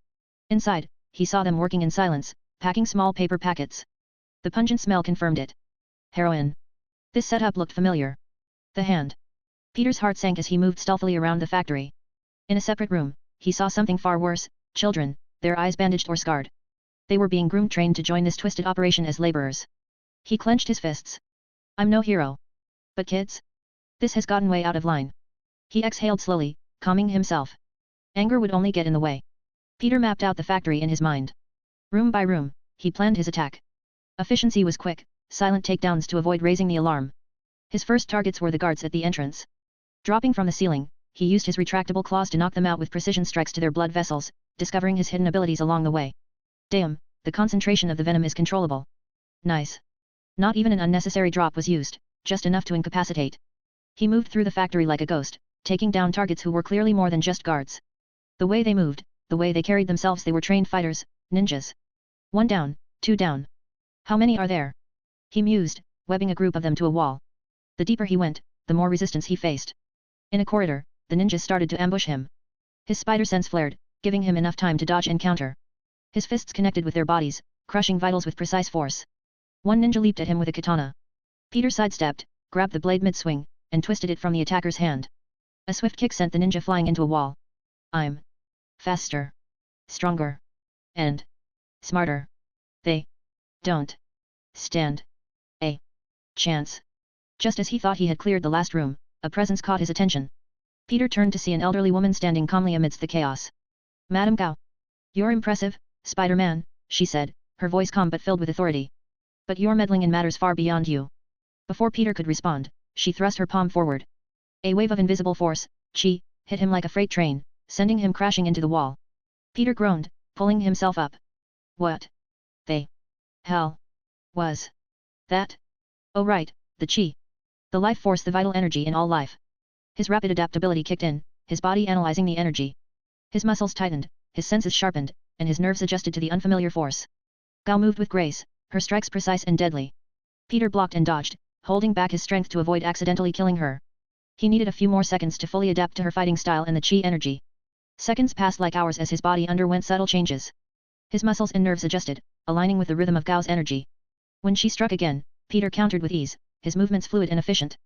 Inside, he saw them working in silence, packing small paper packets. The pungent smell confirmed it. Heroin. This setup looked familiar. The hand. Peter's heart sank as he moved stealthily around the factory. In a separate room, he saw something far worse: children, their eyes bandaged or scarred. They were being groomed, trained to join this twisted operation as laborers. He clenched his fists. I'm no hero. But kids? This has gotten way out of line. He exhaled slowly, calming himself. Anger would only get in the way. Peter mapped out the factory in his mind. Room by room, he planned his attack. Efficiency was quick, silent takedowns to avoid raising the alarm. His first targets were the guards at the entrance. Dropping from the ceiling, he used his retractable claws to knock them out with precision strikes to their blood vessels, discovering his hidden abilities along the way. Damn, the concentration of the venom is controllable. Nice. Not even an unnecessary drop was used, just enough to incapacitate. He moved through the factory like a ghost, taking down targets who were clearly more than just guards. The way they moved, the way they carried themselves, they were trained fighters, ninjas. 1 down, 2 down. How many are there? He mused, webbing a group of them to a wall. The deeper he went, the more resistance he faced. In a corridor, the ninjas started to ambush him. His spider sense flared, giving him enough time to dodge and counter. His fists connected with their bodies, crushing vitals with precise force. One ninja leaped at him with a katana. Peter sidestepped, grabbed the blade mid-swing, and twisted it from the attacker's hand. A swift kick sent the ninja flying into a wall. I'm faster, stronger, and smarter. They don't stand a chance. Just as he thought he had cleared the last room, a presence caught his attention. Peter turned to see an elderly woman standing calmly amidst the chaos. Madame Gao. You're impressive, Spider-Man, she said, her voice calm but filled with authority. But you're meddling in matters far beyond you. Before Peter could respond, she thrust her palm forward. A wave of invisible force, chi, hit him like a freight train, sending him crashing into the wall. Peter groaned, pulling himself up. What the hell was that? Oh right, the chi. The life force, the vital energy in all life. His rapid adaptability kicked in, his body analyzing the energy. His muscles tightened, his senses sharpened, and his nerves adjusted to the unfamiliar force. Gao moved with grace, her strikes precise and deadly. Peter blocked and dodged, holding back his strength to avoid accidentally killing her. He needed a few more seconds to fully adapt to her fighting style and the chi energy. Seconds passed like hours as his body underwent subtle changes. His muscles and nerves adjusted, aligning with the rhythm of Gao's energy. When she struck again, Peter countered with ease, his movements fluid and efficient.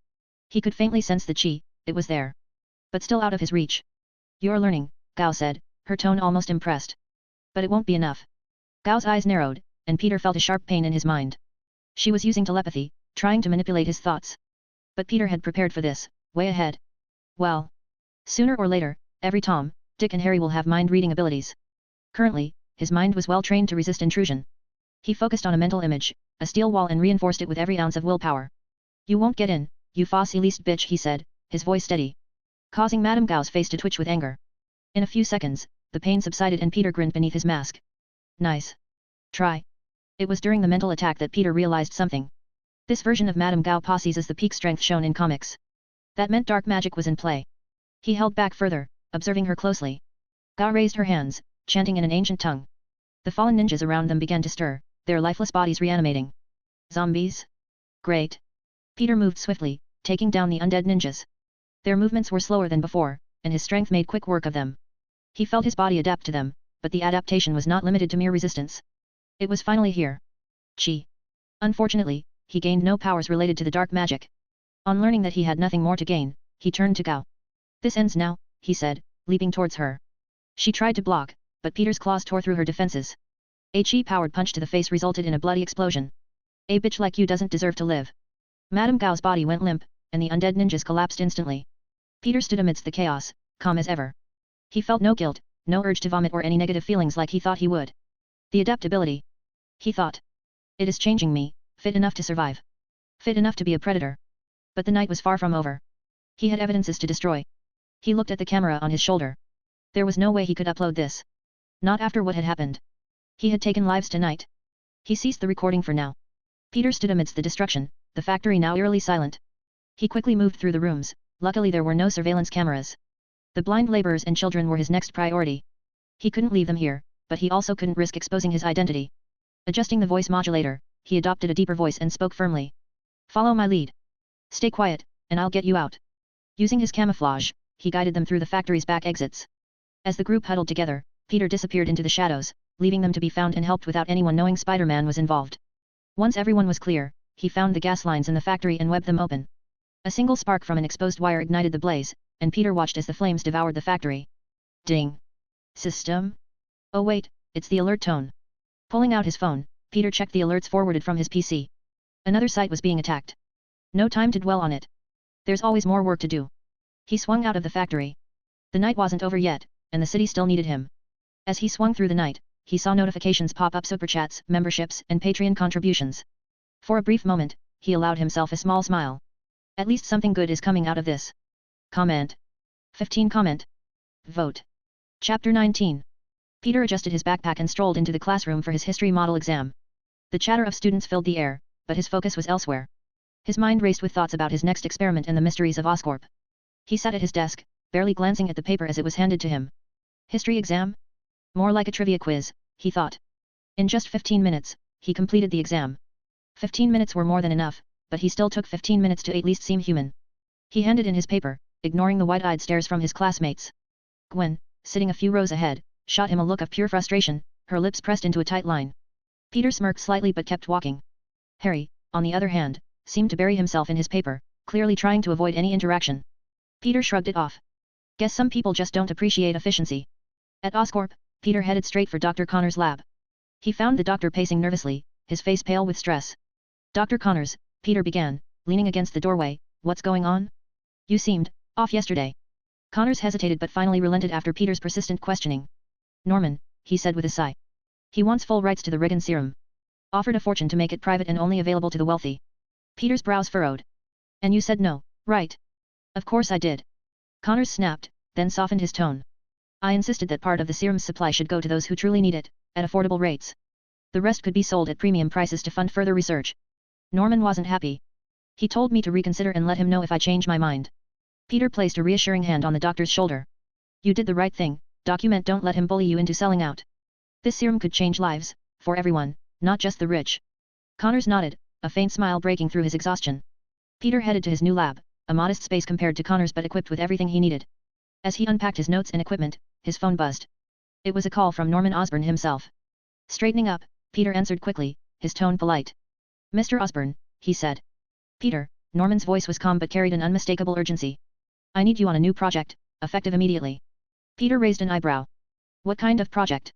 He could faintly sense the chi, it was there. But still out of his reach. You're learning, Gao said, her tone almost impressed. But it won't be enough. Gao's eyes narrowed, and Peter felt a sharp pain in his mind. She was using telepathy, trying to manipulate his thoughts. But Peter had prepared for this, way ahead. Well, sooner or later, every Tom, Dick and Harry will have mind-reading abilities. Currently, his mind was well trained to resist intrusion. He focused on a mental image, a steel wall, and reinforced it with every ounce of willpower. You won't get in, you fossilist bitch, he said, his voice steady, causing Madame Gao's face to twitch with anger. In a few seconds, the pain subsided and Peter grinned beneath his mask. Nice try. It was during the mental attack that Peter realized something. This version of Madame Gao possesses the peak strength shown in comics. That meant dark magic was in play. He held back further, observing her closely. Gao raised her hands, chanting in an ancient tongue. The fallen ninjas around them began to stir, their lifeless bodies reanimating. Zombies? Great. Peter moved swiftly, taking down the undead ninjas. Their movements were slower than before, and his strength made quick work of them. He felt his body adapt to them, but the adaptation was not limited to mere resistance. It was finally here. Chi. Unfortunately, he gained no powers related to the dark magic. On learning that he had nothing more to gain, he turned to Gao. This ends now, he said, leaping towards her. She tried to block, but Peter's claws tore through her defenses. A chi-powered punch to the face resulted in a bloody explosion. A bitch like you doesn't deserve to live. Madame Gao's body went limp, and the undead ninjas collapsed instantly. Peter stood amidst the chaos, calm as ever. He felt no guilt, no urge to vomit or any negative feelings like he thought he would. The adaptability. He thought. It is changing me, fit enough to survive. Fit enough to be a predator. But the night was far from over. He had evidences to destroy. He looked at the camera on his shoulder. There was no way he could upload this. Not after what had happened. He had taken lives tonight. He ceased the recording for now. Peter stood amidst the destruction, the factory now eerily silent. He quickly moved through the rooms, luckily there were no surveillance cameras. The blind laborers and children were his next priority. He couldn't leave them here, but he also couldn't risk exposing his identity. Adjusting the voice modulator, he adopted a deeper voice and spoke firmly. Follow my lead. Stay quiet, and I'll get you out. Using his camouflage, he guided them through the factory's back exits. As the group huddled together, Peter disappeared into the shadows, leaving them to be found and helped without anyone knowing Spider-Man was involved. Once everyone was clear, he found the gas lines in the factory and webbed them open. A single spark from an exposed wire ignited the blaze, and Peter watched as the flames devoured the factory. Ding! System? Oh wait, it's the alert tone. Pulling out his phone, Peter checked the alerts forwarded from his PC. Another site was being attacked. No time to dwell on it. There's always more work to do. He swung out of the factory. The night wasn't over yet, and the city still needed him. As he swung through the night, he saw notifications pop up: super chats, memberships, and Patreon contributions. For a brief moment, he allowed himself a small smile. At least something good is coming out of this. Comment. 15 comment. Vote. Chapter 19. Peter adjusted his backpack and strolled into the classroom for his history model exam. The chatter of students filled the air, but his focus was elsewhere. His mind raced with thoughts about his next experiment and the mysteries of Oscorp. He sat at his desk, barely glancing at the paper as it was handed to him. History exam? More like a trivia quiz, he thought. In just 15 minutes, he completed the exam. 15 minutes were more than enough, but he still took 15 minutes to at least seem human. He handed in his paper, ignoring the wide-eyed stares from his classmates. Gwen, sitting a few rows ahead, shot him a look of pure frustration, her lips pressed into a tight line. Peter smirked slightly but kept walking. Harry, on the other hand, seemed to bury himself in his paper, clearly trying to avoid any interaction. Peter shrugged it off. Guess some people just don't appreciate efficiency. At Oscorp, Peter headed straight for Dr. Connor's lab. He found the doctor pacing nervously, his face pale with stress. Dr. Connors, Peter began, leaning against the doorway, what's going on? You seemed off yesterday. Connors hesitated but finally relented after Peter's persistent questioning. Norman, he said with a sigh. He wants full rights to the Regan serum. Offered a fortune to make it private and only available to the wealthy. Peter's brows furrowed. And you said no, right? Of course I did. Connors snapped, then softened his tone. I insisted that part of the serum's supply should go to those who truly need it, at affordable rates. The rest could be sold at premium prices to fund further research. Norman wasn't happy. He told me to reconsider and let him know if I change my mind. Peter placed a reassuring hand on the doctor's shoulder. You did the right thing, document, don't let him bully you into selling out. This serum could change lives, for everyone, not just the rich. Connors nodded, a faint smile breaking through his exhaustion. Peter headed to his new lab, a modest space compared to Connors but equipped with everything he needed. As he unpacked his notes and equipment, his phone buzzed. It was a call from Norman Osborn himself. Straightening up, Peter answered quickly, his tone polite. Mr. Osborn, he said. Peter, Norman's voice was calm but carried an unmistakable urgency. I need you on a new project, effective immediately. Peter raised an eyebrow. What kind of project?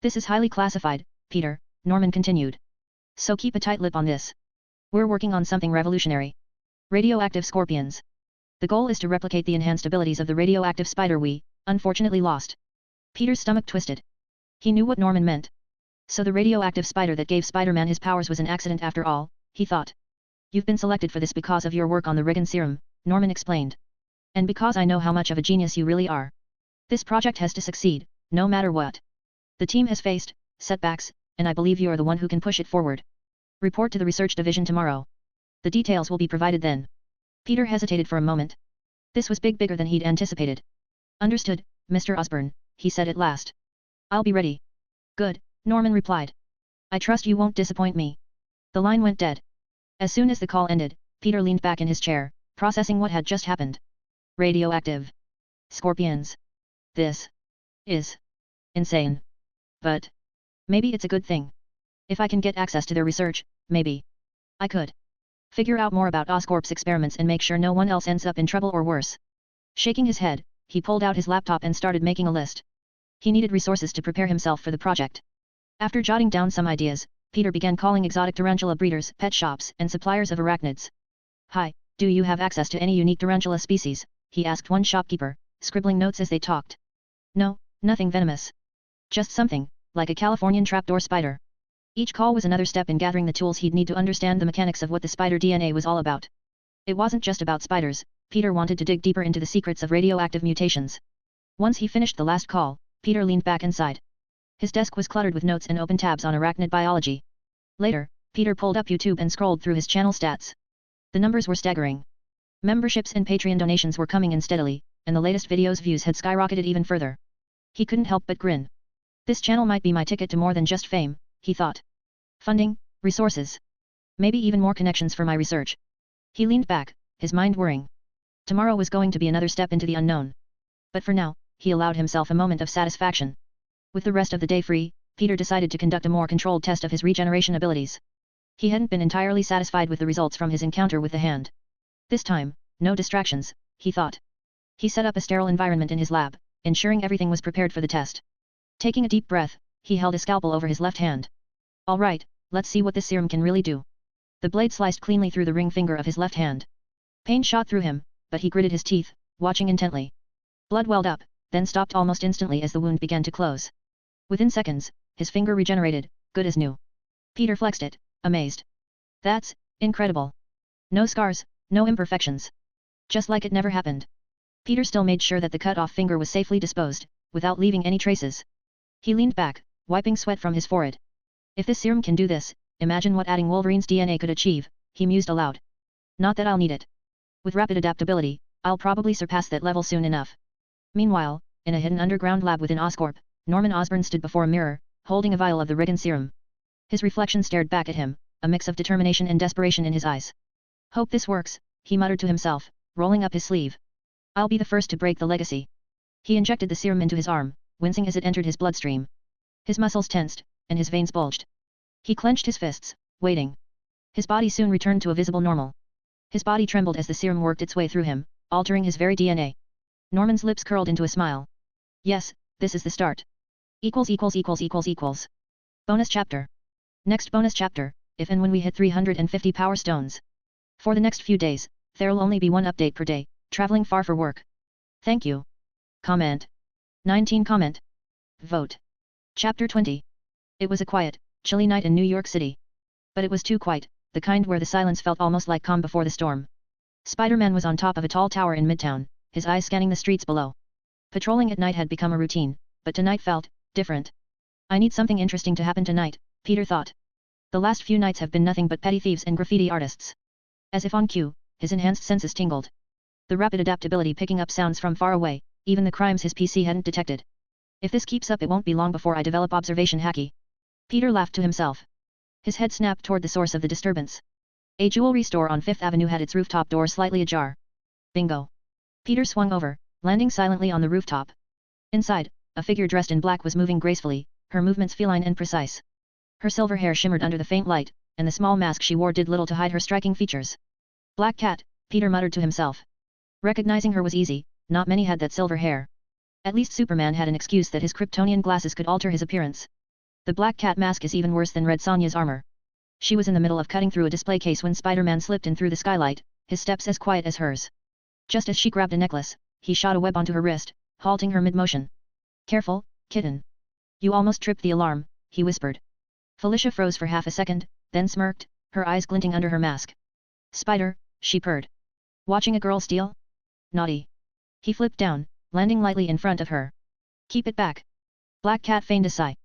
This is highly classified, Peter, Norman continued. So keep a tight lip on this. We're working on something revolutionary. Radioactive scorpions. The goal is to replicate the enhanced abilities of the radioactive spider we, unfortunately lost. Peter's stomach twisted. He knew what Norman meant. So the radioactive spider that gave Spider-Man his powers was an accident after all, he thought. You've been selected for this because of your work on the Regan serum, Norman explained. And because I know how much of a genius you really are. This project has to succeed, no matter what. The team has faced setbacks, and I believe you are the one who can push it forward. Report to the research division tomorrow. The details will be provided then. Peter hesitated for a moment. This was bigger than he'd anticipated. Understood, Mr. Osborn, he said at last. I'll be ready. Good, Norman replied. I trust you won't disappoint me. The line went dead. As soon as the call ended, Peter leaned back in his chair, processing what had just happened. Radioactive scorpions. This is insane. But maybe it's a good thing. If I can get access to their research, maybe I could figure out more about Oscorp's experiments and make sure no one else ends up in trouble or worse. Shaking his head, he pulled out his laptop and started making a list. He needed resources to prepare himself for the project. After jotting down some ideas, Peter began calling exotic tarantula breeders, pet shops, and suppliers of arachnids. Hi, do you have access to any unique tarantula species? He asked one shopkeeper, scribbling notes as they talked. No, nothing venomous. Just something, like a Californian trapdoor spider. Each call was another step in gathering the tools he'd need to understand the mechanics of what the spider DNA was all about. It wasn't just about spiders, Peter wanted to dig deeper into the secrets of radioactive mutations. Once he finished the last call, Peter leaned back inside. His desk was cluttered with notes and open tabs on arachnid biology. Later, Peter pulled up YouTube and scrolled through his channel stats. The numbers were staggering. Memberships and Patreon donations were coming in steadily, and the latest video's views had skyrocketed even further. He couldn't help but grin. This channel might be my ticket to more than just fame, he thought. Funding, resources. Maybe even more connections for my research. He leaned back, his mind whirring. Tomorrow was going to be another step into the unknown. But for now, he allowed himself a moment of satisfaction. With the rest of the day free, Peter decided to conduct a more controlled test of his regeneration abilities. He hadn't been entirely satisfied with the results from his encounter with the hand. This time, no distractions, he thought. He set up a sterile environment in his lab, ensuring everything was prepared for the test. Taking a deep breath, he held a scalpel over his left hand. All right, let's see what this serum can really do. The blade sliced cleanly through the ring finger of his left hand. Pain shot through him, but he gritted his teeth, watching intently. Blood welled up, then stopped almost instantly as the wound began to close. Within seconds, his finger regenerated, good as new. Peter flexed it, amazed. That's incredible. No scars, no imperfections. Just like it never happened. Peter still made sure that the cut-off finger was safely disposed, without leaving any traces. He leaned back, wiping sweat from his forehead. If this serum can do this, imagine what adding Wolverine's DNA could achieve, he mused aloud. Not that I'll need it. With rapid adaptability, I'll probably surpass that level soon enough. Meanwhile, in a hidden underground lab within Oscorp, Norman Osborn stood before a mirror, holding a vial of the Rigon serum. His reflection stared back at him, a mix of determination and desperation in his eyes. Hope this works, he muttered to himself, rolling up his sleeve. I'll be the first to break the legacy. He injected the serum into his arm, wincing as it entered his bloodstream. His muscles tensed, and his veins bulged. He clenched his fists, waiting. His body soon returned to a visible normal. His body trembled as the serum worked its way through him, altering his very DNA. Norman's lips curled into a smile. Yes, this is the start. == Bonus chapter. Next bonus chapter, if and when we hit 350 power stones. For the next few days, there'll only be one update per day, traveling far for work. Thank you. Comment. 19 comment. Vote. Chapter 20. It was a quiet, chilly night in New York City. But it was too quiet, the kind where the silence felt almost like calm before the storm. Spider-Man was on top of a tall tower in Midtown, his eyes scanning the streets below. Patrolling at night had become a routine, but tonight felt different. I need something interesting to happen tonight, Peter thought. The last few nights have been nothing but petty thieves and graffiti artists. As if on cue, his enhanced senses tingled. The rapid adaptability picking up sounds from far away, even the crimes his PC hadn't detected. If this keeps up, it won't be long before I develop observation hacking. Peter laughed to himself. His head snapped toward the source of the disturbance. A jewelry store on Fifth Avenue had its rooftop door slightly ajar. Bingo. Peter swung over, landing silently on the rooftop. Inside, a figure dressed in black was moving gracefully, her movements feline and precise. Her silver hair shimmered under the faint light, and the small mask she wore did little to hide her striking features. Black Cat, Peter muttered to himself. Recognizing her was easy, not many had that silver hair. At least Superman had an excuse that his Kryptonian glasses could alter his appearance. The Black Cat mask is even worse than Red Sonja's armor. She was in the middle of cutting through a display case when Spider-Man slipped in through the skylight, his steps as quiet as hers. Just as she grabbed a necklace, he shot a web onto her wrist, halting her mid-motion. Careful, kitten. You almost tripped the alarm, he whispered. Felicia froze for half a second, then smirked, her eyes glinting under her mask. Spider, she purred. Watching a girl steal? Naughty. He flipped down, landing lightly in front of her. Keep it back. Black Cat feigned a sigh.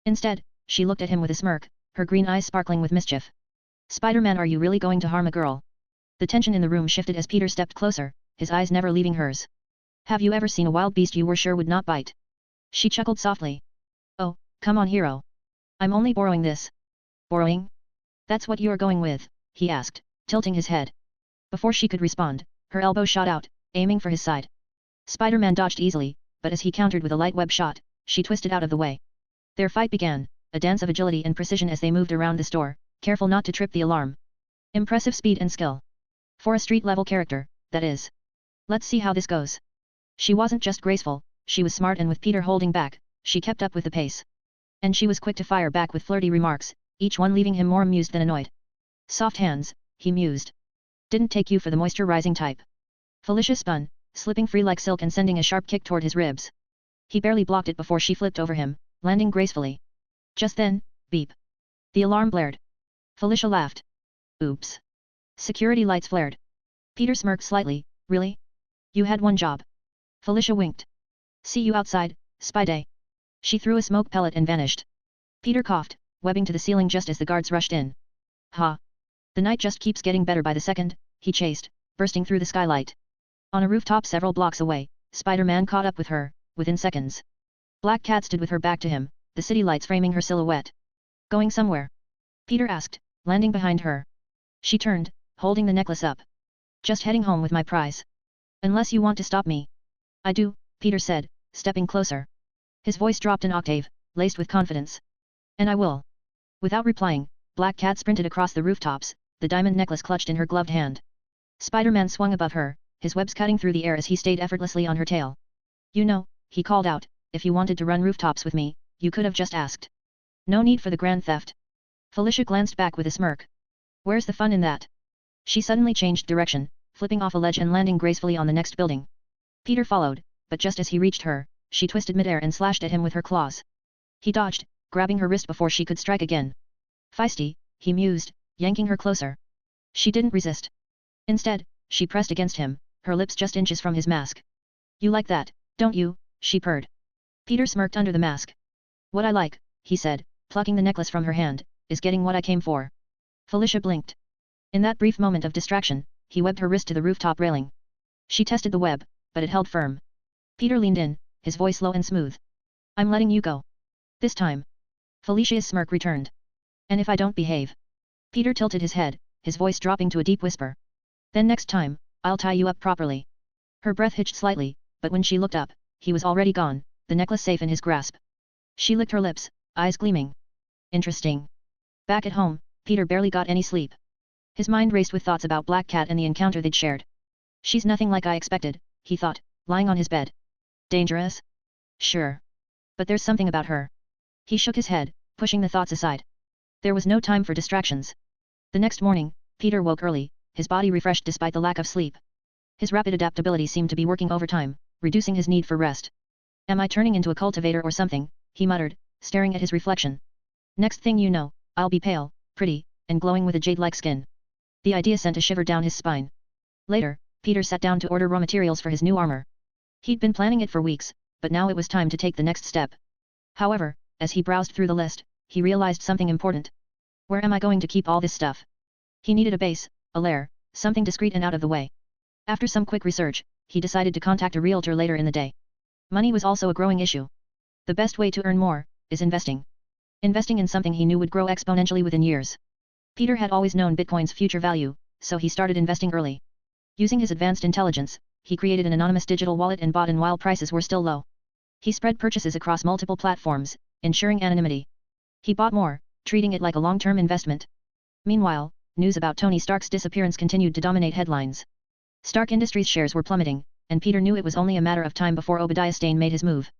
Instead, she looked at him with a smirk, her green eyes sparkling with mischief. Spider-Man, are you really going to harm a girl? The tension in the room shifted as Peter stepped closer, his eyes never leaving hers. Have you ever seen a wild beast you were sure would not bite? She chuckled softly. Oh, come on, hero. I'm only borrowing this. Borrowing? That's what you're going with, he asked, tilting his head. Before she could respond, her elbow shot out, aiming for his side. Spider-Man dodged easily, but as he countered with a light web shot, she twisted out of the way. Their fight began, a dance of agility and precision as they moved around the store, careful not to trip the alarm. Impressive speed and skill. For a street-level character, that is. Let's see how this goes. She wasn't just graceful, she was smart, and with Peter holding back, she kept up with the pace. And she was quick to fire back with flirty remarks, each one leaving him more amused than annoyed. Soft hands, he mused. Didn't take you for the moisture-rising type. Felicia spun, slipping free like silk and sending a sharp kick toward his ribs. He barely blocked it before she flipped over him, landing gracefully. Just then, beep. The alarm blared. Felicia laughed. Oops. Security lights flared. Peter smirked slightly. Really? You had one job. Felicia winked. See you outside, Spidey. She threw a smoke pellet and vanished. Peter coughed, webbing to the ceiling just as the guards rushed in. Ha! The night just keeps getting better by the second, he chased, bursting through the skylight. On a rooftop several blocks away, Spider-Man caught up with her, within seconds. Black Cat stood with her back to him, the city lights framing her silhouette. Going somewhere? Peter asked, landing behind her. She turned, holding the necklace up. Just heading home with my prize. Unless you want to stop me. I do, Peter said, stepping closer. His voice dropped an octave, laced with confidence. And I will. Without replying, Black Cat sprinted across the rooftops, the diamond necklace clutched in her gloved hand. Spider-Man swung above her, his webs cutting through the air as he stayed effortlessly on her tail. You know, he called out, if you wanted to run rooftops with me, you could have just asked. No need for the grand theft. Felicia glanced back with a smirk. Where's the fun in that? She suddenly changed direction, flipping off a ledge and landing gracefully on the next building. Peter followed, but just as he reached her, she twisted midair and slashed at him with her claws. He dodged, grabbing her wrist before she could strike again. Feisty, he mused, yanking her closer. She didn't resist. Instead, she pressed against him, her lips just inches from his mask. You like that, don't you? She purred. Peter smirked under the mask. What I like, he said, plucking the necklace from her hand, is getting what I came for. Felicia blinked. In that brief moment of distraction, he webbed her wrist to the rooftop railing. She tested the web, but it held firm. Peter leaned in, his voice low and smooth. I'm letting you go. This time. Felicia's smirk returned. And if I don't behave? Peter tilted his head, his voice dropping to a deep whisper. Then next time, I'll tie you up properly. Her breath hitched slightly, but when she looked up, he was already gone, the necklace safe in his grasp. She licked her lips, eyes gleaming. Interesting. Back at home, Peter barely got any sleep. His mind raced with thoughts about Black Cat and the encounter they'd shared. She's nothing like I expected, he thought, lying on his bed. Dangerous? Sure. But there's something about her. He shook his head, pushing the thoughts aside. There was no time for distractions. The next morning, Peter woke early, his body refreshed despite the lack of sleep. His rapid adaptability seemed to be working overtime, reducing his need for rest. Am I turning into a cultivator or something? He muttered, staring at his reflection. Next thing you know, I'll be pale, pretty, and glowing with a jade-like skin. The idea sent a shiver down his spine. Later, Peter sat down to order raw materials for his new armor. He'd been planning it for weeks, but now it was time to take the next step. However, as he browsed through the list, he realized something important. Where am I going to keep all this stuff? He needed a base, a lair, something discreet and out of the way. After some quick research, he decided to contact a realtor later in the day. Money was also a growing issue. The best way to earn more is investing. Investing in something he knew would grow exponentially within years. Peter had always known Bitcoin's future value, so he started investing early. Using his advanced intelligence, he created an anonymous digital wallet and bought in while prices were still low. He spread purchases across multiple platforms, ensuring anonymity. He bought more, treating it like a long-term investment. Meanwhile, news about Tony Stark's disappearance continued to dominate headlines. Stark Industries shares were plummeting, and Peter knew it was only a matter of time before Obadiah Stane made his move.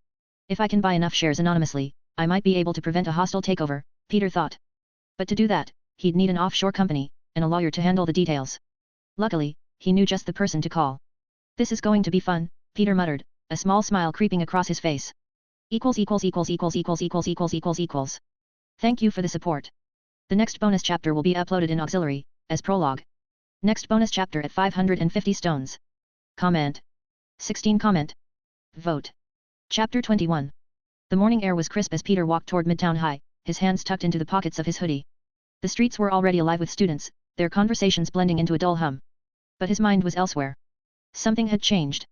If I can buy enough shares anonymously, I might be able to prevent a hostile takeover, Peter thought. But to do that, he'd need an offshore company, and a lawyer to handle the details. Luckily, he knew just the person to call. This is going to be fun, Peter muttered, a small smile creeping across his face. Thank you for the support. The next bonus chapter will be uploaded in auxiliary, as prologue. Next bonus chapter at 550 stones. Comment. 16 comment. Vote. Chapter 21. The morning air was crisp as Peter walked toward Midtown High, his hands tucked into the pockets of his hoodie. The streets were already alive with students, their conversations blending into a dull hum. But his mind was elsewhere. Something had changed.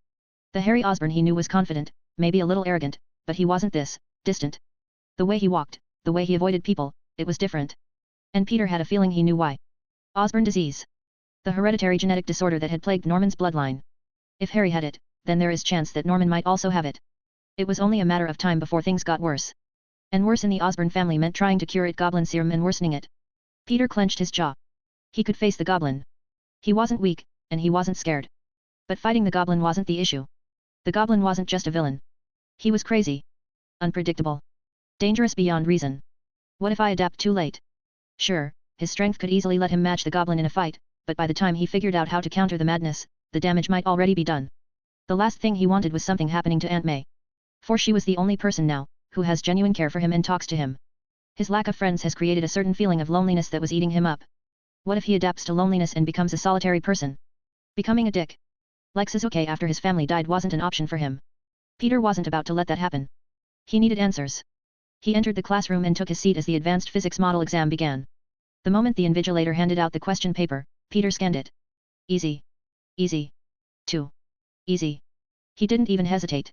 The Harry Osborn he knew was confident, maybe a little arrogant, but he wasn't this, distant. The way he walked, the way he avoided people, it was different. And Peter had a feeling he knew why. Osborn disease. The hereditary genetic disorder that had plagued Norman's bloodline. If Harry had it, then there is chance that Norman might also have it. It was only a matter of time before things got worse. And worse in the Osborn family meant trying to cure it goblin serum and worsening it. Peter clenched his jaw. He could face the goblin. He wasn't weak, and he wasn't scared. But fighting the goblin wasn't the issue. The goblin wasn't just a villain. He was crazy. Unpredictable. Dangerous beyond reason. What if I adapt too late? Sure, his strength could easily let him match the goblin in a fight, but by the time he figured out how to counter the madness, the damage might already be done. The last thing he wanted was something happening to Aunt May. For she was the only person now, who has genuine care for him and talks to him. His lack of friends has created a certain feeling of loneliness that was eating him up. What if he adapts to loneliness and becomes a solitary person? Becoming a dick. Like Sasuke after his family died wasn't an option for him. Peter wasn't about to let that happen. He needed answers. He entered the classroom and took his seat as the advanced physics model exam began. The moment the invigilator handed out the question paper, Peter scanned it. Easy. Easy. Too easy. He didn't even hesitate.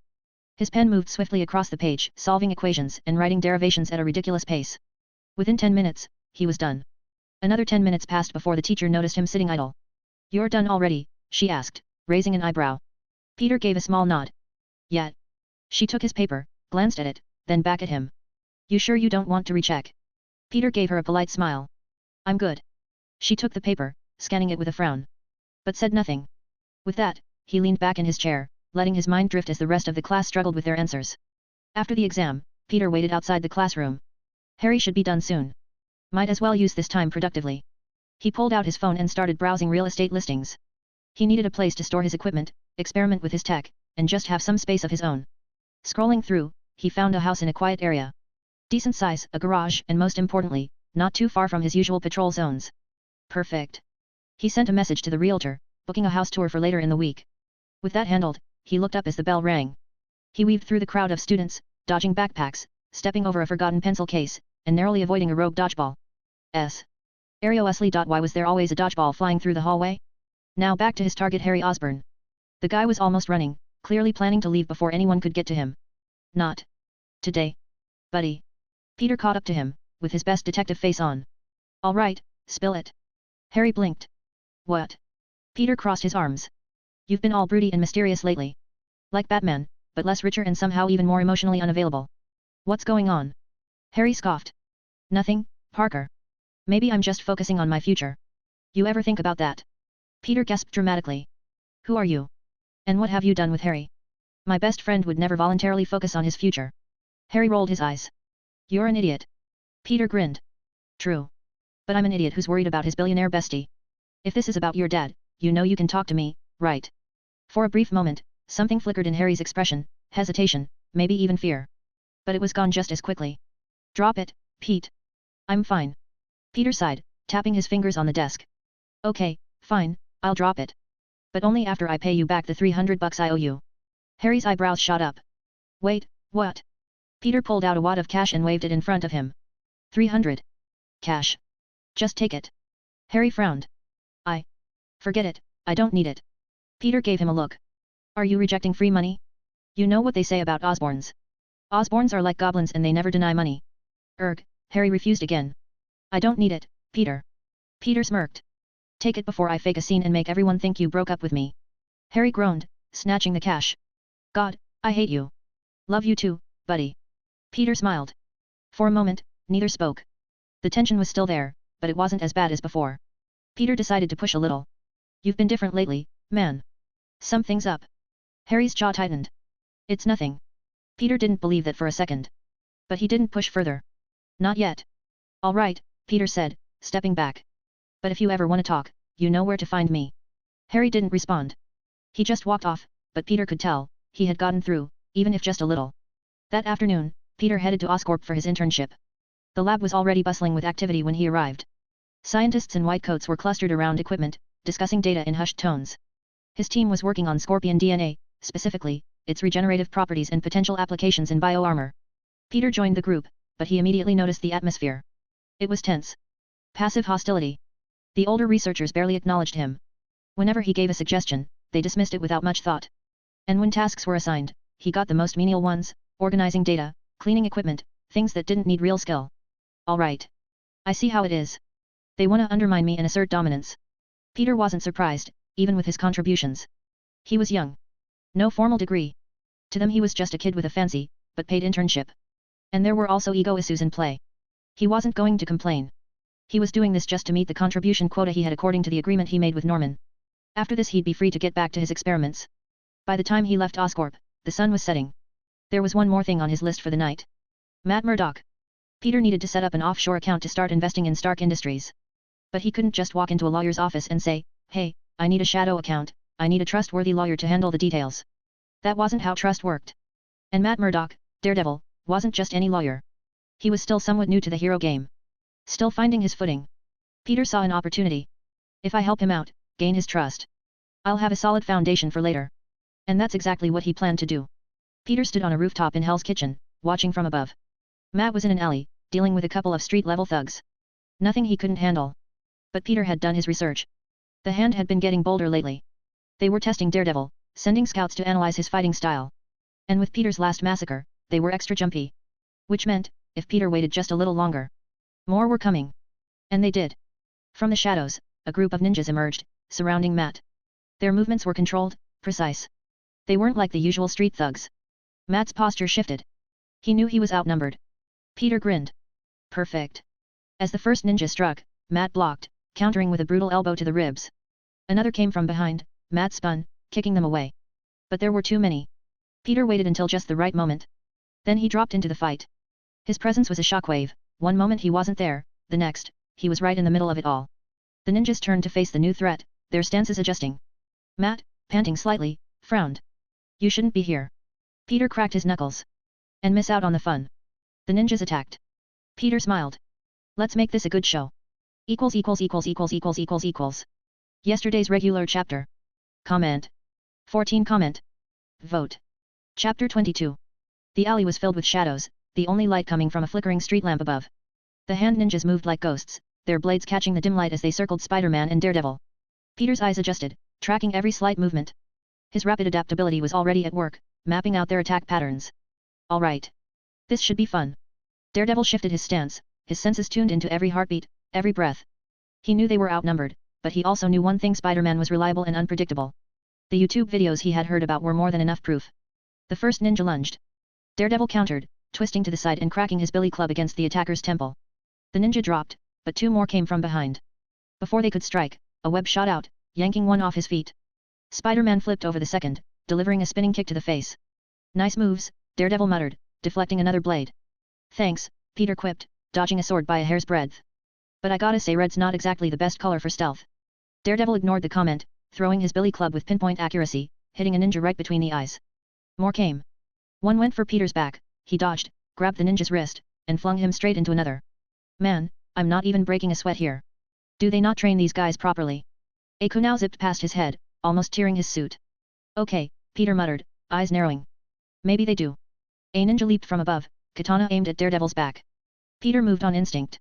His pen moved swiftly across the page, solving equations and writing derivations at a ridiculous pace. Within 10 minutes, he was done. Another 10 minutes passed before the teacher noticed him sitting idle. "You're done already?" she asked, raising an eyebrow. Peter gave a small nod. "Yeah." She took his paper, glanced at it, then back at him. "You sure you don't want to recheck?" Peter gave her a polite smile. "I'm good." She took the paper, scanning it with a frown. But said nothing. With that, he leaned back in his chair, letting his mind drift as the rest of the class struggled with their answers. After the exam, Peter waited outside the classroom. Harry should be done soon. Might as well use this time productively. He pulled out his phone and started browsing real estate listings. He needed a place to store his equipment, experiment with his tech, and just have some space of his own. Scrolling through, he found a house in a quiet area. Decent size, a garage, and most importantly, not too far from his usual patrol zones. Perfect. He sent a message to the realtor, booking a house tour for later in the week. With that handled, he looked up as the bell rang. He weaved through the crowd of students, dodging backpacks, stepping over a forgotten pencil case, and narrowly avoiding a rogue dodgeball. Why was there always a dodgeball flying through the hallway? Now back to his target, Harry Osborn. The guy was almost running, clearly planning to leave before anyone could get to him. Not today, buddy. Peter caught up to him, with his best detective face on. All right, spill it. Harry blinked. What? Peter crossed his arms. You've been all broody and mysterious lately. Like Batman, but less richer and somehow even more emotionally unavailable. What's going on? Harry scoffed. Nothing, Parker. Maybe I'm just focusing on my future. You ever think about that? Peter gasped dramatically. Who are you? And what have you done with Harry? My best friend would never voluntarily focus on his future. Harry rolled his eyes. You're an idiot. Peter grinned. True. But I'm an idiot who's worried about his billionaire bestie. If this is about your dad, you know you can talk to me, right? For a brief moment, something flickered in Harry's expression, hesitation, maybe even fear. But it was gone just as quickly. Drop it, Pete. I'm fine. Peter sighed, tapping his fingers on the desk. Okay, fine, I'll drop it. But only after I pay you back the $300 I owe you. Harry's eyebrows shot up. Wait, what? Peter pulled out a wad of cash and waved it in front of him. 300. Cash. Just take it. Harry frowned. Forget it, I don't need it. Peter gave him a look. Are you rejecting free money? You know what they say about Osborns. Osborns are like goblins and they never deny money. Harry refused again. I don't need it, Peter. Peter smirked. Take it before I fake a scene and make everyone think you broke up with me. Harry groaned, snatching the cash. God, I hate you. Love you too, buddy. Peter smiled. For a moment, neither spoke. The tension was still there, but it wasn't as bad as before. Peter decided to push a little. You've been different lately, man. Something's up. Harry's jaw tightened. It's nothing. Peter didn't believe that for a second. But he didn't push further. Not yet. All right, Peter said, stepping back. But if you ever want to talk, you know where to find me. Harry didn't respond. He just walked off, but Peter could tell, he had gotten through, even if just a little. That afternoon, Peter headed to Oscorp for his internship. The lab was already bustling with activity when he arrived. Scientists in white coats were clustered around equipment, discussing data in hushed tones. His team was working on scorpion DNA, specifically, its regenerative properties and potential applications in bioarmor. Peter joined the group, but he immediately noticed the atmosphere. It was tense. Passive hostility. The older researchers barely acknowledged him. Whenever he gave a suggestion, they dismissed it without much thought. And when tasks were assigned, he got the most menial ones, organizing data, cleaning equipment, things that didn't need real skill. All right. I see how it is. They want to undermine me and assert dominance. Peter wasn't surprised, even with his contributions. He was young. No formal degree. To them he was just a kid with a fancy, but paid internship. And there were also ego issues in play. He wasn't going to complain. He was doing this just to meet the contribution quota he had according to the agreement he made with Norman. After this he'd be free to get back to his experiments. By the time he left Oscorp, the sun was setting. There was one more thing on his list for the night. Matt Murdock. Peter needed to set up an offshore account to start investing in Stark Industries. But he couldn't just walk into a lawyer's office and say, hey, I need a shadow account, I need a trustworthy lawyer to handle the details. That wasn't how trust worked. And Matt Murdock, Daredevil, wasn't just any lawyer. He was still somewhat new to the hero game. Still finding his footing. Peter saw an opportunity. If I help him out, gain his trust, I'll have a solid foundation for later. And that's exactly what he planned to do. Peter stood on a rooftop in Hell's Kitchen, watching from above. Matt was in an alley, dealing with a couple of street-level thugs. Nothing he couldn't handle. But Peter had done his research. The Hand had been getting bolder lately. They were testing Daredevil, sending scouts to analyze his fighting style. And with Peter's last massacre, they were extra jumpy. Which meant, if Peter waited just a little longer, more were coming. And they did. From the shadows, a group of ninjas emerged, surrounding Matt. Their movements were controlled, precise. They weren't like the usual street thugs. Matt's posture shifted. He knew he was outnumbered. Peter grinned. Perfect. As the first ninja struck, Matt blocked, countering with a brutal elbow to the ribs. Another came from behind, Matt spun, kicking them away. But there were too many. Peter waited until just the right moment. Then he dropped into the fight. His presence was a shockwave. One moment he wasn't there, the next, he was right in the middle of it all. The ninjas turned to face the new threat, their stances adjusting. Matt, panting slightly, frowned. You shouldn't be here. Peter cracked his knuckles. And miss out on the fun. The ninjas attacked. Peter smiled. Let's make this a good show. == Yesterday's regular chapter. Comment. 14 comment. Vote. Chapter 22. The alley was filled with shadows, the only light coming from a flickering street lamp above. The hand ninjas moved like ghosts, their blades catching the dim light as they circled Spider-Man and Daredevil. Peter's eyes adjusted, tracking every slight movement. His rapid adaptability was already at work, mapping out their attack patterns. All right. This should be fun. Daredevil shifted his stance, his senses tuned into every heartbeat, every breath. He knew they were outnumbered, but he also knew one thing: Spider-Man was reliable and unpredictable. The YouTube videos he had heard about were more than enough proof. The first ninja lunged. Daredevil countered, twisting to the side and cracking his billy club against the attacker's temple. The ninja dropped, but two more came from behind. Before they could strike, a web shot out, yanking one off his feet. Spider-Man flipped over the second, delivering a spinning kick to the face. Nice moves, Daredevil muttered, deflecting another blade. Thanks, Peter quipped, dodging a sword by a hair's breadth. But I gotta say, red's not exactly the best color for stealth. Daredevil ignored the comment, throwing his billy club with pinpoint accuracy, hitting a ninja right between the eyes. More came. One went for Peter's back, he dodged, grabbed the ninja's wrist, and flung him straight into another. Man, I'm not even breaking a sweat here. Do they not train these guys properly? A kunai zipped past his head, almost tearing his suit. Okay, Peter muttered, eyes narrowing. Maybe they do. A ninja leaped from above, katana aimed at Daredevil's back. Peter moved on instinct.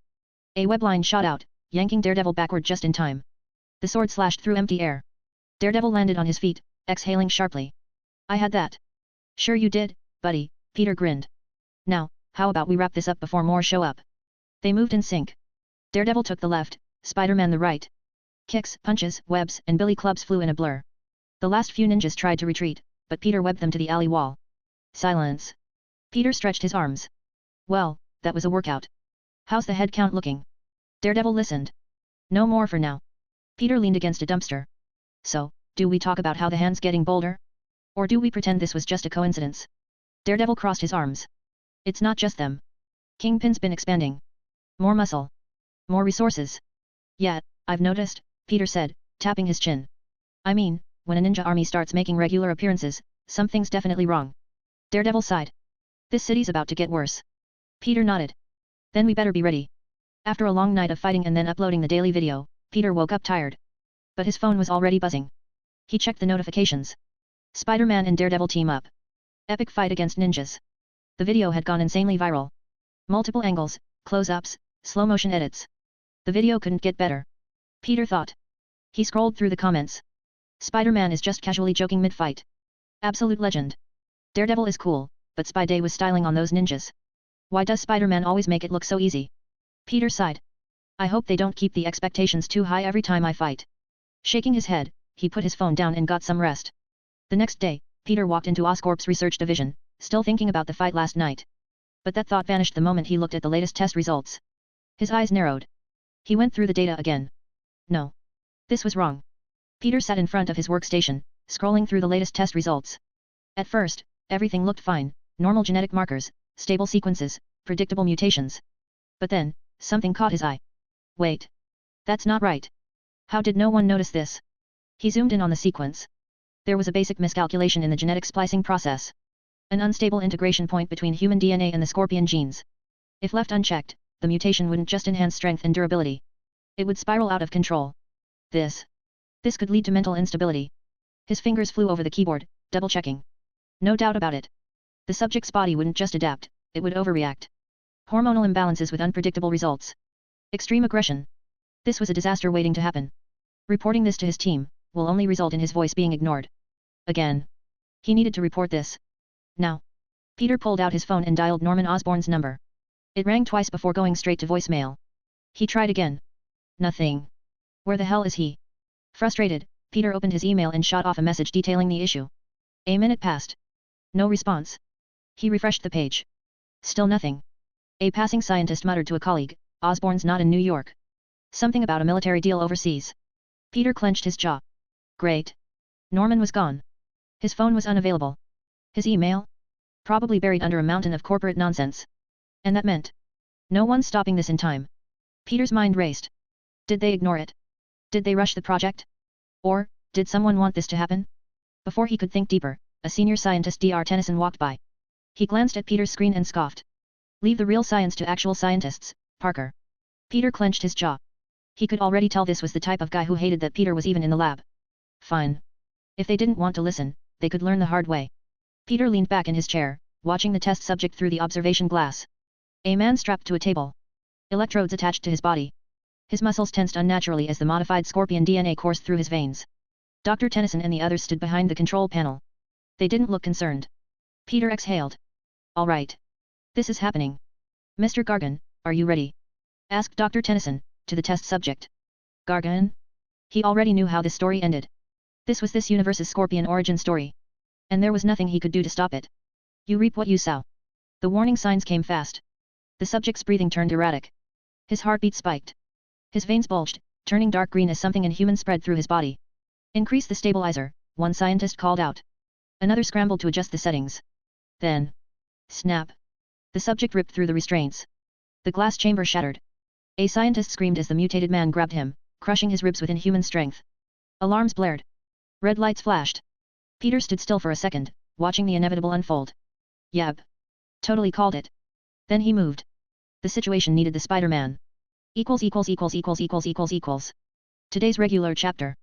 A web line shot out, yanking Daredevil backward just in time. The sword slashed through empty air. Daredevil landed on his feet, exhaling sharply. I had that. Sure you did, buddy, Peter grinned. Now, how about we wrap this up before more show up? They moved in sync. Daredevil took the left, Spider-Man the right. Kicks, punches, webs, and billy clubs flew in a blur. The last few ninjas tried to retreat, but Peter webbed them to the alley wall. Silence. Peter stretched his arms. Well, that was a workout. How's the head count looking? Daredevil listened. No more for now. Peter leaned against a dumpster. So, do we talk about how the hand's getting bolder? Or do we pretend this was just a coincidence? Daredevil crossed his arms. It's not just them. Kingpin's been expanding. More muscle. More resources. Yeah, I've noticed, Peter said, tapping his chin. I mean, when a ninja army starts making regular appearances, something's definitely wrong. Daredevil sighed. This city's about to get worse. Peter nodded. Then we better be ready. After a long night of fighting and then uploading the daily video, Peter woke up tired. But his phone was already buzzing. He checked the notifications. Spider-Man and Daredevil team up. Epic fight against ninjas. The video had gone insanely viral. Multiple angles, close-ups, slow-motion edits. The video couldn't get better. Peter thought. He scrolled through the comments. Spider-Man is just casually joking mid-fight. Absolute legend. Daredevil is cool, but Spy Day was styling on those ninjas. Why does Spider-Man always make it look so easy? Peter sighed. I hope they don't keep the expectations too high every time I fight. Shaking his head, he put his phone down and got some rest. The next day, Peter walked into Oscorp's research division, still thinking about the fight last night. But that thought vanished the moment he looked at the latest test results. His eyes narrowed. He went through the data again. No. This was wrong. Peter sat in front of his workstation, scrolling through the latest test results. At first, everything looked fine, normal genetic markers, stable sequences, predictable mutations. But then, something caught his eye. Wait. That's not right. How did no one notice this? He zoomed in on the sequence. There was a basic miscalculation in the genetic splicing process. An unstable integration point between human DNA and the scorpion genes. If left unchecked, the mutation wouldn't just enhance strength and durability. It would spiral out of control. This could lead to mental instability. His fingers flew over the keyboard, double-checking. No doubt about it. The subject's body wouldn't just adapt, it would overreact. Hormonal imbalances with unpredictable results. Extreme aggression. This was a disaster waiting to happen. Reporting this to his team will only result in his voice being ignored. Again. He needed to report this. Now. Peter pulled out his phone and dialed Norman Osborn's number. It rang twice before going straight to voicemail. He tried again. Nothing. Where the hell is he? Frustrated, Peter opened his email and shot off a message detailing the issue. A minute passed. No response. He refreshed the page. Still nothing. A passing scientist muttered to a colleague, Osborn's not in New York. Something about a military deal overseas. Peter clenched his jaw. Great. Norman was gone. His phone was unavailable. His email? Probably buried under a mountain of corporate nonsense. And that meant no one stopping this in time. Peter's mind raced. Did they ignore it? Did they rush the project? Or, did someone want this to happen? Before he could think deeper, a senior scientist Dr. Tennyson walked by. He glanced at Peter's screen and scoffed. Leave the real science to actual scientists, Parker. Peter clenched his jaw. He could already tell this was the type of guy who hated that Peter was even in the lab. Fine. If they didn't want to listen, they could learn the hard way. Peter leaned back in his chair, watching the test subject through the observation glass. A man strapped to a table. Electrodes attached to his body. His muscles tensed unnaturally as the modified scorpion DNA coursed through his veins. Dr. Tennyson and the others stood behind the control panel. They didn't look concerned. Peter exhaled. All right. This is happening. Mr. Gargan, are you ready? Asked Dr. Tennyson, to the test subject. Gargan? He already knew how this story ended. This was this universe's scorpion origin story. And there was nothing he could do to stop it. You reap what you sow. The warning signs came fast. The subject's breathing turned erratic. His heartbeat spiked. His veins bulged, turning dark green as something inhuman spread through his body. Increase the stabilizer, one scientist called out. Another scrambled to adjust the settings. Then. Snap. The subject ripped through the restraints. The glass chamber shattered. A scientist screamed as the mutated man grabbed him, crushing his ribs with inhuman strength. Alarms blared. Red lights flashed. Peter stood still for a second, watching the inevitable unfold. Yep. Totally called it. Then he moved. The situation needed the Spider-Man. == Today's regular chapter.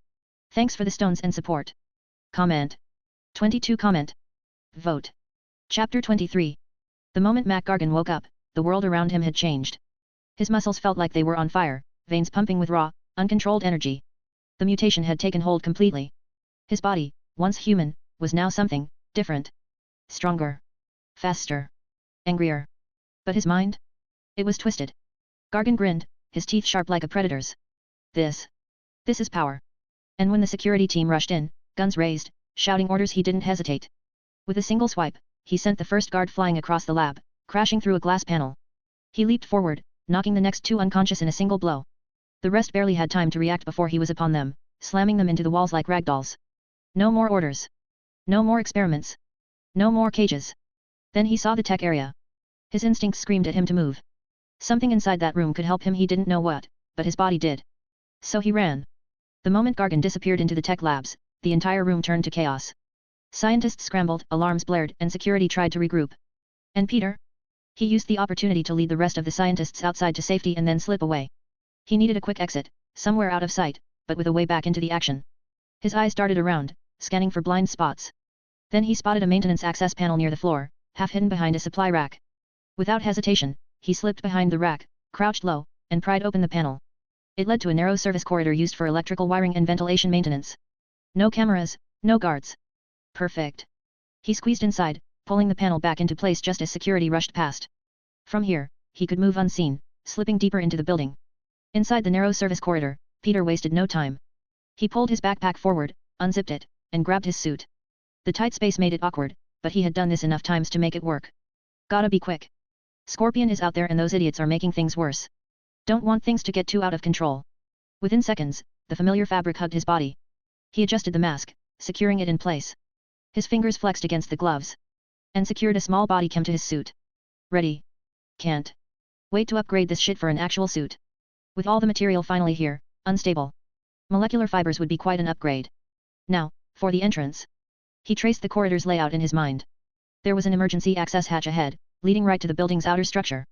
Thanks for the stones and support. Comment. 22 comment. Vote. Chapter 23. The moment Mac Gargan woke up, the world around him had changed. His muscles felt like they were on fire, veins pumping with raw, uncontrolled energy. The mutation had taken hold completely. His body, once human, was now something different. Stronger. Faster. Angrier. But his mind? It was twisted. Gargan grinned, his teeth sharp like a predator's. This is power. And when the security team rushed in, guns raised, shouting orders, he didn't hesitate. With a single swipe, he sent the first guard flying across the lab, crashing through a glass panel. He leaped forward, knocking the next two unconscious in a single blow. The rest barely had time to react before he was upon them, slamming them into the walls like ragdolls. No more orders. No more experiments. No more cages. Then he saw the tech area. His instincts screamed at him to move. Something inside that room could help him, he didn't know what, but his body did. So he ran. The moment Gargan disappeared into the tech labs, the entire room turned to chaos. Scientists scrambled, alarms blared, and security tried to regroup. And Peter? He used the opportunity to lead the rest of the scientists outside to safety and then slip away. He needed a quick exit, somewhere out of sight, but with a way back into the action. His eyes darted around, scanning for blind spots. Then he spotted a maintenance access panel near the floor, half hidden behind a supply rack. Without hesitation, he slipped behind the rack, crouched low, and pried open the panel. It led to a narrow service corridor used for electrical wiring and ventilation maintenance. No cameras, no guards. Perfect. He squeezed inside, pulling the panel back into place just as security rushed past. From here, he could move unseen, slipping deeper into the building. Inside the narrow service corridor, Peter wasted no time. He pulled his backpack forward, unzipped it, and grabbed his suit. The tight space made it awkward, but he had done this enough times to make it work. Gotta be quick. Scorpion is out there and those idiots are making things worse. Don't want things to get too out of control. Within seconds, the familiar fabric hugged his body. He adjusted the mask, securing it in place. His fingers flexed against the gloves. And secured a small body cam to his suit. Ready. Can't wait to upgrade this shit for an actual suit. With all the material finally here, unstable molecular fibers would be quite an upgrade. Now, for the entrance. He traced the corridor's layout in his mind. There was an emergency access hatch ahead, leading right to the building's outer structure.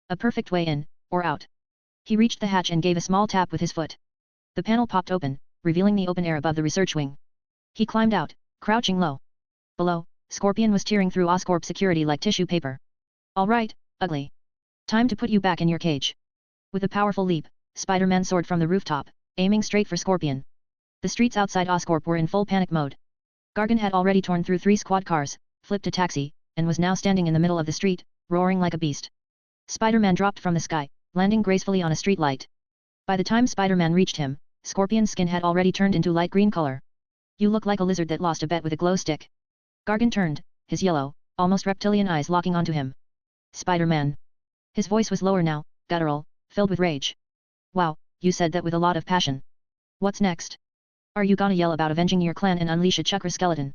A perfect way in, or out. He reached the hatch and gave a small tap with his foot. The panel popped open, revealing the open air above the research wing. He climbed out, crouching low. Below, Scorpion was tearing through Oscorp security like tissue paper. All right, ugly. Time to put you back in your cage. With a powerful leap, Spider-Man soared from the rooftop, aiming straight for Scorpion. The streets outside Oscorp were in full panic mode. Gargan had already torn through 3 squad cars, flipped a taxi, and was now standing in the middle of the street, roaring like a beast. Spider-Man dropped from the sky, landing gracefully on a street light. By the time Spider-Man reached him, Scorpion's skin had already turned into light green color. You look like a lizard that lost a bet with a glow stick. Gargan turned, his yellow, almost reptilian eyes locking onto him. Spider-Man. His voice was lower now, guttural, filled with rage. Wow, you said that with a lot of passion. What's next? Are you gonna yell about avenging your clan and unleash a chakra skeleton?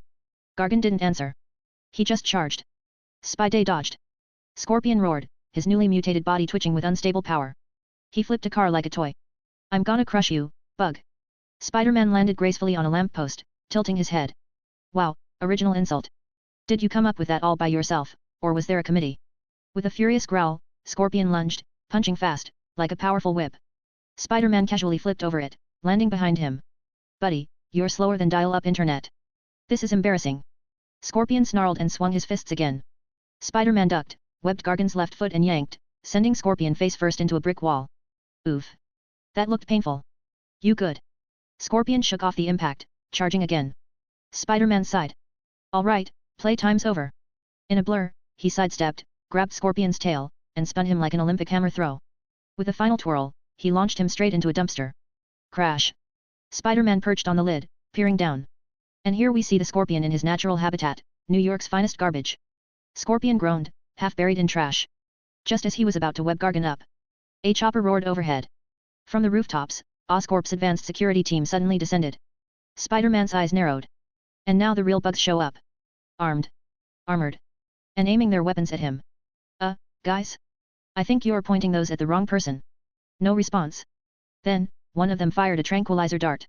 Gargan didn't answer. He just charged. Spidey dodged. Scorpion roared, his newly mutated body twitching with unstable power. He flipped a car like a toy. I'm gonna crush you, bug. Spider-Man landed gracefully on a lamppost, tilting his head. Wow, original insult. Did you come up with that all by yourself, or was there a committee? With a furious growl, Scorpion lunged, punching fast, like a powerful whip. Spider-Man casually flipped over it, landing behind him. Buddy, you're slower than dial-up internet. This is embarrassing. Scorpion snarled and swung his fists again. Spider-Man ducked, webbed Gargan's left foot and yanked, sending Scorpion face first into a brick wall. Oof. That looked painful. You good. Scorpion shook off the impact, charging again. Spider-Man sighed. Alright, playtime's over. In a blur, he sidestepped, grabbed Scorpion's tail, and spun him like an Olympic hammer throw. With a final twirl, he launched him straight into a dumpster. Crash. Spider-Man perched on the lid, peering down. And here we see the Scorpion in his natural habitat, New York's finest garbage. Scorpion groaned, half buried in trash. Just as he was about to web Gargan up, a chopper roared overhead. From the rooftops, Oscorp's advanced security team suddenly descended. Spider-Man's eyes narrowed. And now the real bugs show up. Armed. Armored. And aiming their weapons at him. Guys? I think you're pointing those at the wrong person. No response. Then, one of them fired a tranquilizer dart.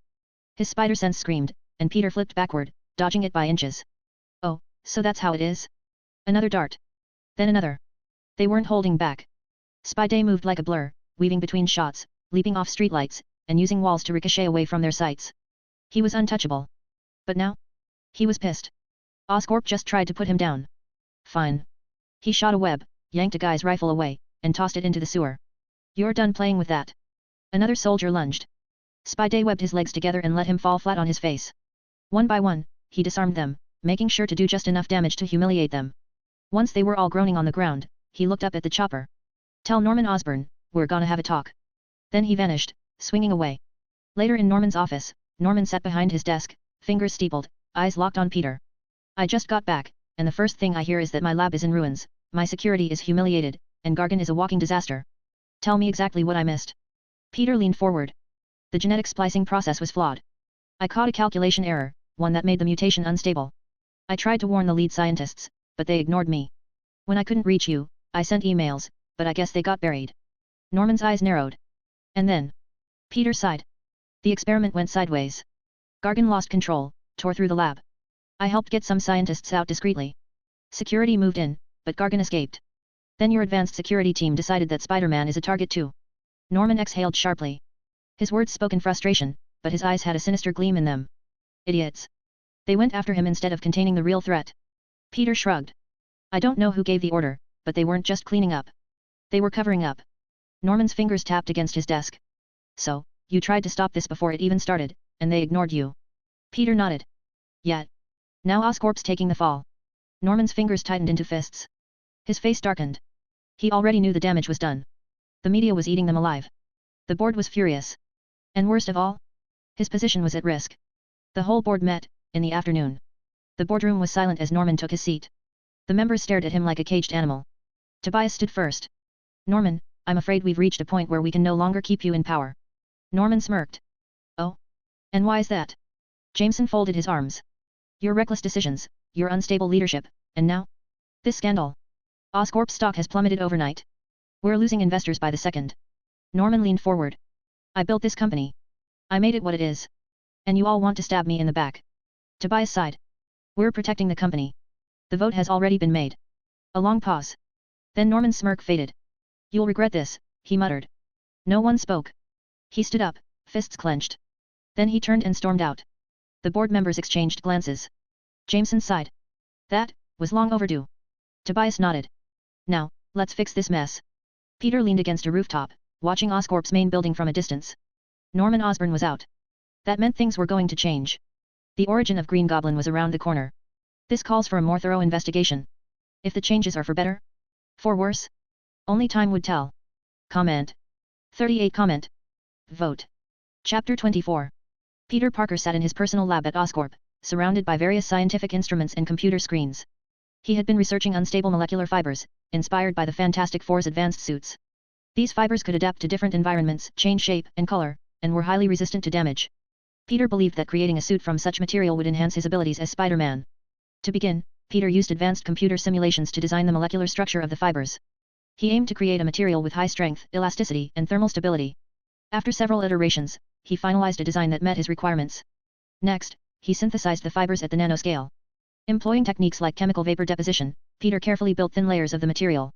His spider sense screamed, and Peter flipped backward, dodging it by inches. Oh, so that's how it is? Another dart. Then another. They weren't holding back. Spidey moved like a blur, weaving between shots, leaping off streetlights, and using walls to ricochet away from their sights. He was untouchable. But now? He was pissed. Oscorp just tried to put him down. Fine. He shot a web, yanked a guy's rifle away, and tossed it into the sewer. You're done playing with that. Another soldier lunged. Spidey webbed his legs together and let him fall flat on his face. One by one, he disarmed them, making sure to do just enough damage to humiliate them. Once they were all groaning on the ground, he looked up at the chopper. Tell Norman Osborn, we're gonna have a talk. Then he vanished, swinging away. Later in Norman's office, Norman sat behind his desk, fingers steepled, eyes locked on Peter. I just got back, and the first thing I hear is that my lab is in ruins, my security is humiliated, and Gargan is a walking disaster. Tell me exactly what I missed. Peter leaned forward. The genetic splicing process was flawed. I caught a calculation error, one that made the mutation unstable. I tried to warn the lead scientists, but they ignored me. When I couldn't reach you, I sent emails, but I guess they got buried. Norman's eyes narrowed. And then? Peter sighed. The experiment went sideways. Gargan lost control, tore through the lab. I helped get some scientists out discreetly. Security moved in, but Gargan escaped. Then your advanced security team decided that Spider-Man is a target too. Norman exhaled sharply. His words spoke in frustration, but his eyes had a sinister gleam in them. Idiots. They went after him instead of containing the real threat. Peter shrugged. I don't know who gave the order, but they weren't just cleaning up. They were covering up. Norman's fingers tapped against his desk. So, you tried to stop this before it even started, and they ignored you. Peter nodded. Yet. Now Oscorp's taking the fall. Norman's fingers tightened into fists. His face darkened. He already knew the damage was done. The media was eating them alive. The board was furious. And worst of all? His position was at risk. The whole board met, in the afternoon. The boardroom was silent as Norman took his seat. The members stared at him like a caged animal. Tobias stood first. Norman, I'm afraid we've reached a point where we can no longer keep you in power. Norman smirked. Oh? And why is that? Jameson folded his arms. Your reckless decisions, your unstable leadership, and now? This scandal. Oscorp's stock has plummeted overnight. We're losing investors by the second. Norman leaned forward. I built this company. I made it what it is. And you all want to stab me in the back. Tobias sighed. We're protecting the company. The vote has already been made. A long pause. Then Norman's smirk faded. You'll regret this, he muttered. No one spoke. He stood up, fists clenched. Then he turned and stormed out. The board members exchanged glances. Jameson sighed. That was long overdue. Tobias nodded. Now, let's fix this mess. Peter leaned against a rooftop, watching Oscorp's main building from a distance. Norman Osborn was out. That meant things were going to change. The origin of Green Goblin was around the corner. This calls for a more thorough investigation. If the changes are for better? For worse? Only time would tell. Comment. 38 Comment. Vote. Chapter 24. Peter Parker sat in his personal lab at Oscorp, surrounded by various scientific instruments and computer screens. He had been researching unstable molecular fibers, inspired by the Fantastic Four's advanced suits. These fibers could adapt to different environments, change shape and color, and were highly resistant to damage. Peter believed that creating a suit from such material would enhance his abilities as Spider-Man. To begin, Peter used advanced computer simulations to design the molecular structure of the fibers. He aimed to create a material with high strength, elasticity, and thermal stability. After several iterations, he finalized a design that met his requirements. Next, he synthesized the fibers at the nanoscale. Employing techniques like chemical vapor deposition, Peter carefully built thin layers of the material.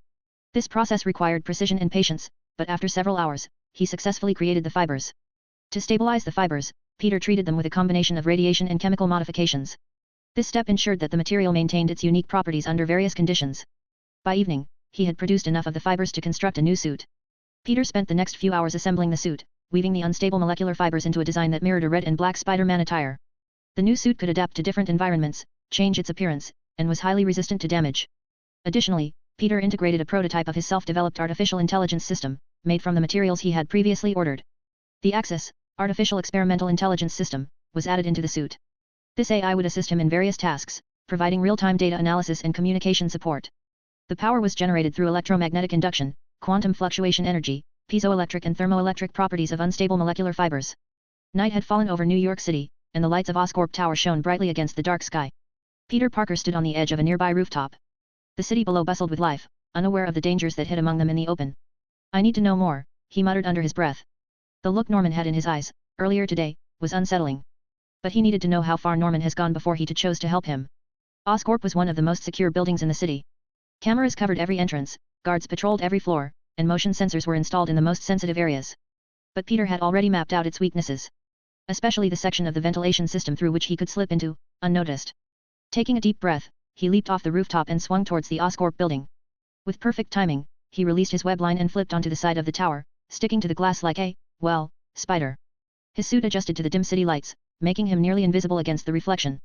This process required precision and patience, but after several hours, he successfully created the fibers. To stabilize the fibers, Peter treated them with a combination of radiation and chemical modifications. This step ensured that the material maintained its unique properties under various conditions. By evening, he had produced enough of the fibers to construct a new suit. Peter spent the next few hours assembling the suit, weaving the unstable molecular fibers into a design that mirrored a red and black Spider-Man attire. The new suit could adapt to different environments, change its appearance, and was highly resistant to damage. Additionally, Peter integrated a prototype of his self-developed artificial intelligence system, made from the materials he had previously ordered. The Axis, Artificial Experimental Intelligence System, was added into the suit. This AI would assist him in various tasks, providing real-time data analysis and communication support. The power was generated through electromagnetic induction, quantum fluctuation energy, piezoelectric and thermoelectric properties of unstable molecular fibers. Night had fallen over New York City, and the lights of Oscorp Tower shone brightly against the dark sky. Peter Parker stood on the edge of a nearby rooftop. The city below bustled with life, unaware of the dangers that hid among them in the open. I need to know more, he muttered under his breath. The look Norman had in his eyes, earlier today, was unsettling. But he needed to know how far Norman has gone before he chose to help him. Oscorp was one of the most secure buildings in the city. Cameras covered every entrance, guards patrolled every floor, and motion sensors were installed in the most sensitive areas. But Peter had already mapped out its weaknesses. Especially the section of the ventilation system through which he could slip into, unnoticed. Taking a deep breath, he leaped off the rooftop and swung towards the Oscorp building. With perfect timing, he released his web line and flipped onto the side of the tower, sticking to the glass like a, well, spider. His suit adjusted to the dim city lights, making him nearly invisible against the reflection.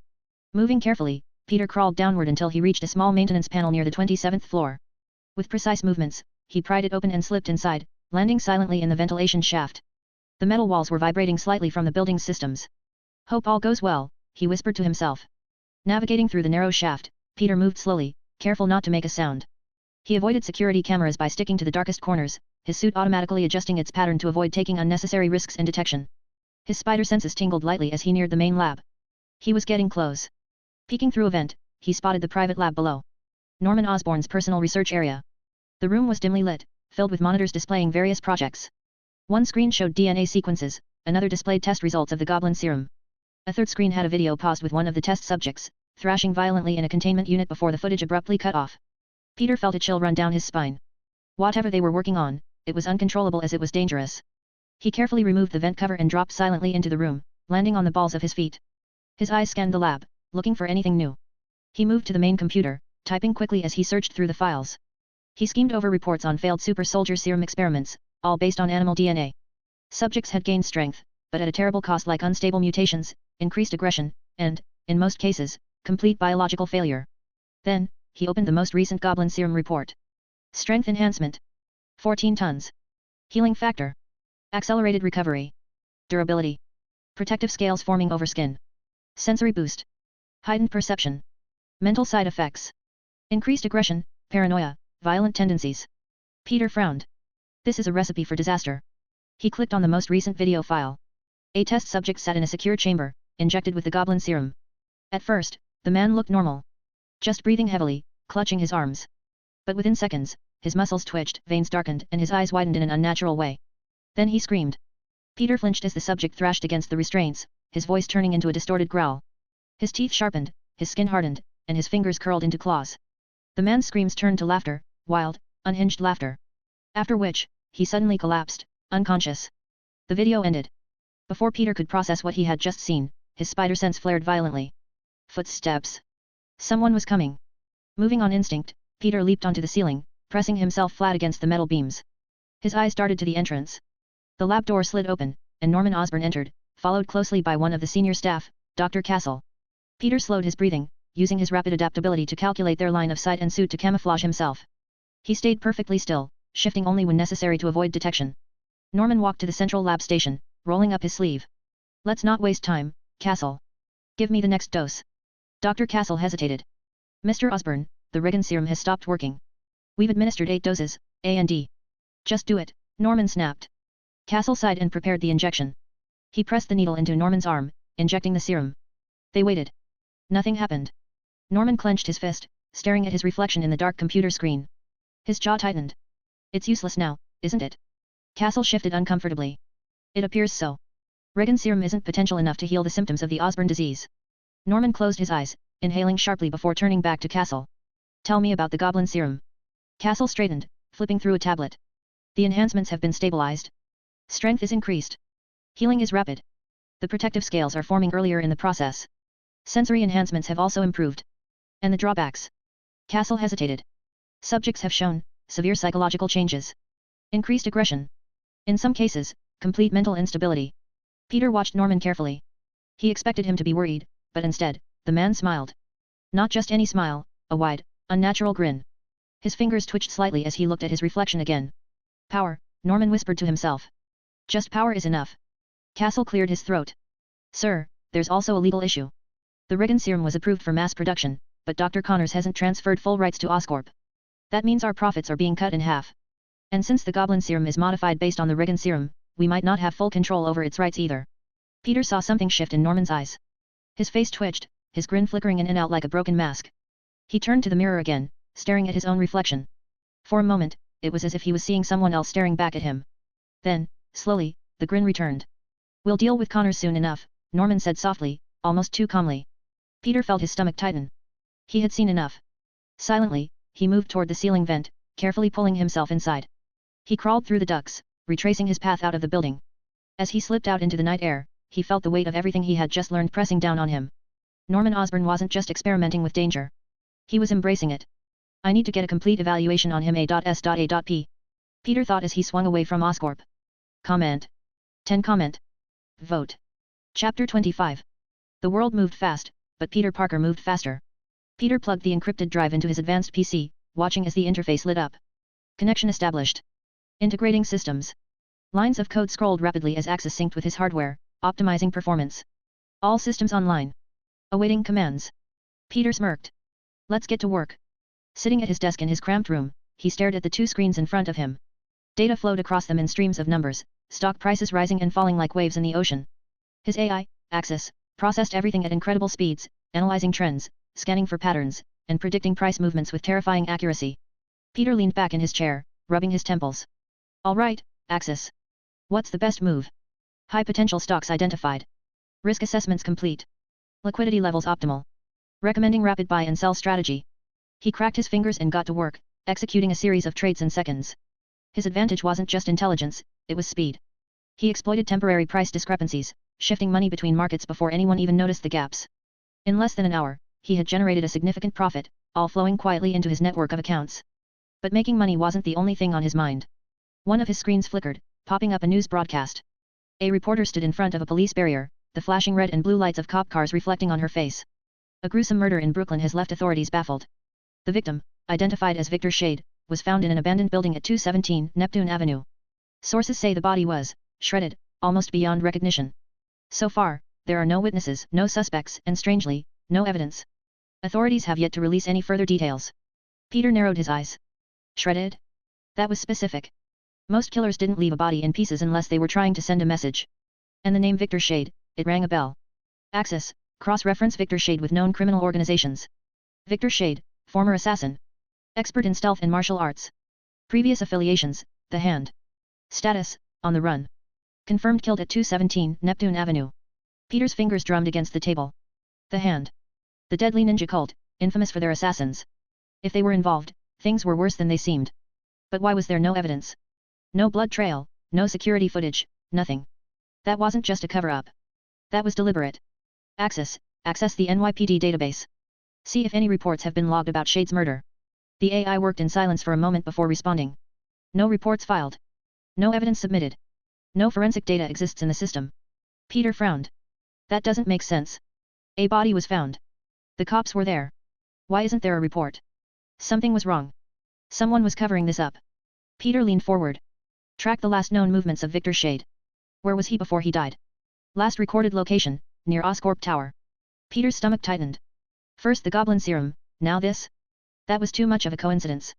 Moving carefully, Peter crawled downward until he reached a small maintenance panel near the 27th floor. With precise movements, he pried it open and slipped inside, landing silently in the ventilation shaft. The metal walls were vibrating slightly from the building's systems. Hope all goes well, he whispered to himself. Navigating through the narrow shaft, Peter moved slowly, careful not to make a sound. He avoided security cameras by sticking to the darkest corners, his suit automatically adjusting its pattern to avoid taking unnecessary risks and detection. His spider senses tingled lightly as he neared the main lab. He was getting close. Peeking through a vent, he spotted the private lab below. Norman Osborn's personal research area. The room was dimly lit, filled with monitors displaying various projects. One screen showed DNA sequences, another displayed test results of the goblin serum. A third screen had a video paused with one of the test subjects, thrashing violently in a containment unit before the footage abruptly cut off. Peter felt a chill run down his spine. Whatever they were working on, it was uncontrollable as it was dangerous. He carefully removed the vent cover and dropped silently into the room, landing on the balls of his feet. His eyes scanned the lab, looking for anything new. He moved to the main computer, typing quickly as he searched through the files. He skimmed over reports on failed super soldier serum experiments, all based on animal DNA. Subjects had gained strength, but at a terrible cost, like unstable mutations, increased aggression, and, in most cases, complete biological failure. Then, he opened the most recent goblin serum report. Strength enhancement. 14 tons. Healing factor. Accelerated recovery. Durability. Protective scales forming over skin. Sensory boost. Heightened perception. Mental side effects. Increased aggression, paranoia, violent tendencies. Peter frowned. This is a recipe for disaster. He clicked on the most recent video file. A test subject sat in a secure chamber, injected with the goblin serum. At first, the man looked normal. Just breathing heavily, clutching his arms. But within seconds, his muscles twitched, veins darkened, and his eyes widened in an unnatural way. Then he screamed. Peter flinched as the subject thrashed against the restraints, his voice turning into a distorted growl. His teeth sharpened, his skin hardened, and his fingers curled into claws. The man's screams turned to laughter, wild, unhinged laughter. After which, he suddenly collapsed, unconscious. The video ended. Before Peter could process what he had just seen, his spider sense flared violently. Footsteps. Someone was coming. Moving on instinct, Peter leaped onto the ceiling, pressing himself flat against the metal beams. His eyes darted to the entrance. The lab door slid open, and Norman Osborn entered, followed closely by one of the senior staff, Dr. Castle. Peter slowed his breathing, using his rapid adaptability to calculate their line of sight and suit to camouflage himself. He stayed perfectly still, shifting only when necessary to avoid detection. Norman walked to the central lab station, rolling up his sleeve. Let's not waste time, Castle. Give me the next dose. Dr. Castle hesitated. Mr. Osborn, the Regan serum has stopped working. We've administered 8 doses, A&D. Just do it, Norman snapped. Castle sighed and prepared the injection. He pressed the needle into Norman's arm, injecting the serum. They waited. Nothing happened. Norman clenched his fist, staring at his reflection in the dark computer screen. His jaw tightened. It's useless now, isn't it? Castle shifted uncomfortably. It appears so. Regan serum isn't potential enough to heal the symptoms of the Osborn disease. Norman closed his eyes, inhaling sharply before turning back to Castle. Tell me about the goblin serum. Castle straightened, flipping through a tablet. The enhancements have been stabilized. Strength is increased. Healing is rapid. The protective scales are forming earlier in the process. Sensory enhancements have also improved. And the drawbacks? Castle hesitated. Subjects have shown severe psychological changes. Increased aggression. In some cases, complete mental instability. Peter watched Norman carefully. He expected him to be worried, but instead, the man smiled. Not just any smile, a wide, unnatural grin. His fingers twitched slightly as he looked at his reflection again. Power, Norman whispered to himself. Just power is enough. Castle cleared his throat. Sir, there's also a legal issue. The Regan serum was approved for mass production, but Dr. Connors hasn't transferred full rights to Oscorp. That means our profits are being cut in half. And since the goblin serum is modified based on the Regan serum, we might not have full control over its rights either. Peter saw something shift in Norman's eyes. His face twitched, his grin flickering in and out like a broken mask. He turned to the mirror again, staring at his own reflection. For a moment, it was as if he was seeing someone else staring back at him. Then, slowly, the grin returned. We'll deal with Connors soon enough, Norman said softly, almost too calmly. Peter felt his stomach tighten. He had seen enough. Silently, he moved toward the ceiling vent, carefully pulling himself inside. He crawled through the ducts, retracing his path out of the building. As he slipped out into the night air, he felt the weight of everything he had just learned pressing down on him. Norman Osborn wasn't just experimenting with danger. He was embracing it. I need to get a complete evaluation on him A.S.A.P. Peter thought as he swung away from Oscorp. Comment. 10 comment. Vote. Chapter 25. The world moved fast, but Peter Parker moved faster. Peter plugged the encrypted drive into his advanced PC, watching as the interface lit up. Connection established. Integrating systems. Lines of code scrolled rapidly as Axis synced with his hardware, optimizing performance. All systems online. Awaiting commands. Peter smirked. Let's get to work. Sitting at his desk in his cramped room, he stared at the 2 screens in front of him. Data flowed across them in streams of numbers, stock prices rising and falling like waves in the ocean. His AI, Axis, processed everything at incredible speeds, analyzing trends, scanning for patterns, and predicting price movements with terrifying accuracy. Peter leaned back in his chair, rubbing his temples. All right, Axis. What's the best move? High potential stocks identified. Risk assessments complete. Liquidity levels optimal. Recommending rapid buy and sell strategy. He cracked his fingers and got to work, executing a series of trades in seconds. His advantage wasn't just intelligence, it was speed. He exploited temporary price discrepancies, shifting money between markets before anyone even noticed the gaps. In less than an hour, he had generated a significant profit, all flowing quietly into his network of accounts. But making money wasn't the only thing on his mind. One of his screens flickered, popping up a news broadcast. A reporter stood in front of a police barrier, the flashing red and blue lights of cop cars reflecting on her face. A gruesome murder in Brooklyn has left authorities baffled. The victim, identified as Victor Shade, was found in an abandoned building at 217 Neptune Avenue. Sources say the body was shredded, almost beyond recognition. So far, there are no witnesses, no suspects, and strangely, no evidence. Authorities have yet to release any further details. Peter narrowed his eyes. Shredded? That was specific. Most killers didn't leave a body in pieces unless they were trying to send a message. And the name Victor Shade, it rang a bell. Axis, cross-reference Victor Shade with known criminal organizations. Victor Shade, former assassin. Expert in stealth and martial arts. Previous affiliations, The Hand. Status, on the run. Confirmed killed at 217 Neptune Avenue. Peter's fingers drummed against the table. The Hand. The deadly ninja cult, infamous for their assassins. If they were involved, things were worse than they seemed. But why was there no evidence? No blood trail, no security footage, nothing. That wasn't just a cover-up. That was deliberate. Axis, access the NYPD database. See if any reports have been logged about Shade's murder. The AI worked in silence for a moment before responding. No reports filed. No evidence submitted. No forensic data exists in the system. Peter frowned. That doesn't make sense. A body was found. The cops were there. Why isn't there a report? Something was wrong. Someone was covering this up. Peter leaned forward. Track the last known movements of Victor Shade. Where was he before he died? Last recorded location, near Oscorp Tower. Peter's stomach tightened. First the goblin serum, now this? That was too much of a coincidence.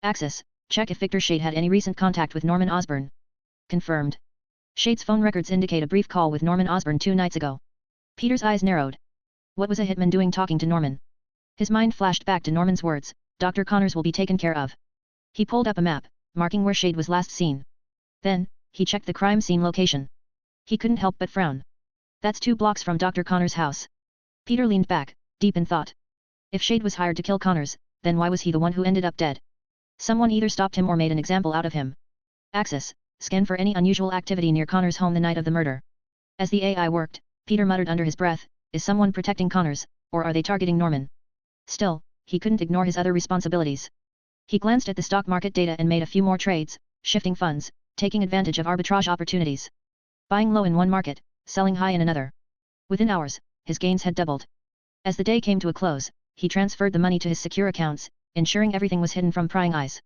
Axis, check if Victor Shade had any recent contact with Norman Osborn. Confirmed. Shade's phone records indicate a brief call with Norman Osborn 2 nights ago. Peter's eyes narrowed. What was a hitman doing talking to Norman? His mind flashed back to Norman's words, Dr. Connors will be taken care of. He pulled up a map, marking where Shade was last seen. Then, he checked the crime scene location. He couldn't help but frown. That's 2 blocks from Dr. Connors' house. Peter leaned back, deep in thought. If Shade was hired to kill Connors, then why was he the one who ended up dead? Someone either stopped him or made an example out of him. Axis, scan for any unusual activity near Connors' home the night of the murder. As the AI worked, Peter muttered under his breath, is someone protecting Connors, or are they targeting Norman? Still, he couldn't ignore his other responsibilities. He glanced at the stock market data and made a few more trades, shifting funds, taking advantage of arbitrage opportunities. Buying low in one market, selling high in another. Within hours, his gains had doubled. As the day came to a close, he transferred the money to his secure accounts, ensuring everything was hidden from prying eyes.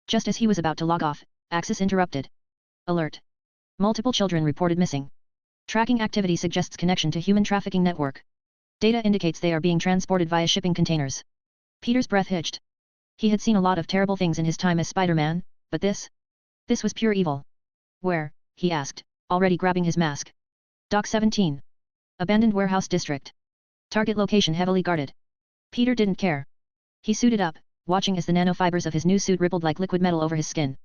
Just as he was about to log off, Axis interrupted. Alert. Multiple children reported missing. Tracking activity suggests connection to human trafficking network. Data indicates they are being transported via shipping containers. Peter's breath hitched. He had seen a lot of terrible things in his time as Spider-Man, but this? This was pure evil. Where? He asked, already grabbing his mask. Dock 17. Abandoned warehouse district. Target location heavily guarded. Peter didn't care. He suited up, watching as the nanofibers of his new suit rippled like liquid metal over his skin.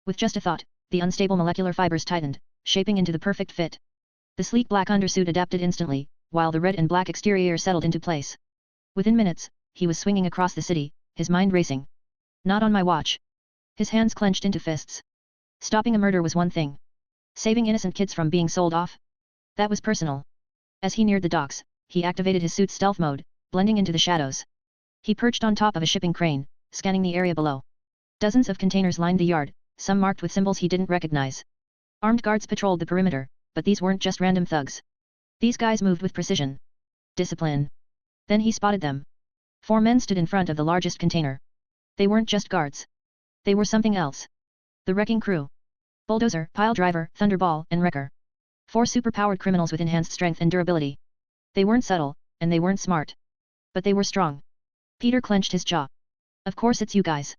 With just a thought, the unstable molecular fibers tightened, shaping into the perfect fit. The sleek black undersuit adapted instantly, while the red and black exterior settled into place. Within minutes, he was swinging across the city, his mind racing. Not on my watch. His hands clenched into fists. Stopping a murder was one thing. Saving innocent kids from being sold off? That was personal. As he neared the docks, he activated his suit's stealth mode, blending into the shadows. He perched on top of a shipping crane, scanning the area below. Dozens of containers lined the yard, some marked with symbols he didn't recognize. Armed guards patrolled the perimeter, but these weren't just random thugs. These guys moved with precision. Discipline. Then he spotted them. 4 men stood in front of the largest container. They weren't just guards. They were something else. The wrecking crew. Bulldozer, pile driver, thunderball, and wrecker. 4 superpowered criminals with enhanced strength and durability. They weren't subtle, and they weren't smart. But they were strong. Peter clenched his jaw. Of course it's you guys.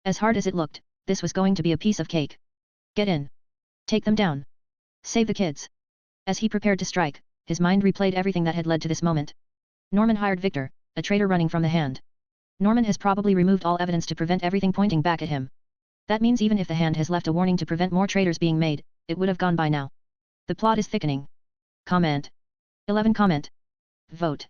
As hard as it looked, this was going to be a piece of cake. Get in. Take them down. Save the kids. As he prepared to strike, his mind replayed everything that had led to this moment. Norman hired Victor, a traitor running from the hand. Norman has probably removed all evidence to prevent everything pointing back at him. That means even if the hand has left a warning to prevent more traitors being made, it would have gone by now. The plot is thickening. Comment. 11 comment. Vote.